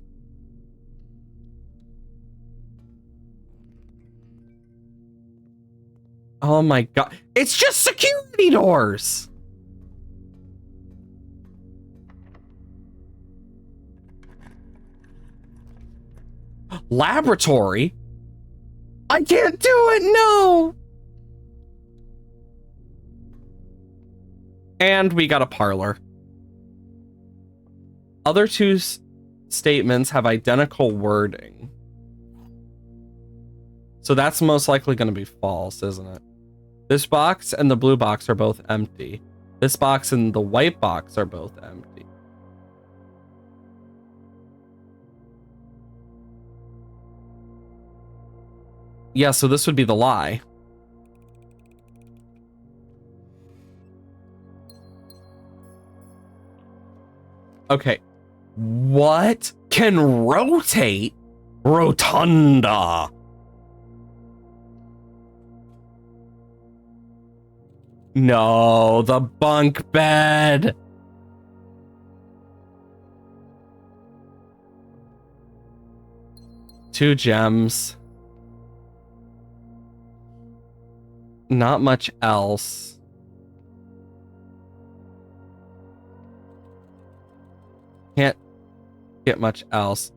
Oh my god. It's just security doors! Laboratory? I can't do it, no! And we got a parlor. Other two statements have identical wording. So that's most likely going to be false, isn't it? This box and the blue box are both empty. This box and the white box are both empty. Yeah, so this would be the lie. Okay. What can rotate? Rotunda. No, the bunk bed. Two gems. Not much else. Can't get much else.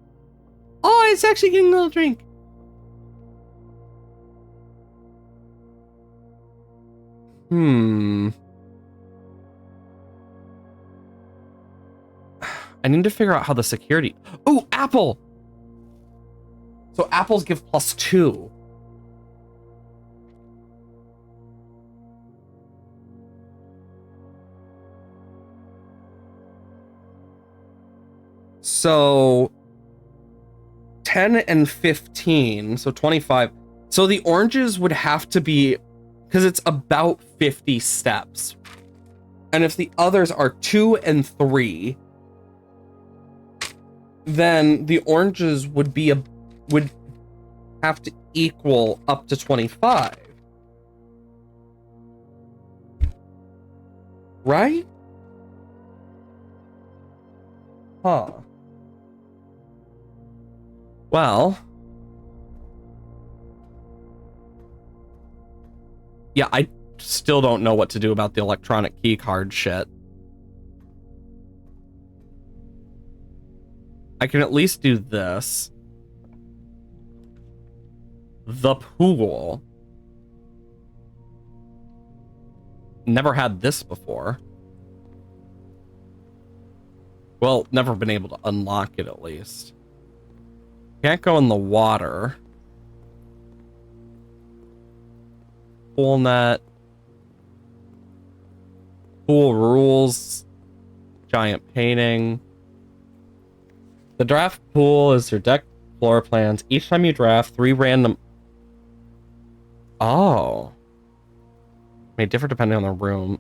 Oh, it's actually getting a little drink. I need to figure out how the security... Oh, apple! So apples give +2. So 10 and 15, so 25. So the oranges would have to be, because it's about 50 steps. And if the others are 2 and 3, then the oranges would have to equal up to 25. Right? Huh. Well. Yeah, I still don't know what to do about the electronic key card shit. I can at least do this. The pool. Never had this before. Well, never been able to unlock it at least. Can't go in the water. Pool net. Pool rules. Giant painting. The draft pool is your deck floor plans. Each time you draft, 3 random... Oh. May differ depending on the room.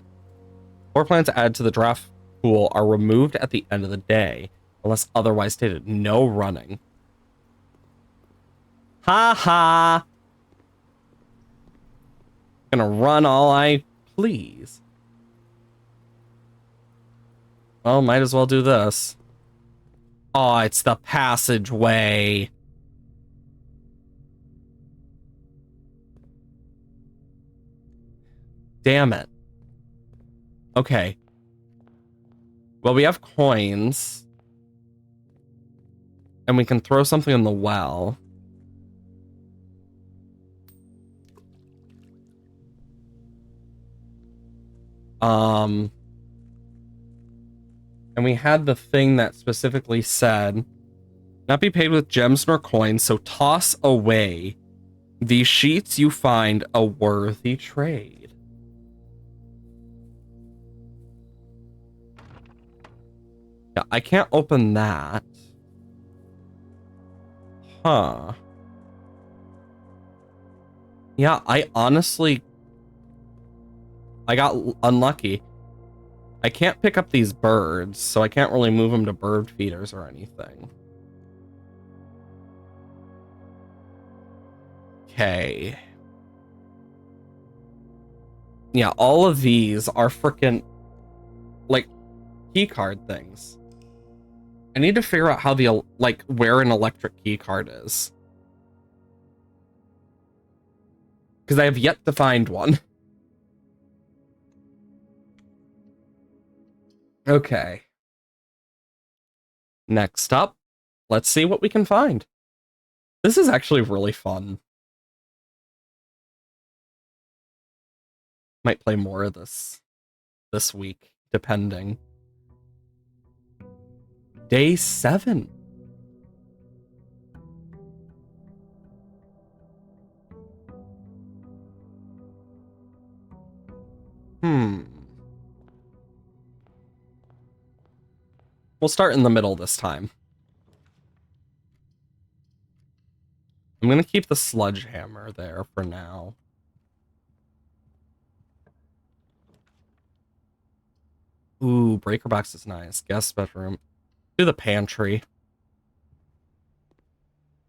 Floor plans added to the draft pool are removed at the end of the day, unless otherwise stated. No running. Ha ha! Gonna run all I please. Well, might as well do this. Oh, it's the passageway. Damn it. Okay. Well, we have coins. And we can throw something in the well. And we had the thing that specifically said, not be paid with gems nor coins, so toss away these sheets you find a worthy trade. Yeah, I can't open that. Huh. Yeah, I got unlucky. I can't pick up these birds, so I can't really move them to bird feeders or anything. Okay. Yeah, all of these are freaking, like, key card things. I need to figure out how where an electric key card is. Because I have yet to find one. Okay. Next up, let's see what we can find. This is actually really fun. Might play more of this week, depending. Day 7. We'll start in the middle this time. I'm gonna keep the sludge hammer there for now. Ooh, breaker box is nice. Guest bedroom. Do the pantry.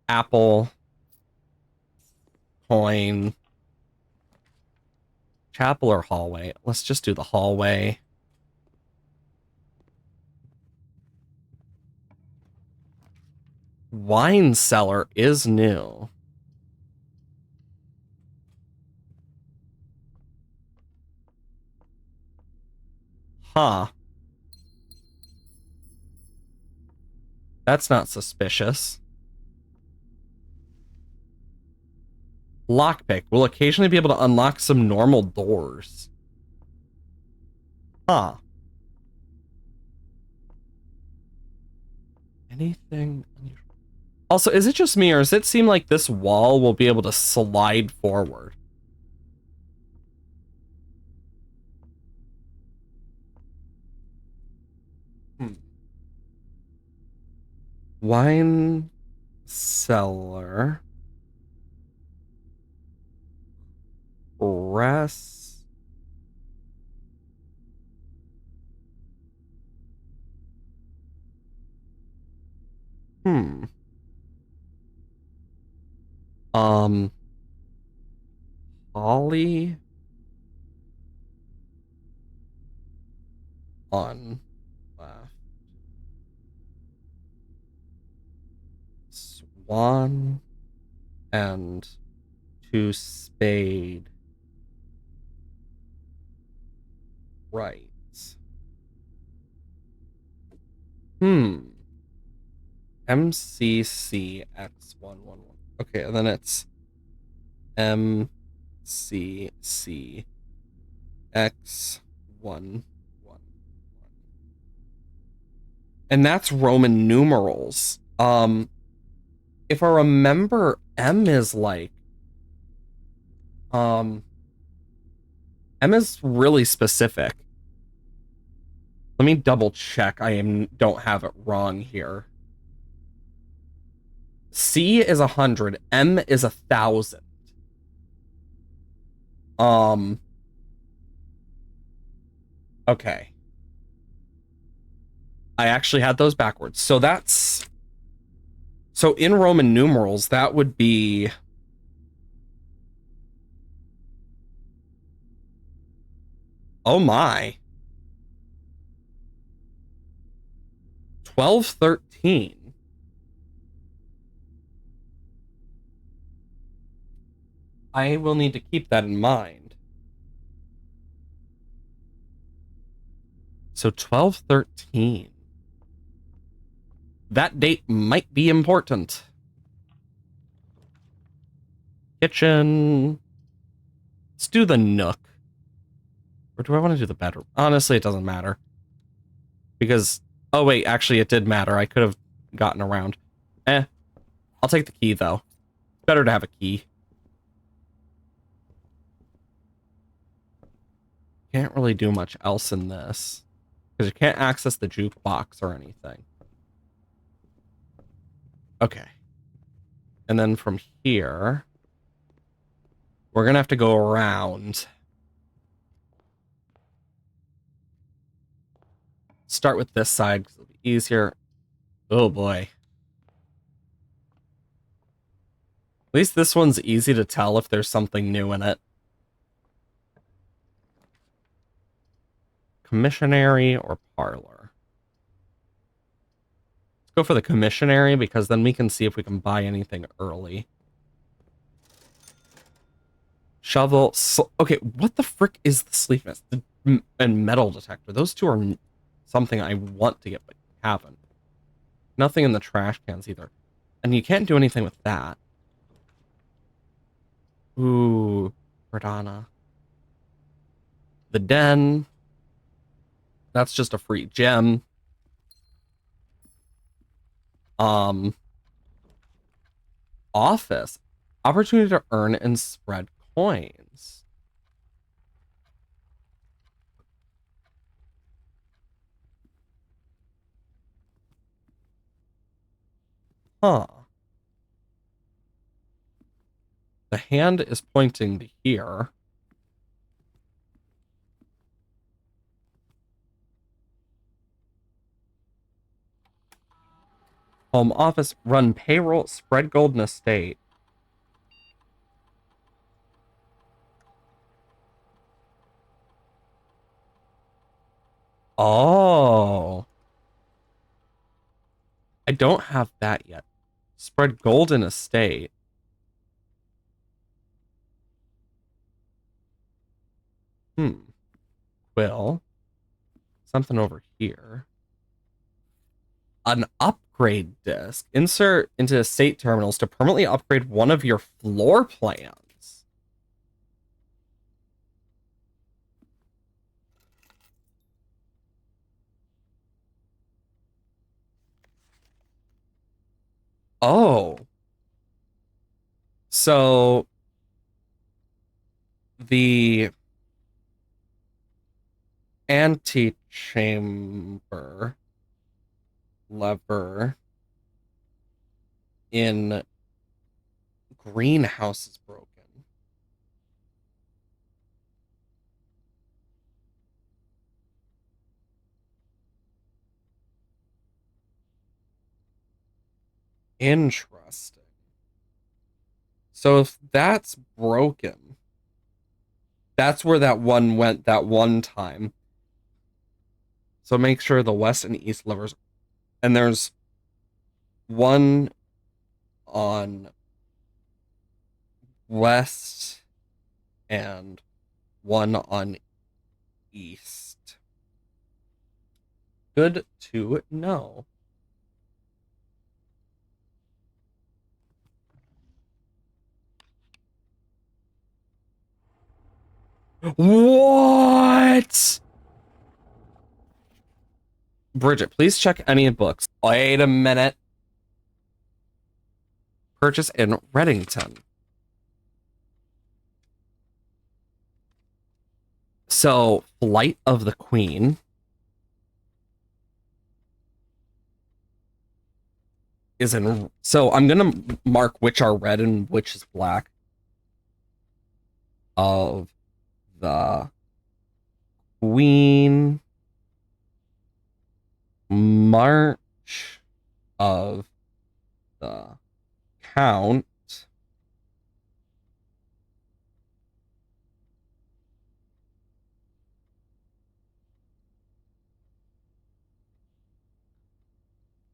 Apple. Coin. Chapel or hallway? Let's just do the hallway. Wine cellar is new. Huh. That's not suspicious. Lockpick. Will occasionally be able to unlock some normal doors. Huh. Anything unusual? Also, is it just me, or does it seem like this wall will be able to slide forward? Wine cellar. Rest. Hmm. Um, Holly on left. Swan and two spade right. Hmm. MCCX111. Okay, and then it's MCCX11. And that's Roman numerals. If I remember, M is like um M is really specific. Let me double check. Don't have it wrong here. C is 100. M is 1,000. Um. Okay. I actually had those backwards. So in Roman numerals, that would be. Oh my. 1213. I will need to keep that in mind. So 1213. That date might be important. Kitchen. Let's do the nook. Or do I want to do the bedroom? Honestly, it doesn't matter. Because, oh wait, actually it did matter. I could have gotten around. I'll take the key though. Better to have a key. Can't really do much else in this. Because you can't access the jukebox or anything. Okay. And then from here, we're gonna have to go around. Start with this side because it'll be easier. Oh boy. At least this one's easy to tell if there's something new in it. Commissionary or parlor? Let's go for the commissionary because then we can see if we can buy anything early. Shovel. Okay, what the frick is the sleep mask? And metal detector. Those two are something I want to get but haven't. Nothing in the trash cans either. And you can't do anything with that. Ooh, Verdana. The Den. That's just a free gem. Um, Office. Opportunity to earn and spread coins. Huh. The hand is pointing to here. Home office, run payroll, spread golden estate. Oh. I don't have that yet. Spread golden estate. Quill. Something over here. An upgrade disk. Insert into estate terminals to permanently upgrade one of your floor plans. Oh. So the antechamber lever in greenhouse is broken. Interesting. So if that's broken, that's where that one went that one time. So make sure the west and east levers. And there's one on west and one on east. Good to know. What? Bridget, please check any books. Wait a minute. Purchase in Reddington. So, Flight of the Queen is in. So, I'm gonna mark which are red and which is black. Of the Queen, March of the Count,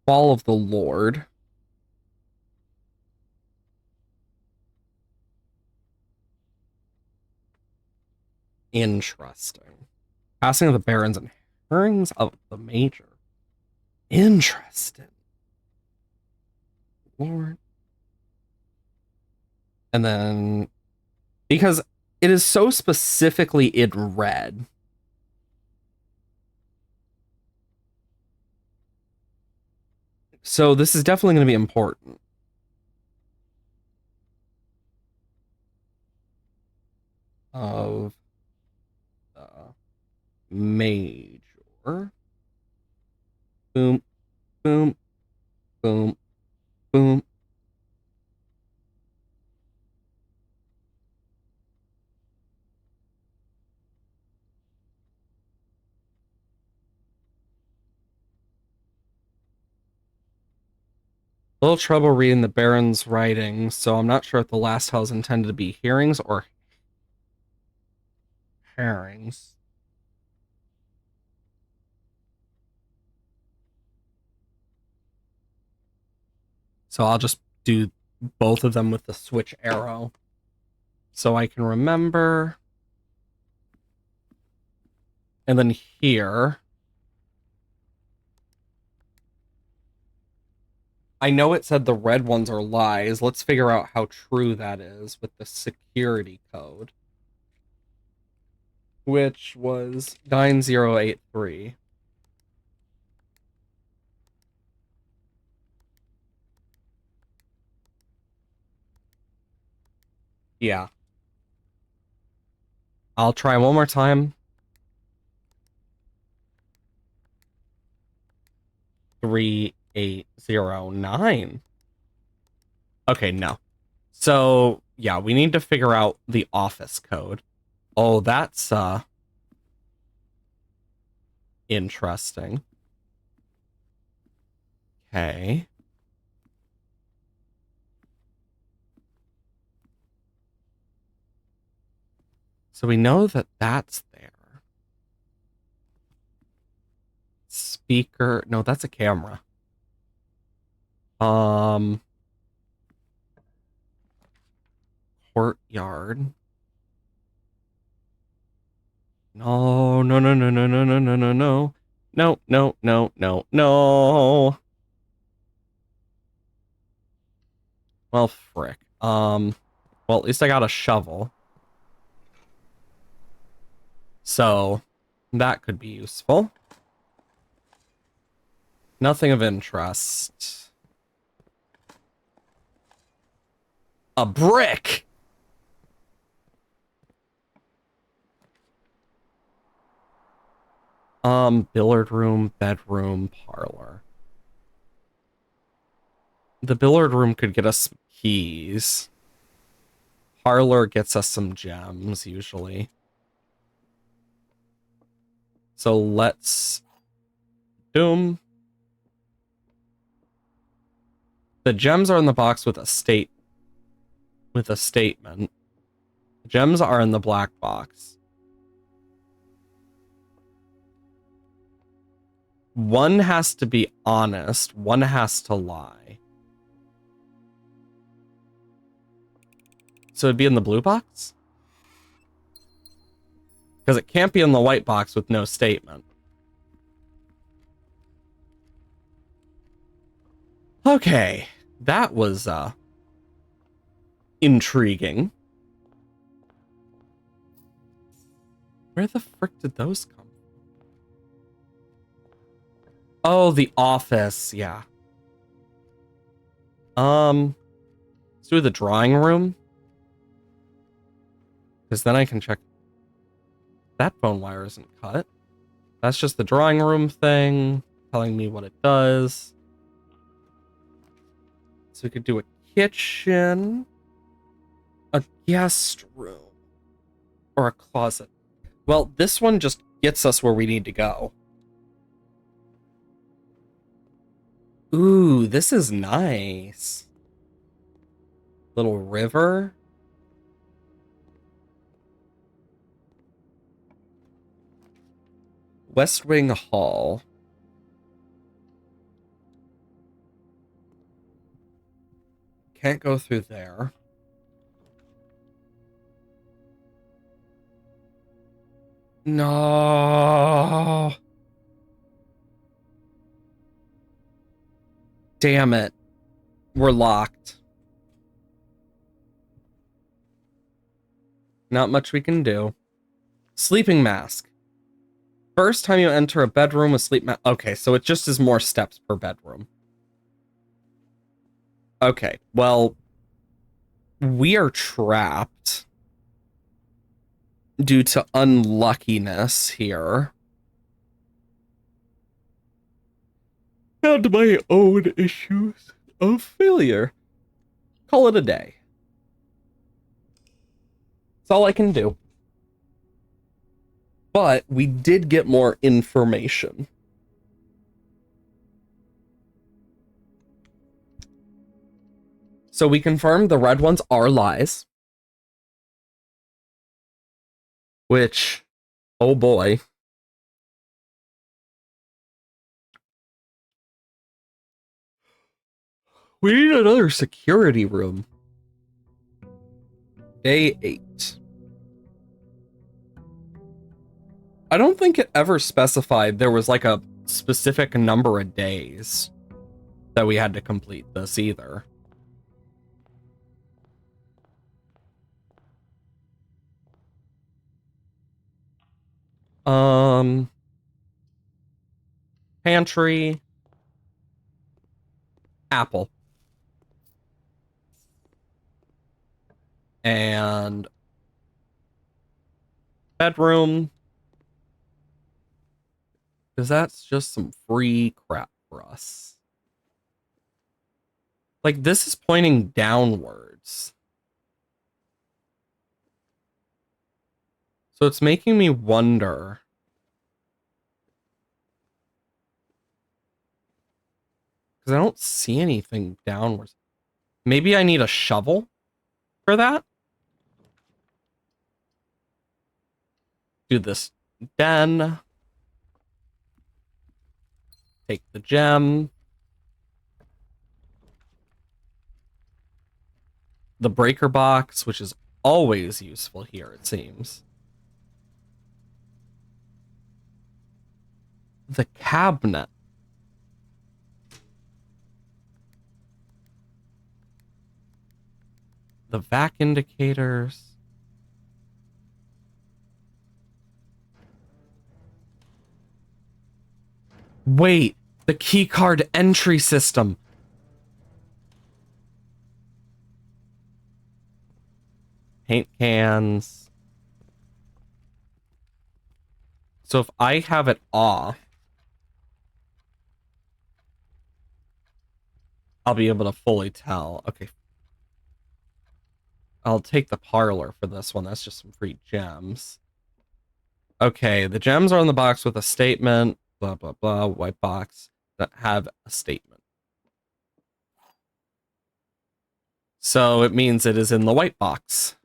Fall of the Lord, interesting. Passing of the Barons and Herrings of the Major, interesting. Lord. And then, because it is so specifically in red. So this is definitely going to be important. Of the Major. Boom, boom, boom, boom. A little trouble reading the Baron's writing, so I'm not sure if the last tale is intended to be hearings or herrings. So I'll just do both of them with the switch arrow so I can remember. And then here, I know it said the red ones are lies. Let's figure out how true that is with the security code, which was 9083. Yeah. I'll try one more time. 3809. Okay, no. So, yeah, we need to figure out the office code. Oh, that's interesting. Okay. So we know that that's there. Speaker, no, that's a camera. Courtyard. No, no, no, no, no, no, no, no, no, no. No, no, no, no, no. Well, frick. Well, at least I got a shovel. So that could be useful. Nothing of interest. A brick! Billiard room, bedroom, parlor. The billiard room could get us some keys. Parlor gets us some gems, usually. So let's... Boom. The gems are in the box with a statement. The gems are in the black box. One has to be honest, one has to lie. So it'd be in the blue box? Because it can't be in the white box with no statement. Okay, that was intriguing. Where the frick did those come from? Oh, the office, yeah. Let's do the drawing room. Because then I can check. That phone wire isn't cut. That's just the drawing room thing, telling me what it does. So we could do a kitchen, a guest room, or a closet. Well, this one just gets us where we need to go. Ooh, this is nice. Little river. West Wing Hall. Can't go through there. No. Damn it. We're locked. Not much we can do. Sleeping mask. First time you enter a bedroom with sleep mask. Okay, so it just is more steps per bedroom. Okay, well, we are trapped due to unluckiness here. And my own issues of failure. Call it a day. That's all I can do. But we did get more information. So we confirmed the red ones are lies. Which, oh boy. We need another security room. Day 8. I don't think it ever specified there was like a specific number of days that we had to complete this either. Pantry. Apple. And bedroom. Because that's just some free crap for us. Like, this is pointing downwards. So it's making me wonder. Because I don't see anything downwards. Maybe I need a shovel for that? Do this den. Take the gem. The breaker box, which is always useful here, it seems. The cabinet. The vac indicators. Wait, the key card entry system. Paint cans. So if I have it off, I'll be able to fully tell. Okay. I'll take the parlor for this one. That's just some free gems. Okay, the gems are in the box with a statement. Blah, blah, blah. White box that have a statement. So it means it is in the white box.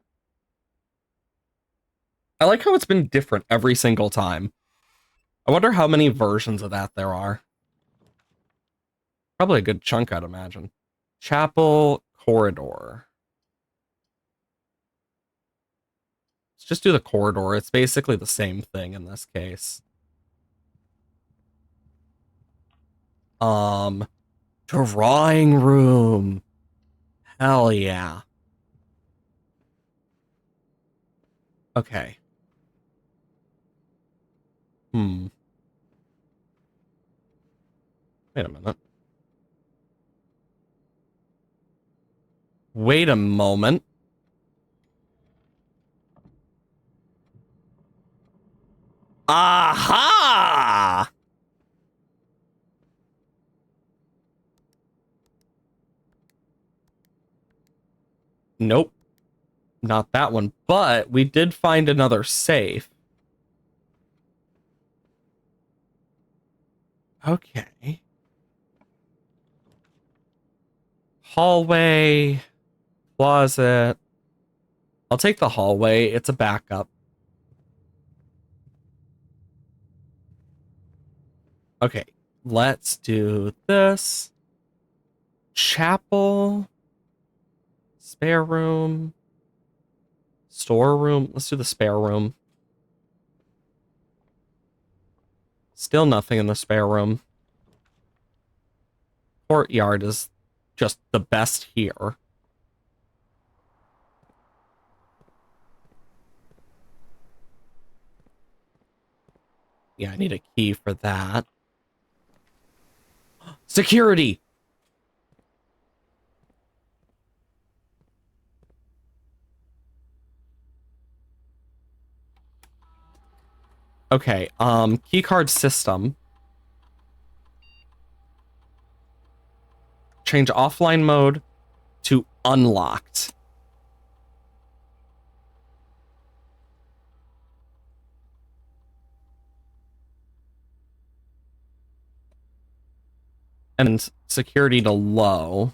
I like how it's been different every single time. I wonder how many versions of that there are. Probably a good chunk, I'd imagine. Chapel corridor. Let's just do the corridor. It's basically the same thing in this case. Drawing room. Hell yeah. Okay. Wait a minute. Wait a moment. Aha! Nope. Not that one. But we did find another safe. Okay. Hallway. Closet. I'll take the hallway. It's a backup. Okay. Let's do this. Chapel. Spare room. Storeroom. Let's do the spare room. Still nothing in the spare room. Courtyard is just the best here. Yeah, I need a key for that. Security! Okay, keycard system. Change offline mode to unlocked. And security to low.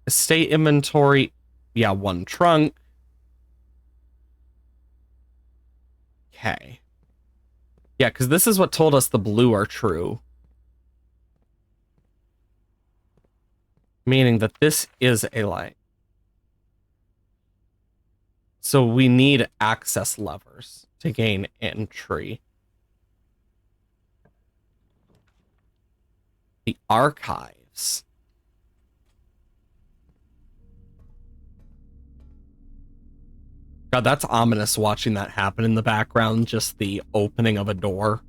Estate inventory. Yeah, one trunk. Okay. Yeah, because this is what told us the blue are true. Meaning that this is a light. So we need access levers to gain entry. The archives. God, that's ominous watching that happen in the background, just the opening of a door.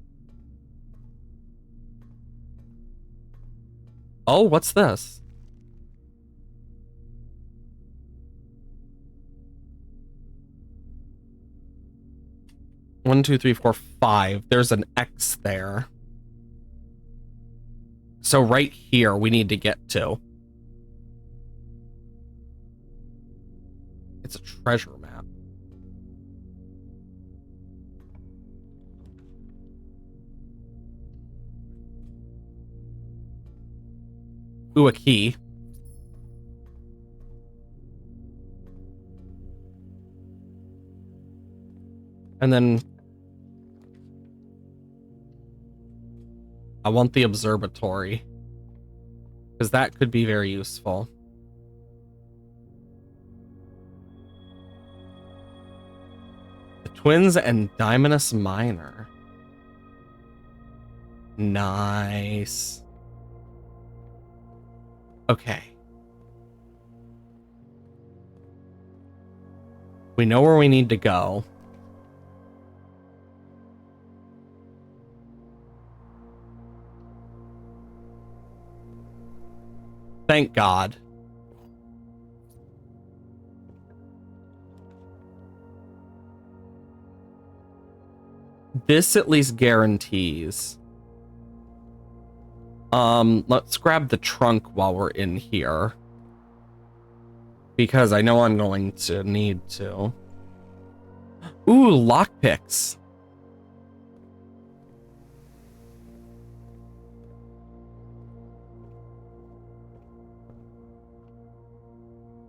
Oh, what's this? One, two, three, four, five. There's an X there. So right here we need to get to. It's a treasure map. Ooh, a key. And then I want the observatory, because that could be very useful. The Twins and Dimonus Minor. Nice. Okay. We know where we need to go. Thank God. This at least guarantees. Let's grab the trunk while we're in here, because I know I'm going to need to. Ooh, lockpicks.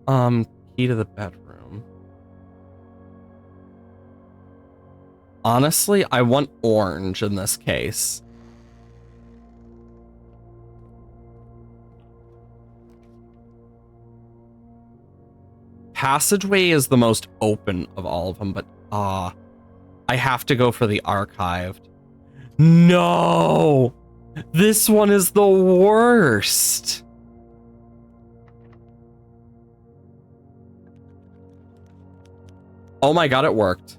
Key to the bedroom. Honestly, I want orange in this case. Passageway is the most open of all of them, but I have to go for the archived. No! This one is the worst. Oh my god, it worked.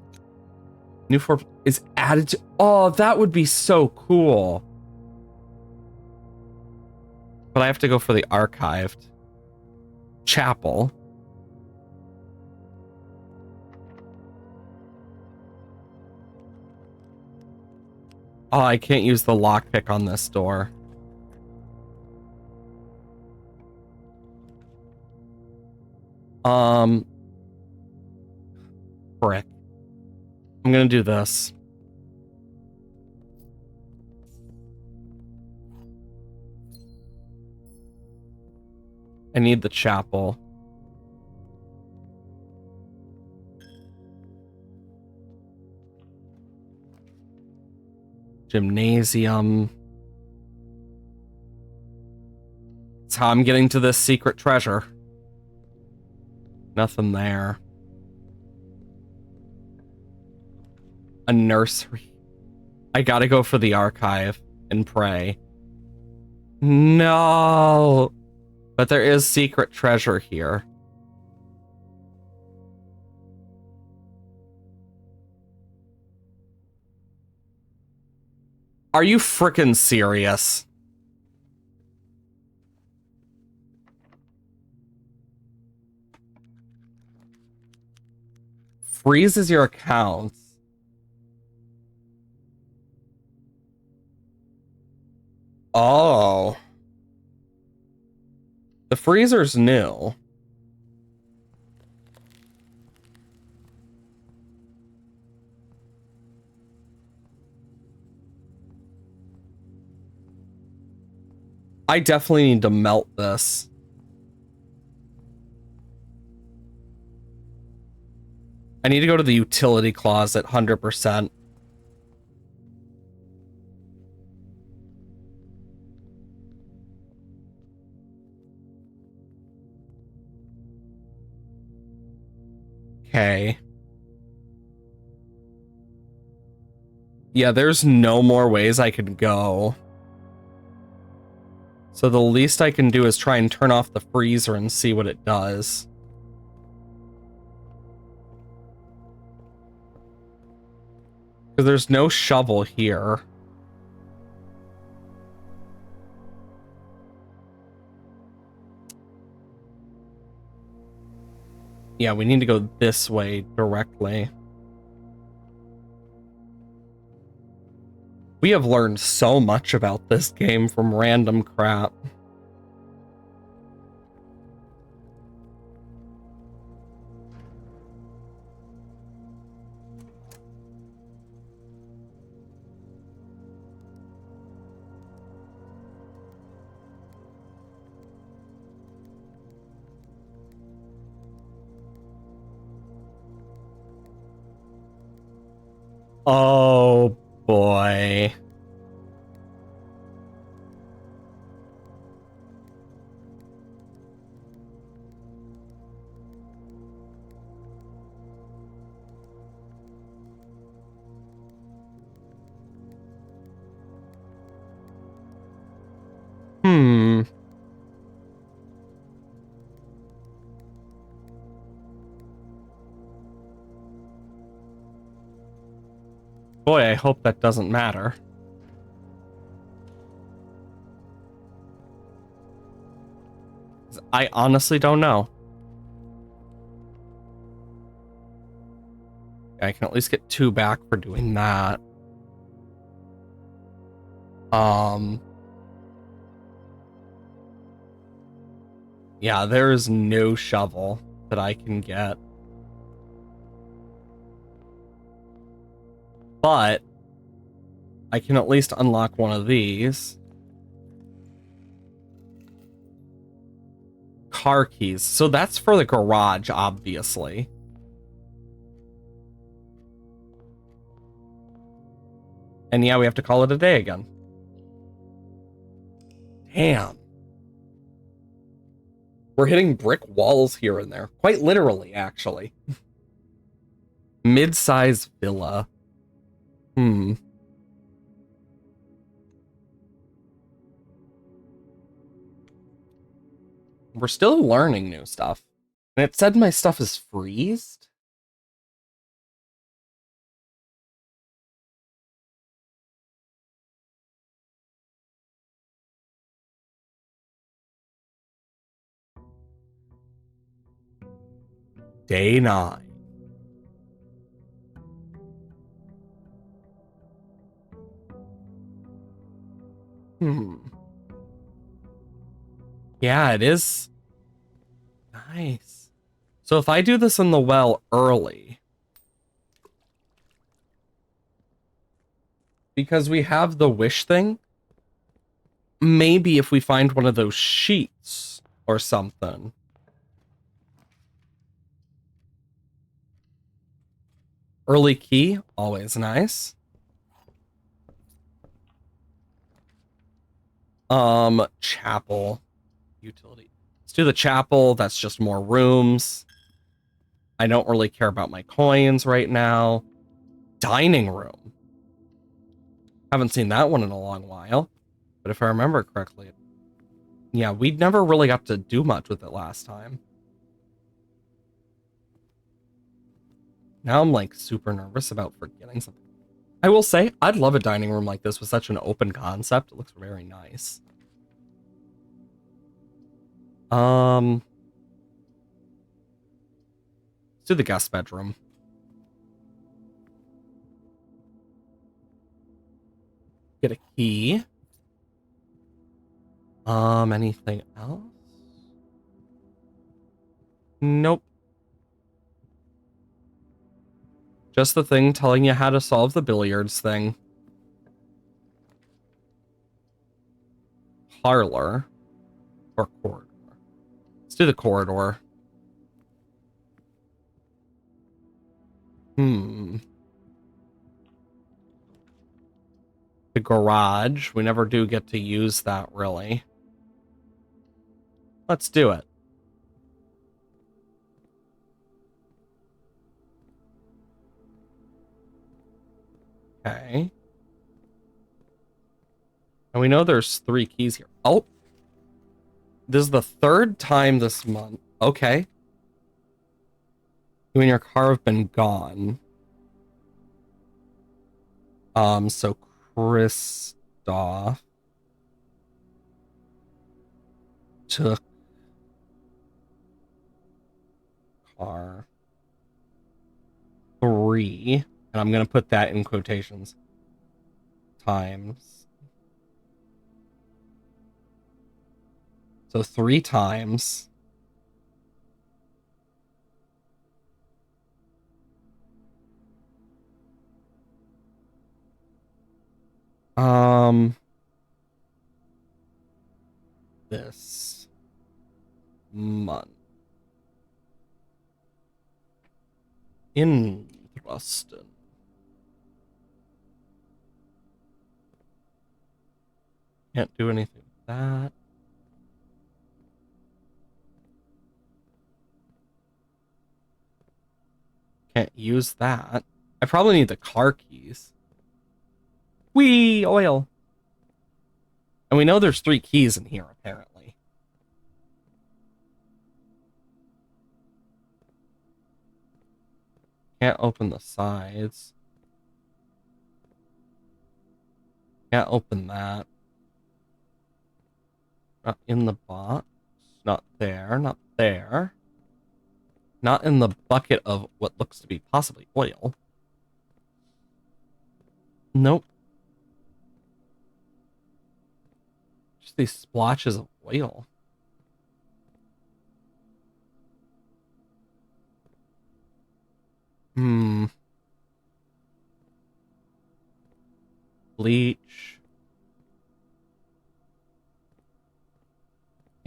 New form is added to... Oh, that would be so cool. But I have to go for the archived. Chapel. Oh, I can't use the lockpick on this door. Frick. I'm gonna do this. I need the chapel. Gymnasium. That's how I'm getting to this secret treasure. Nothing there. A nursery. I gotta go for the archive and pray. No! But there is secret treasure here. Are you frickin' serious? Freezes your accounts. Oh. The freezer's new. I definitely need to melt this. I need to go to the utility closet 100%. Okay. Yeah, there's no more ways I could go. So the least I can do is try and turn off the freezer and see what it does. Because there's no shovel here. Yeah, we need to go this way directly. We have learned so much about this game from random crap. Oh boy. Boy, I hope that doesn't matter. I honestly don't know. I can at least get 2 back for doing that. Yeah, there is no shovel that I can get. But I can at least unlock one of these. car keys. So that's for the garage, obviously. And yeah, we have to call it a day again. Damn. We're hitting brick walls here and there. Quite literally, actually. Mid-size villa. We're still learning new stuff. And it said my stuff is freezed. Day 9. Yeah, it is. Nice. So if I do this in the well early, because we have the wish thing, maybe if we find one of those sheets or something. Early key, always nice. Chapel. Utility. Let's do the chapel. That's just more rooms. I don't really care about my coins right now. Dining room. Haven't seen that one in a long while. But if I remember correctly, yeah, we never really got to do much with it last time. Now I'm like super nervous about forgetting something. I will say, I'd love a dining room like this with such an open concept. It looks very nice. Let's do the guest bedroom. Get a key. Anything else? Nope. Just the thing telling you how to solve the billiards thing. Parlor. Or corridor. Let's do the corridor. The garage. We never do get to use that, really. Let's do it. Okay. And we know there's 3 keys here. Oh! This is the 3rd time this month. Okay. You and your car have been gone. So Christoph took car 3, and I'm gonna put that in quotations, times. So 3 times. This month. Interesting. Can't do anything with that. Can't use that. I probably need the car keys. Whee! Oil. And we know there's 3 keys in here, apparently. Can't open the sides. Can't open that. Not in the box. Not there. Not there. Not in the bucket of what looks to be possibly oil. Nope. Just these splotches of oil. Bleach.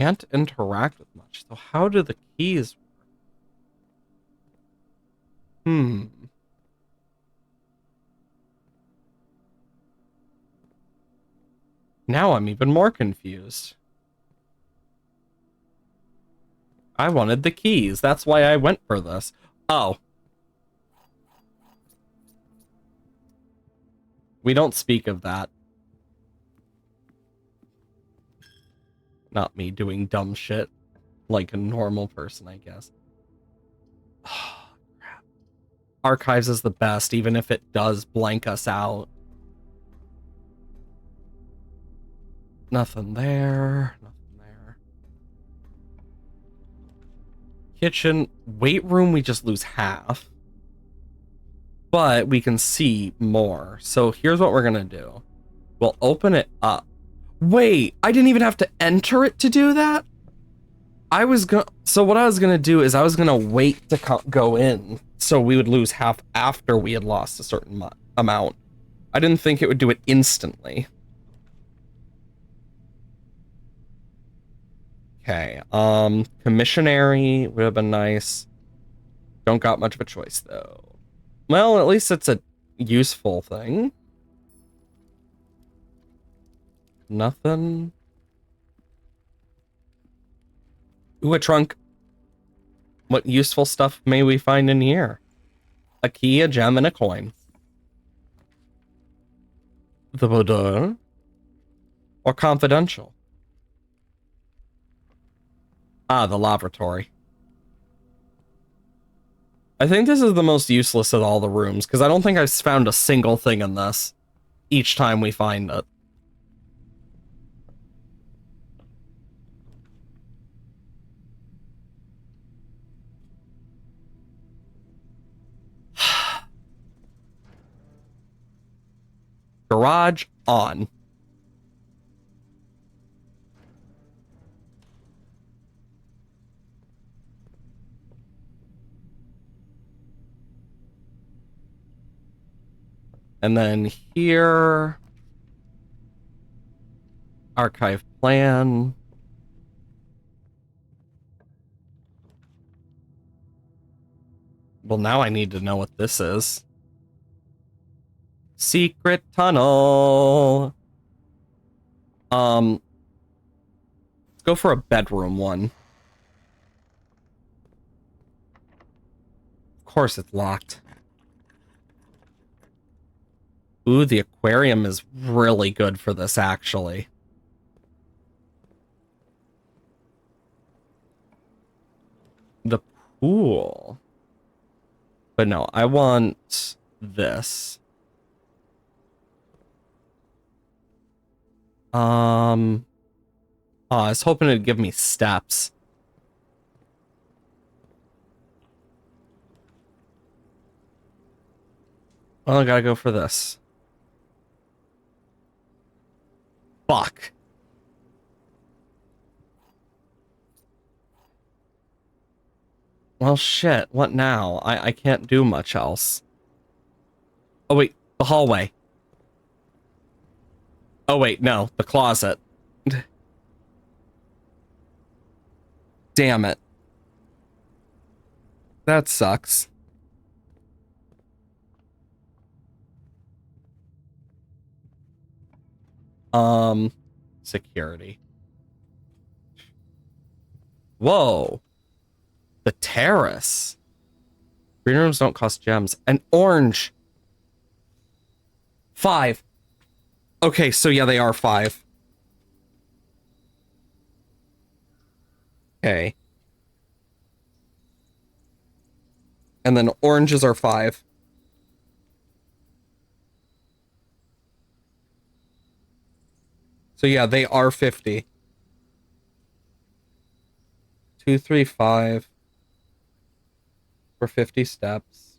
can't interact with much. So how do the keys work? Now I'm even more confused. I wanted the keys. That's why I went for this. Oh. We don't speak of that. Not me doing dumb shit like a normal person, I guess. Oh, crap. Archives is the best, even if it does blank us out. Nothing there. Nothing there. Kitchen. Weight room, we just lose half. But we can see more. So here's what we're going to do. We'll open it up. Wait, I didn't even have to enter it to do that? So what I was going to do is I was going to wait to go in. So we would lose half after we had lost a certain amount. I didn't think it would do it instantly. Okay, commissionary would have been nice. Don't got much of a choice, though. Well, at least it's a useful thing. Nothing. Ooh, a trunk. What useful stuff may we find in here? A key, a gem, and a coin. The boudoir? Or confidential? Ah, the laboratory. I think this is the most useless of all the rooms, because I don't think I've found a single thing in this each time we find it. Garage on. And then here, archive plan. Well, now I need to know what this is. Secret tunnel. Let's go for a bedroom one. Of course it's locked. Ooh, the aquarium is really good for this, actually. The pool. But no, I want this. Oh, I was hoping it'd give me steps. Well, I gotta go for this. Fuck. Well, shit. What now? I can't do much else. Oh, wait. The hallway. Oh, wait. No. The closet. Damn it. That sucks. Security. Whoa. The terrace. Green rooms don't cost gems. And orange. 5. Okay, so yeah, they are 5. Okay. And then oranges are 5. So yeah, they are 50. 2, 3, 5. For 50 steps.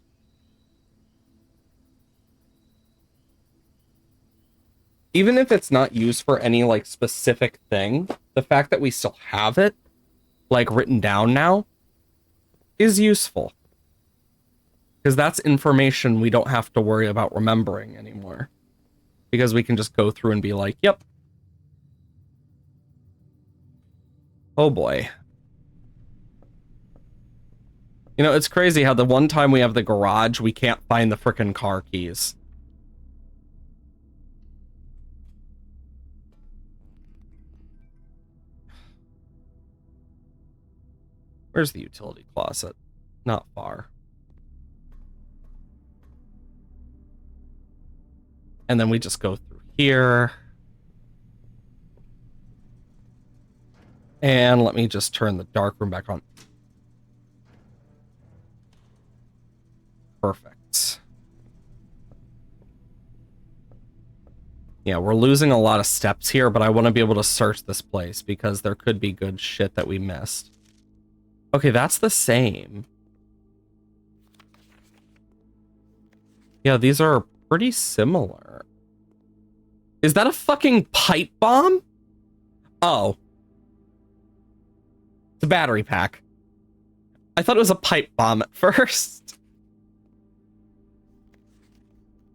Even if it's not used for any like specific thing, the fact that we still have it like written down now is useful. Because that's information we don't have to worry about remembering anymore. Because we can just go through and be like, yep. Oh boy. You know, it's crazy how the one time we have the garage, we can't find the frickin' car keys. Where's the utility closet? Not far. And then we just go through here. And let me just turn the dark room back on. Perfect. Yeah, we're losing a lot of steps here, but I want to be able to search this place because there could be good shit that we missed. Okay, that's the same. Yeah, these are pretty similar. Is that a fucking pipe bomb? Oh. It's a battery pack. I thought it was a pipe bomb at first.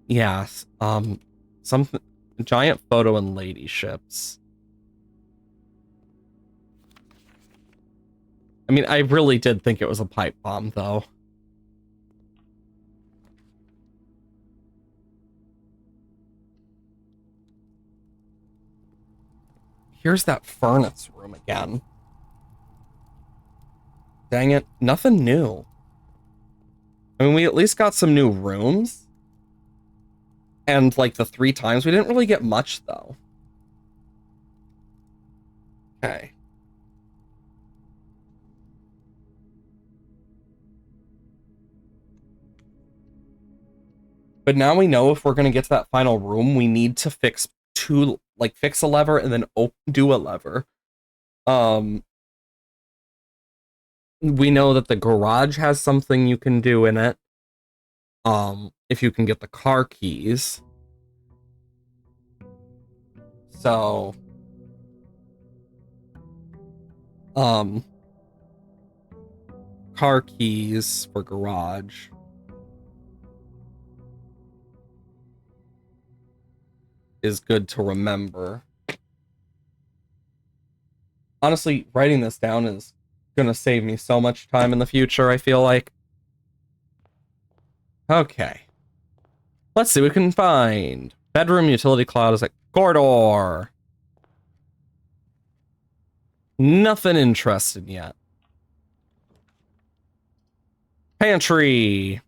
Yes, something giant photo and lady ships. I mean, I really did think it was a pipe bomb, though. Here's that furnace room again. Dang it, nothing new. I mean, we at least got some new rooms. And, like, the 3 times, we didn't really get much, though. Okay. But now we know if we're going to get to that final room, we need to fix fix a lever and then do a lever. We know that the garage has something you can do in it. If you can get the car keys. So, car keys for garage. Is good to remember. Honestly, writing this down is gonna save me so much time in the future, I feel like. Okay. Let's see what we can find. Bedroom utility closet corridor. Nothing interesting yet. Pantry.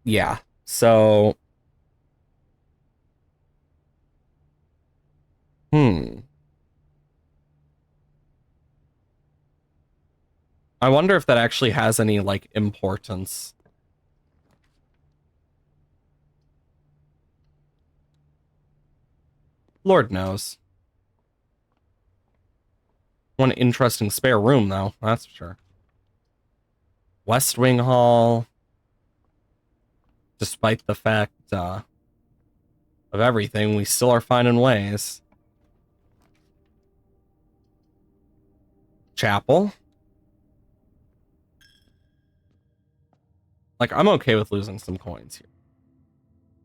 Yeah, so... I wonder if that actually has any, like, importance. Lord knows. One interesting spare room, though, that's for sure. West Wing Hall. Despite the fact, of everything, we still are finding ways. Chapel. Like, I'm okay with losing some coins here.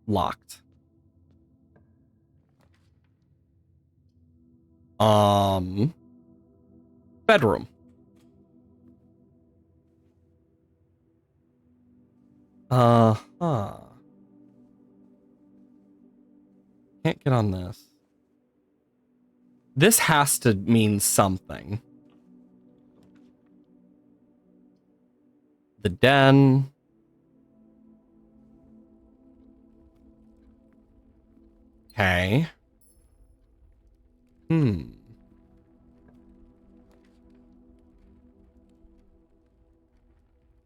Locked. Bedroom. Uh-huh. Can't get on this. This has to mean something. The den. Okay.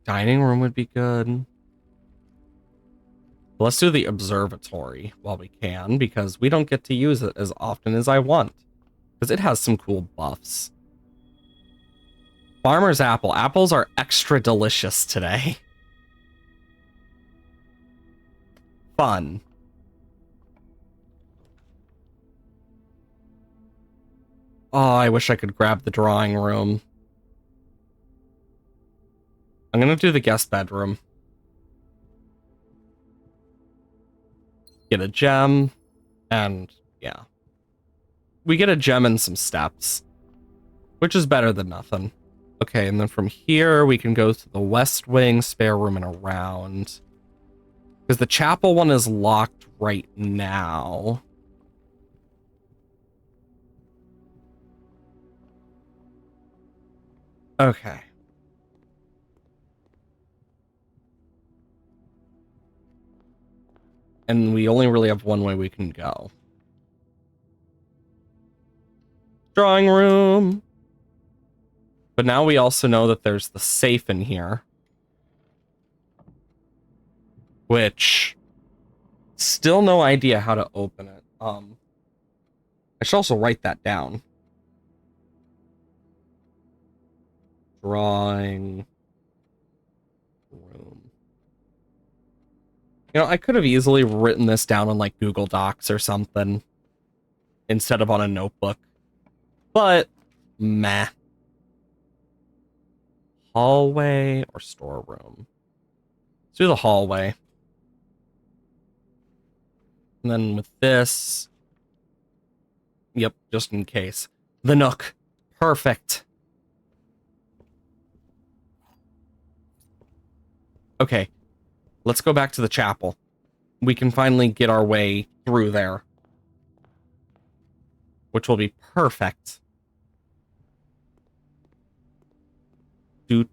Dining room would be good. Let's do the observatory while we can, because we don't get to use it as often as I want. Because it has some cool buffs. Farmer's apple. Apples are extra delicious today. Fun. Oh, I wish I could grab the drawing room. I'm gonna do the guest bedroom. Get a gem, and Yeah. We get a gem and some steps, which is better than nothing. Okay, and then from here, we can go to the west wing, spare room, and around. Because the chapel one is locked right now. Okay. And we only really have one way we can go. Drawing room. But now we also know that there's the safe in here. Which, still no idea how to open it. I should also write that down. Drawing room. You know, I could have easily written this down on like Google Docs or something instead of on a notebook. But, meh. Hallway or storeroom? Let's do the hallway. And then with this... Yep, just in case. The nook. Perfect. Okay, let's go back to the chapel. We can finally get our way through there. Which will be perfect. Doot.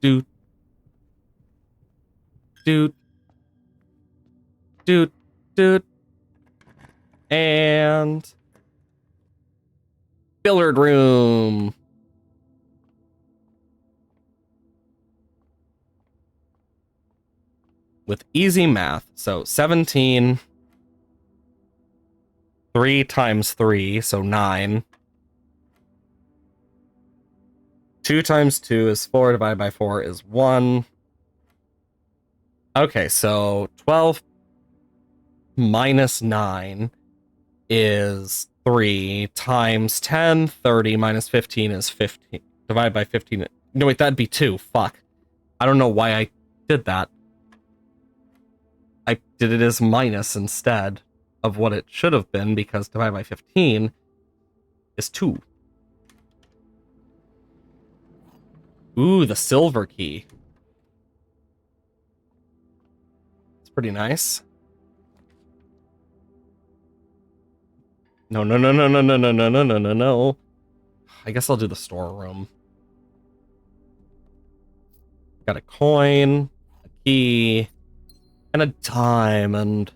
Doot. Doot. Doot. Doot. And... billiard room. With easy math. So 17. 3 times 3, so 9. 2 times 2 is 4, divided by 4 is 1. Okay, so 12 minus 9 is 3 times 10, 30 minus 15 is 15. Divided by 15. No, wait, that'd be 2. Fuck. I don't know why I did that. I did it as minus instead of what it should have been, because divided by 15 is 2. Ooh, the silver key. It's pretty nice. No, no, no, no, no, no, no, no, no, no, no, no. I guess I'll do the storeroom. Got a coin, a key, and a diamond.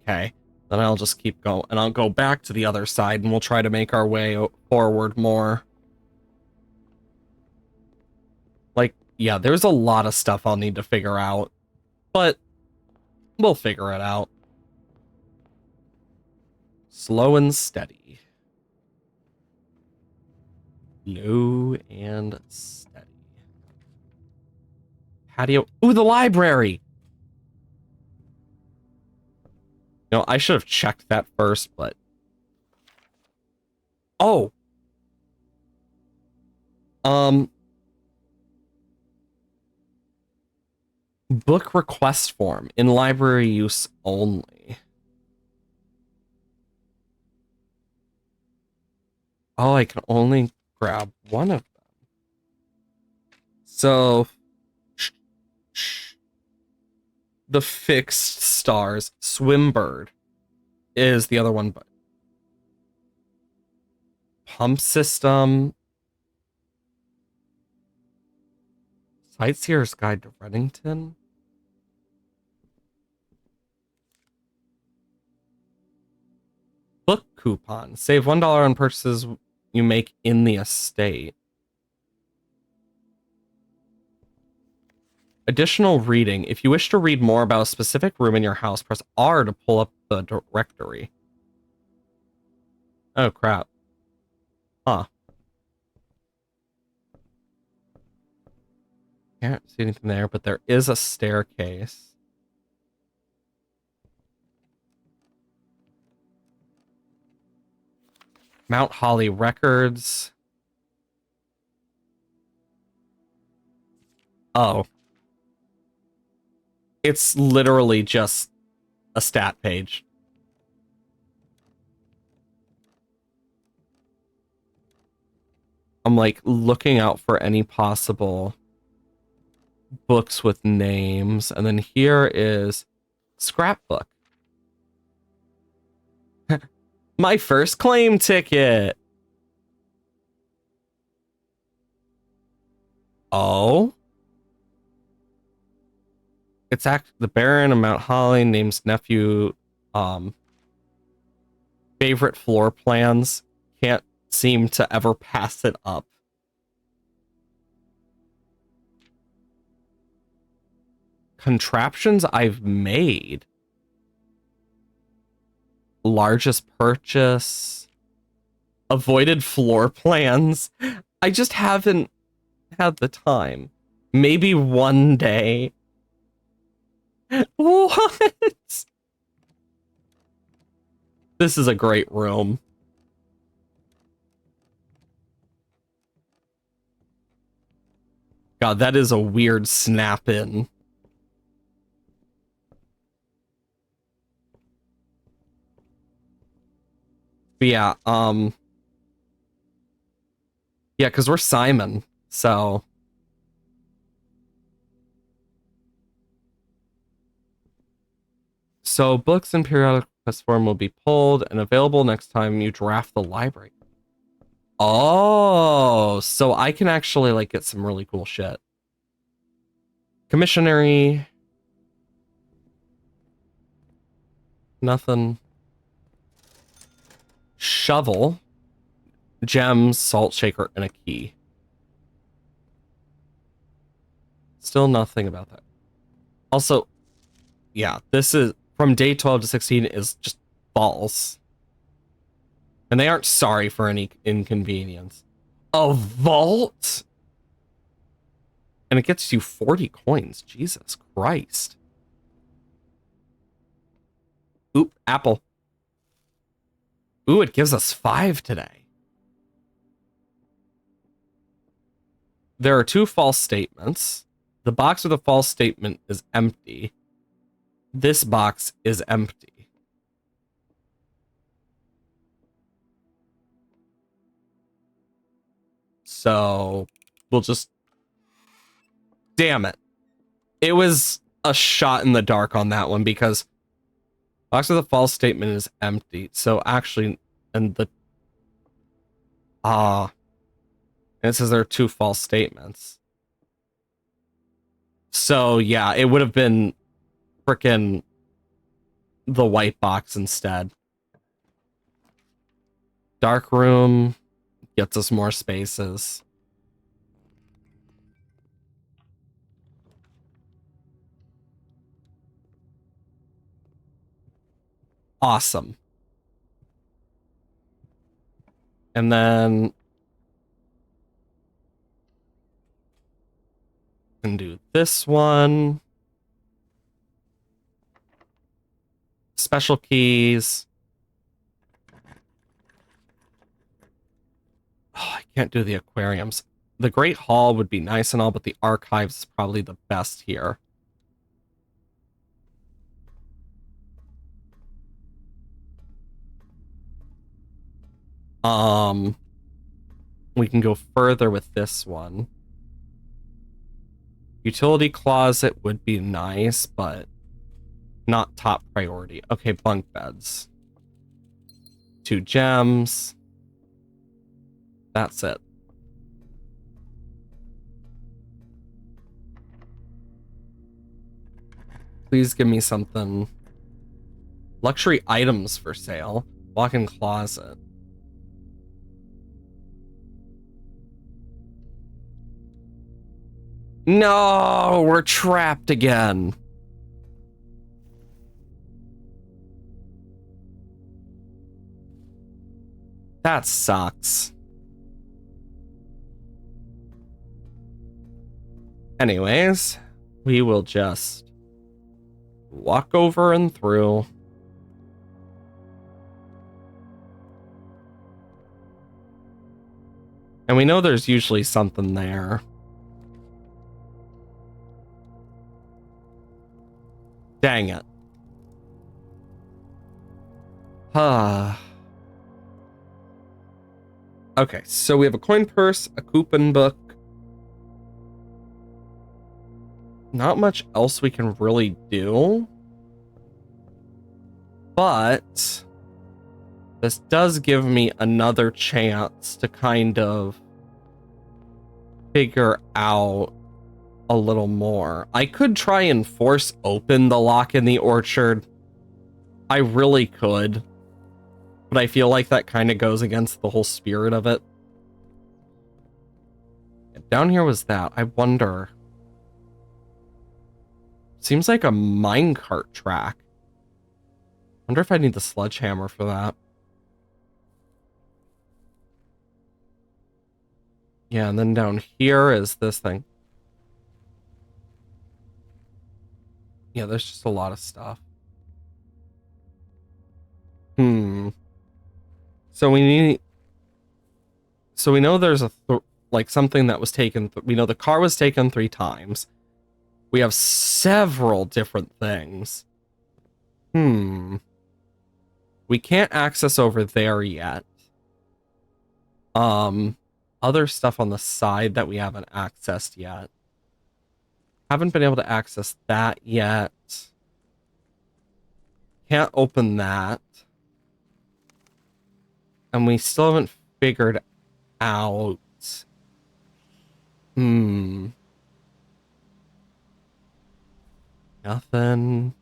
Okay, then I'll just keep going, and I'll go back to the other side, and we'll try to make our way forward more. Like, yeah, there's a lot of stuff I'll need to figure out, but we'll figure it out. Slow and steady. Low and steady. Patio. Ooh, the library! No, I should have checked that first, but... Oh! Book request form in library use only. Oh, I can only grab one of them. So... The fixed stars. Swimbird is the other one, but... Pump system... Sightseer's Guide to Reddington? Book coupon. Save $1 on purchases you make in the estate. Additional reading. If you wish to read more about a specific room in your house, press R to pull up the directory. Oh, crap. Huh. Can't see anything there, but there is a staircase. Mount Holly records. Oh. It's literally just a stat page. I'm like looking out for any possible books with names, and then here is scrapbook. My first claim ticket. Oh. It's the Baron of Mount Holly names nephew favorite floor plans. Can't seem to ever pass it up. Contraptions I've made. Largest purchase. Avoided floor plans. I just haven't had the time. Maybe one day. What? This is a great room. God, that is a weird snap in. But yeah, yeah, because we're Simon, so books in periodic request form will be pulled and available next time you draft the library. Oh, so I can actually like get some really cool shit. Commissionary. Nothing. Shovel. Gems, salt shaker, and a key. Still nothing about that. Also, yeah, this is from day 12 to 16 is just false. And they aren't sorry for any inconvenience. A vault? And it gets you 40 coins. Jesus Christ. Oop, apple. Ooh, it gives us 5 today. There are 2 false statements. The box with a false statement is empty. This box is empty. So we'll just... Damn it. It was a shot in the dark on that one because box with a false statement is empty. So actually, and the... and it says there are 2 false statements. So yeah, it would have been frickin' the white box instead. Dark room gets us more spaces. Awesome. And then can do this one. Special keys. Oh, I can't do the aquariums. The Great Hall would be nice and all, but the archives is probably the best here. We can go further with this one. Utility closet would be nice, but not top priority. Okay, bunk beds. 2 gems. That's it. Please give me something. Luxury items for sale. Walk-in closet. No, we're trapped again. That sucks. Anyways, we will just walk over and through. And we know there's usually something there. Dang it. Okay, so we have a coin purse, a coupon book. Not much else we can really do. But this does give me another chance to kind of figure out a little more. I could try and force open the lock in the orchard. I really could. But I feel like that kind of goes against the whole spirit of it. Down here was that. I wonder. Seems like a minecart track. Wonder if I need the sledgehammer for that. Yeah, and then down here is this thing. Yeah, there's just a lot of stuff. So we know there's like something that was taken. We know the car was taken 3 times. We have several different things. We can't access over there yet. Other stuff on the side that we haven't accessed yet. Haven't been able to access that yet. Can't open that. And we still haven't figured out. Nothing.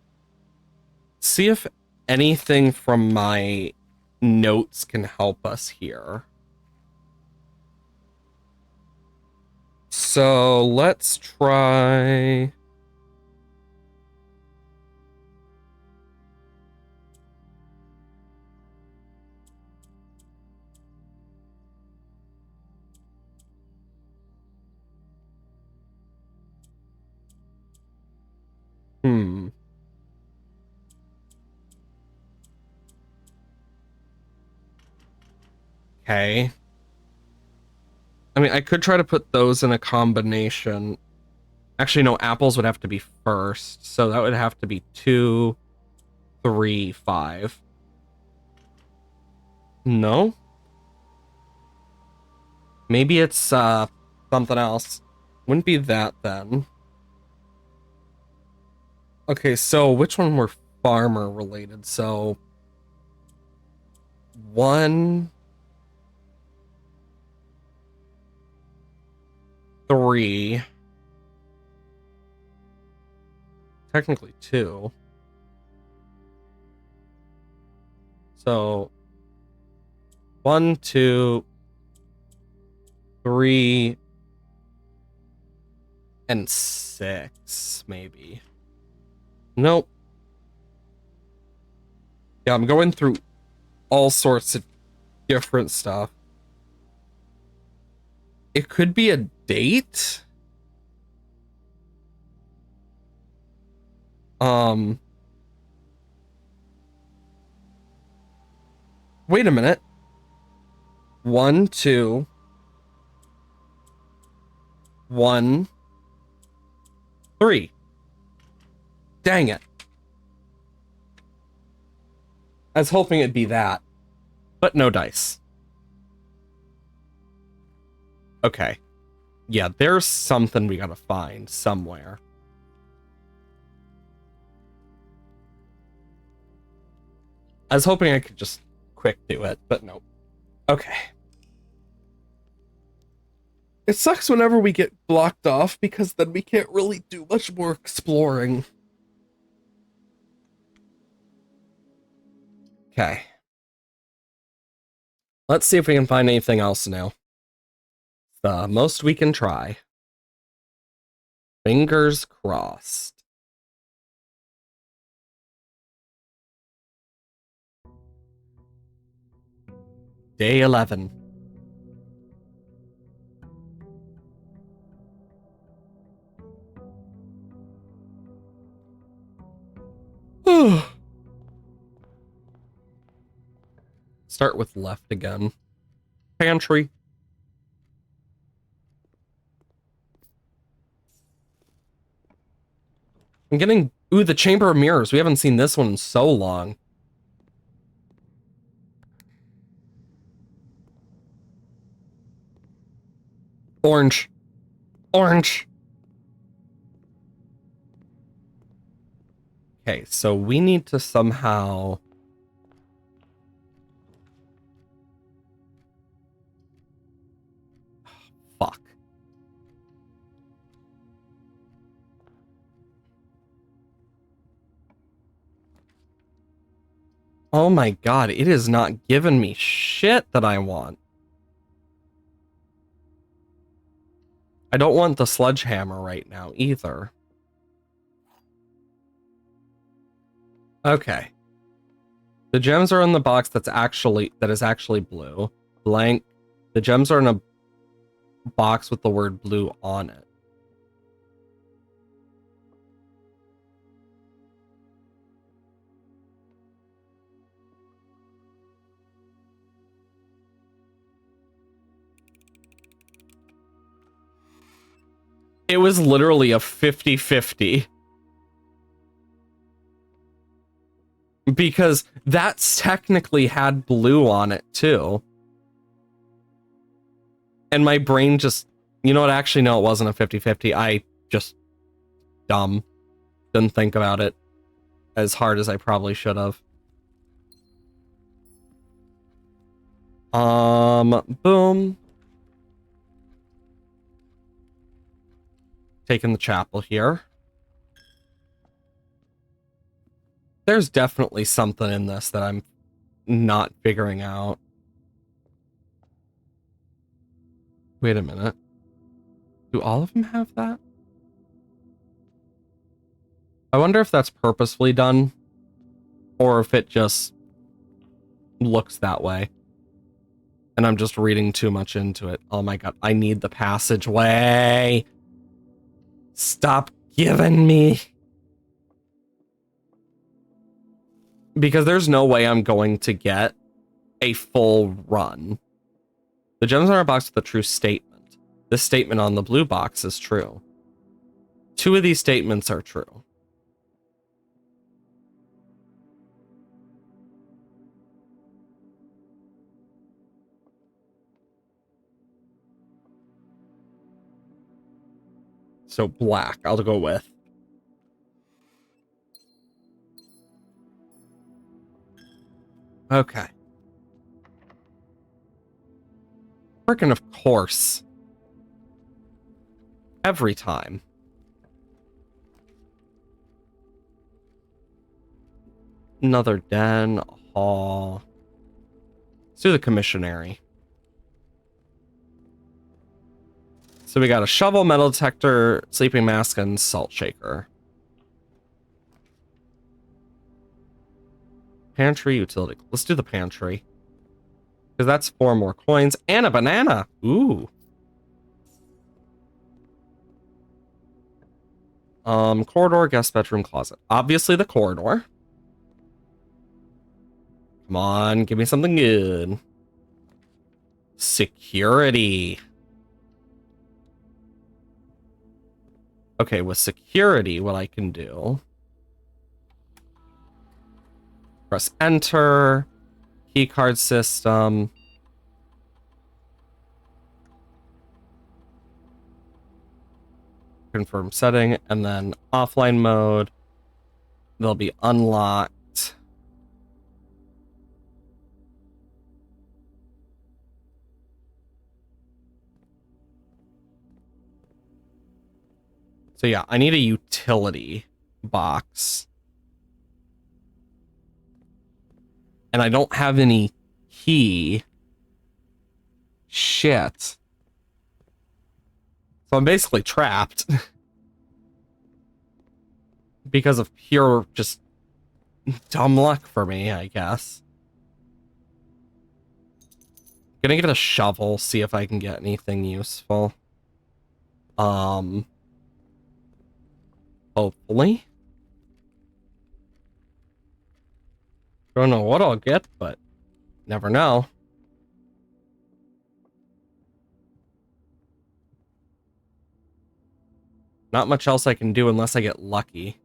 See if anything from my notes can help us here. So let's try. Okay. I mean, I could try to put those in a combination. Actually, no, apples would have to be first. So that would have to be 2, 3, 5. No? Maybe it's something else. Wouldn't be that then. Okay, so which one were farmer related? So 1, 3. Technically 2. So 1, 2, 3, and 6, maybe. Nope. Yeah, I'm going through all sorts of different stuff. It could be a date. Wait a minute. 1, 2, 1, 3. Dang it. I was hoping it'd be that, but no dice. Okay. Yeah, there's something we gotta find somewhere. I was hoping I could just quick do it, but no. Okay. It sucks whenever we get blocked off because then we can't really do much more exploring. Okay. Let's see if we can find anything else now. The most we can try. Fingers crossed. Day 11. Start with left again. Pantry. I'm getting Ooh, the Chamber of Mirrors. We haven't seen this one in so long. Orange. Orange. Okay, so we need to somehow... Fuck. Oh my god, it is not giving me shit that I want. I don't want the sledgehammer right now either. Okay. The gems are in the box that is actually blue. Blank. The gems are in a box with the word blue on it. It was literally a 50-50. Because that's technically had blue on it too. And my brain just, you know what, actually no, it wasn't a 50-50. I just dumb. Didn't think about it as hard as I probably should have. Boom. Taking the chapel here. There's definitely something in this that I'm not figuring out. Wait a minute. Do all of them have that? I wonder if that's purposefully done or if it just looks that way. And I'm just reading too much into it. Oh my god, I need the passageway. Stop giving me. Because there's no way I'm going to get a full run. The gems are a box with a true statement. This statement on the blue box is true. 2 of these statements are true. So black, I'll go with. Okay. Freaking of course. Every time. Another den, a hall. Let's do the commissionary. So we got a shovel, metal detector, sleeping mask, and salt shaker. Pantry, utility. Let's do the pantry. Because that's 4 more coins and a banana. Ooh. Corridor, guest bedroom, closet. Obviously the corridor. Come on, give me something good. Security. Okay, with security, what I can do... Press enter. Keycard system. Confirm setting, and then offline mode. They'll be unlocked. So yeah, I need a utility box. And I don't have any key. Shit. So I'm basically trapped. Because of pure just dumb luck for me, I guess. Gonna get a shovel, see if I can get anything useful. Hopefully. Don't know what I'll get, but never know. Not much else I can do unless I get lucky.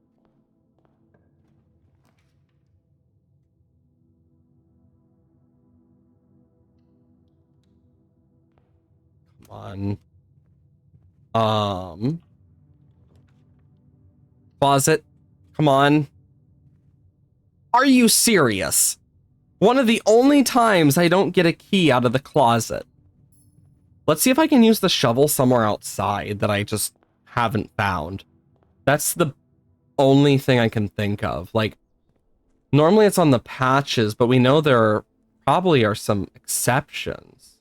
on. Closet. Come on. Are you serious? One of the only times I don't get a key out of the closet. Let's see if I can use the shovel somewhere outside that I just haven't found. That's the only thing I can think of. Like, normally it's on the patches, but we know there probably are some exceptions.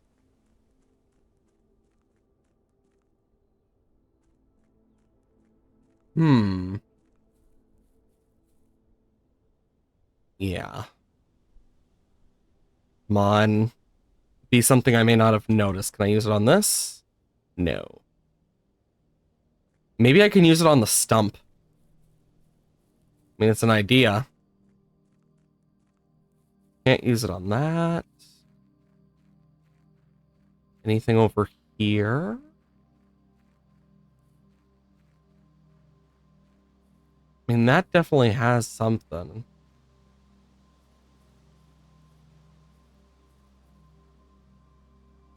Yeah. Come on. Be something I may not have noticed. Can I use it on this? No. Maybe I can use it on the stump. I mean, it's an idea. Can't use it on that. Anything over here? I mean, that definitely has something.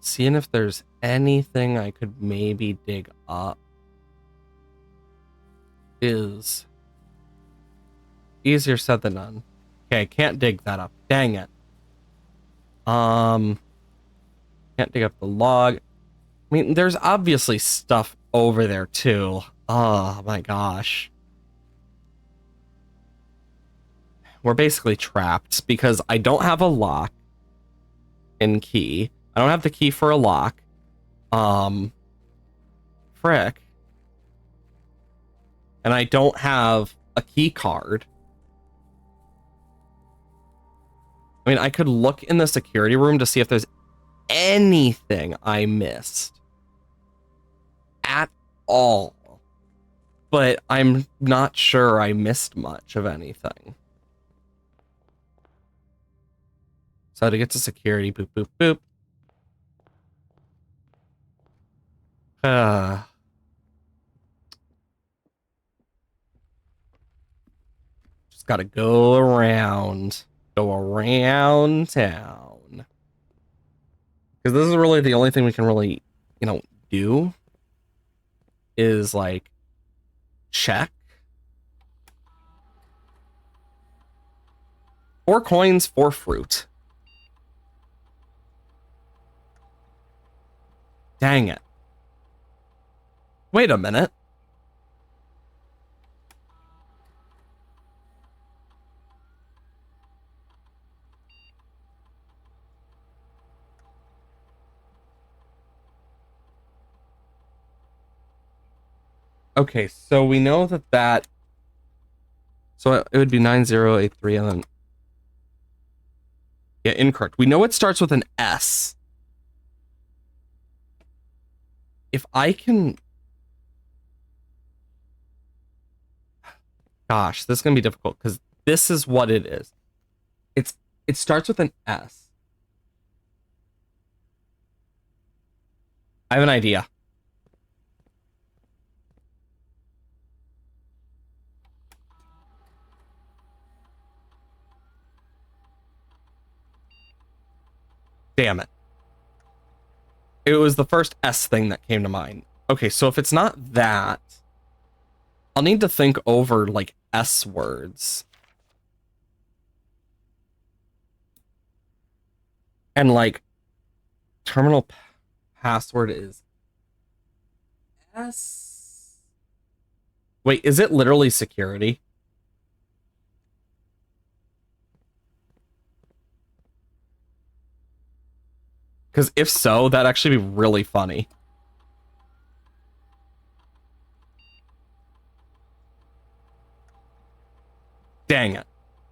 Seeing if there's anything I could maybe dig up is easier said than done. Okay, can't dig that up. Dang it. Can't dig up the log. I mean, there's obviously stuff over there too. Oh my gosh. We're basically trapped because I don't have a lock and key. I don't have the key for a lock. Frick. And I don't have a key card. I mean, I could look in the security room to see if there's anything I missed at all. But I'm not sure I missed much of anything. So to get to security, boop, boop, boop. Just gotta go around town. Because this is really the only thing we can really, do is like check. 4 coins, 4 fruit. Dang it. Wait a minute. Okay, so we know that so it would be 9083 and then yeah, incorrect. We know it starts with an S. If I can gosh, this is gonna be difficult because this is what it is. It starts with an S. I have an idea. Damn it. It was the first S thing that came to mind. Okay, so if it's not that, I'll need to think over like S words. And like terminal password is S. Wait, is it literally security? Because if so, that'd actually be really funny. Dang it.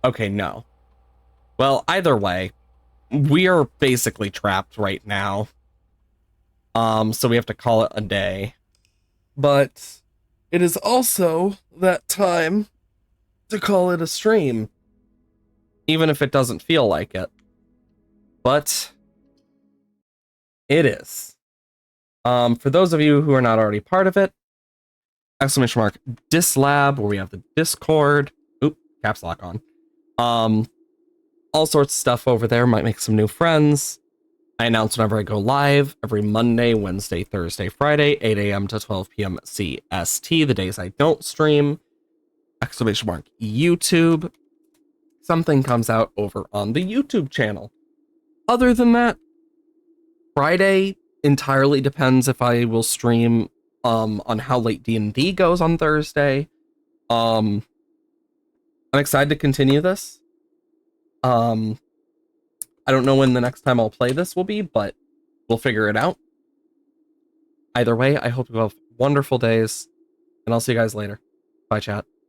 Okay, no. Well, either way, we are basically trapped right now. So we have to call it a day. But it is also that time to call it a stream. Even if it doesn't feel like it. But it is. For those of you who are not already part of it, !dislab, where we have the Discord. Oop, caps lock on. All sorts of stuff over there. Might make some new friends. I announce whenever I go live every Monday, Wednesday, Thursday, Friday, 8 a.m. to 12 p.m. CST. The days I don't stream, !YouTube. Something comes out over on the YouTube channel. Other than that, Friday entirely depends if I will stream on how late D&D goes on Thursday. I'm excited to continue this. I don't know when the next time I'll play this will be, but we'll figure it out. Either way, I hope you have wonderful days, and I'll see you guys later. Bye, chat.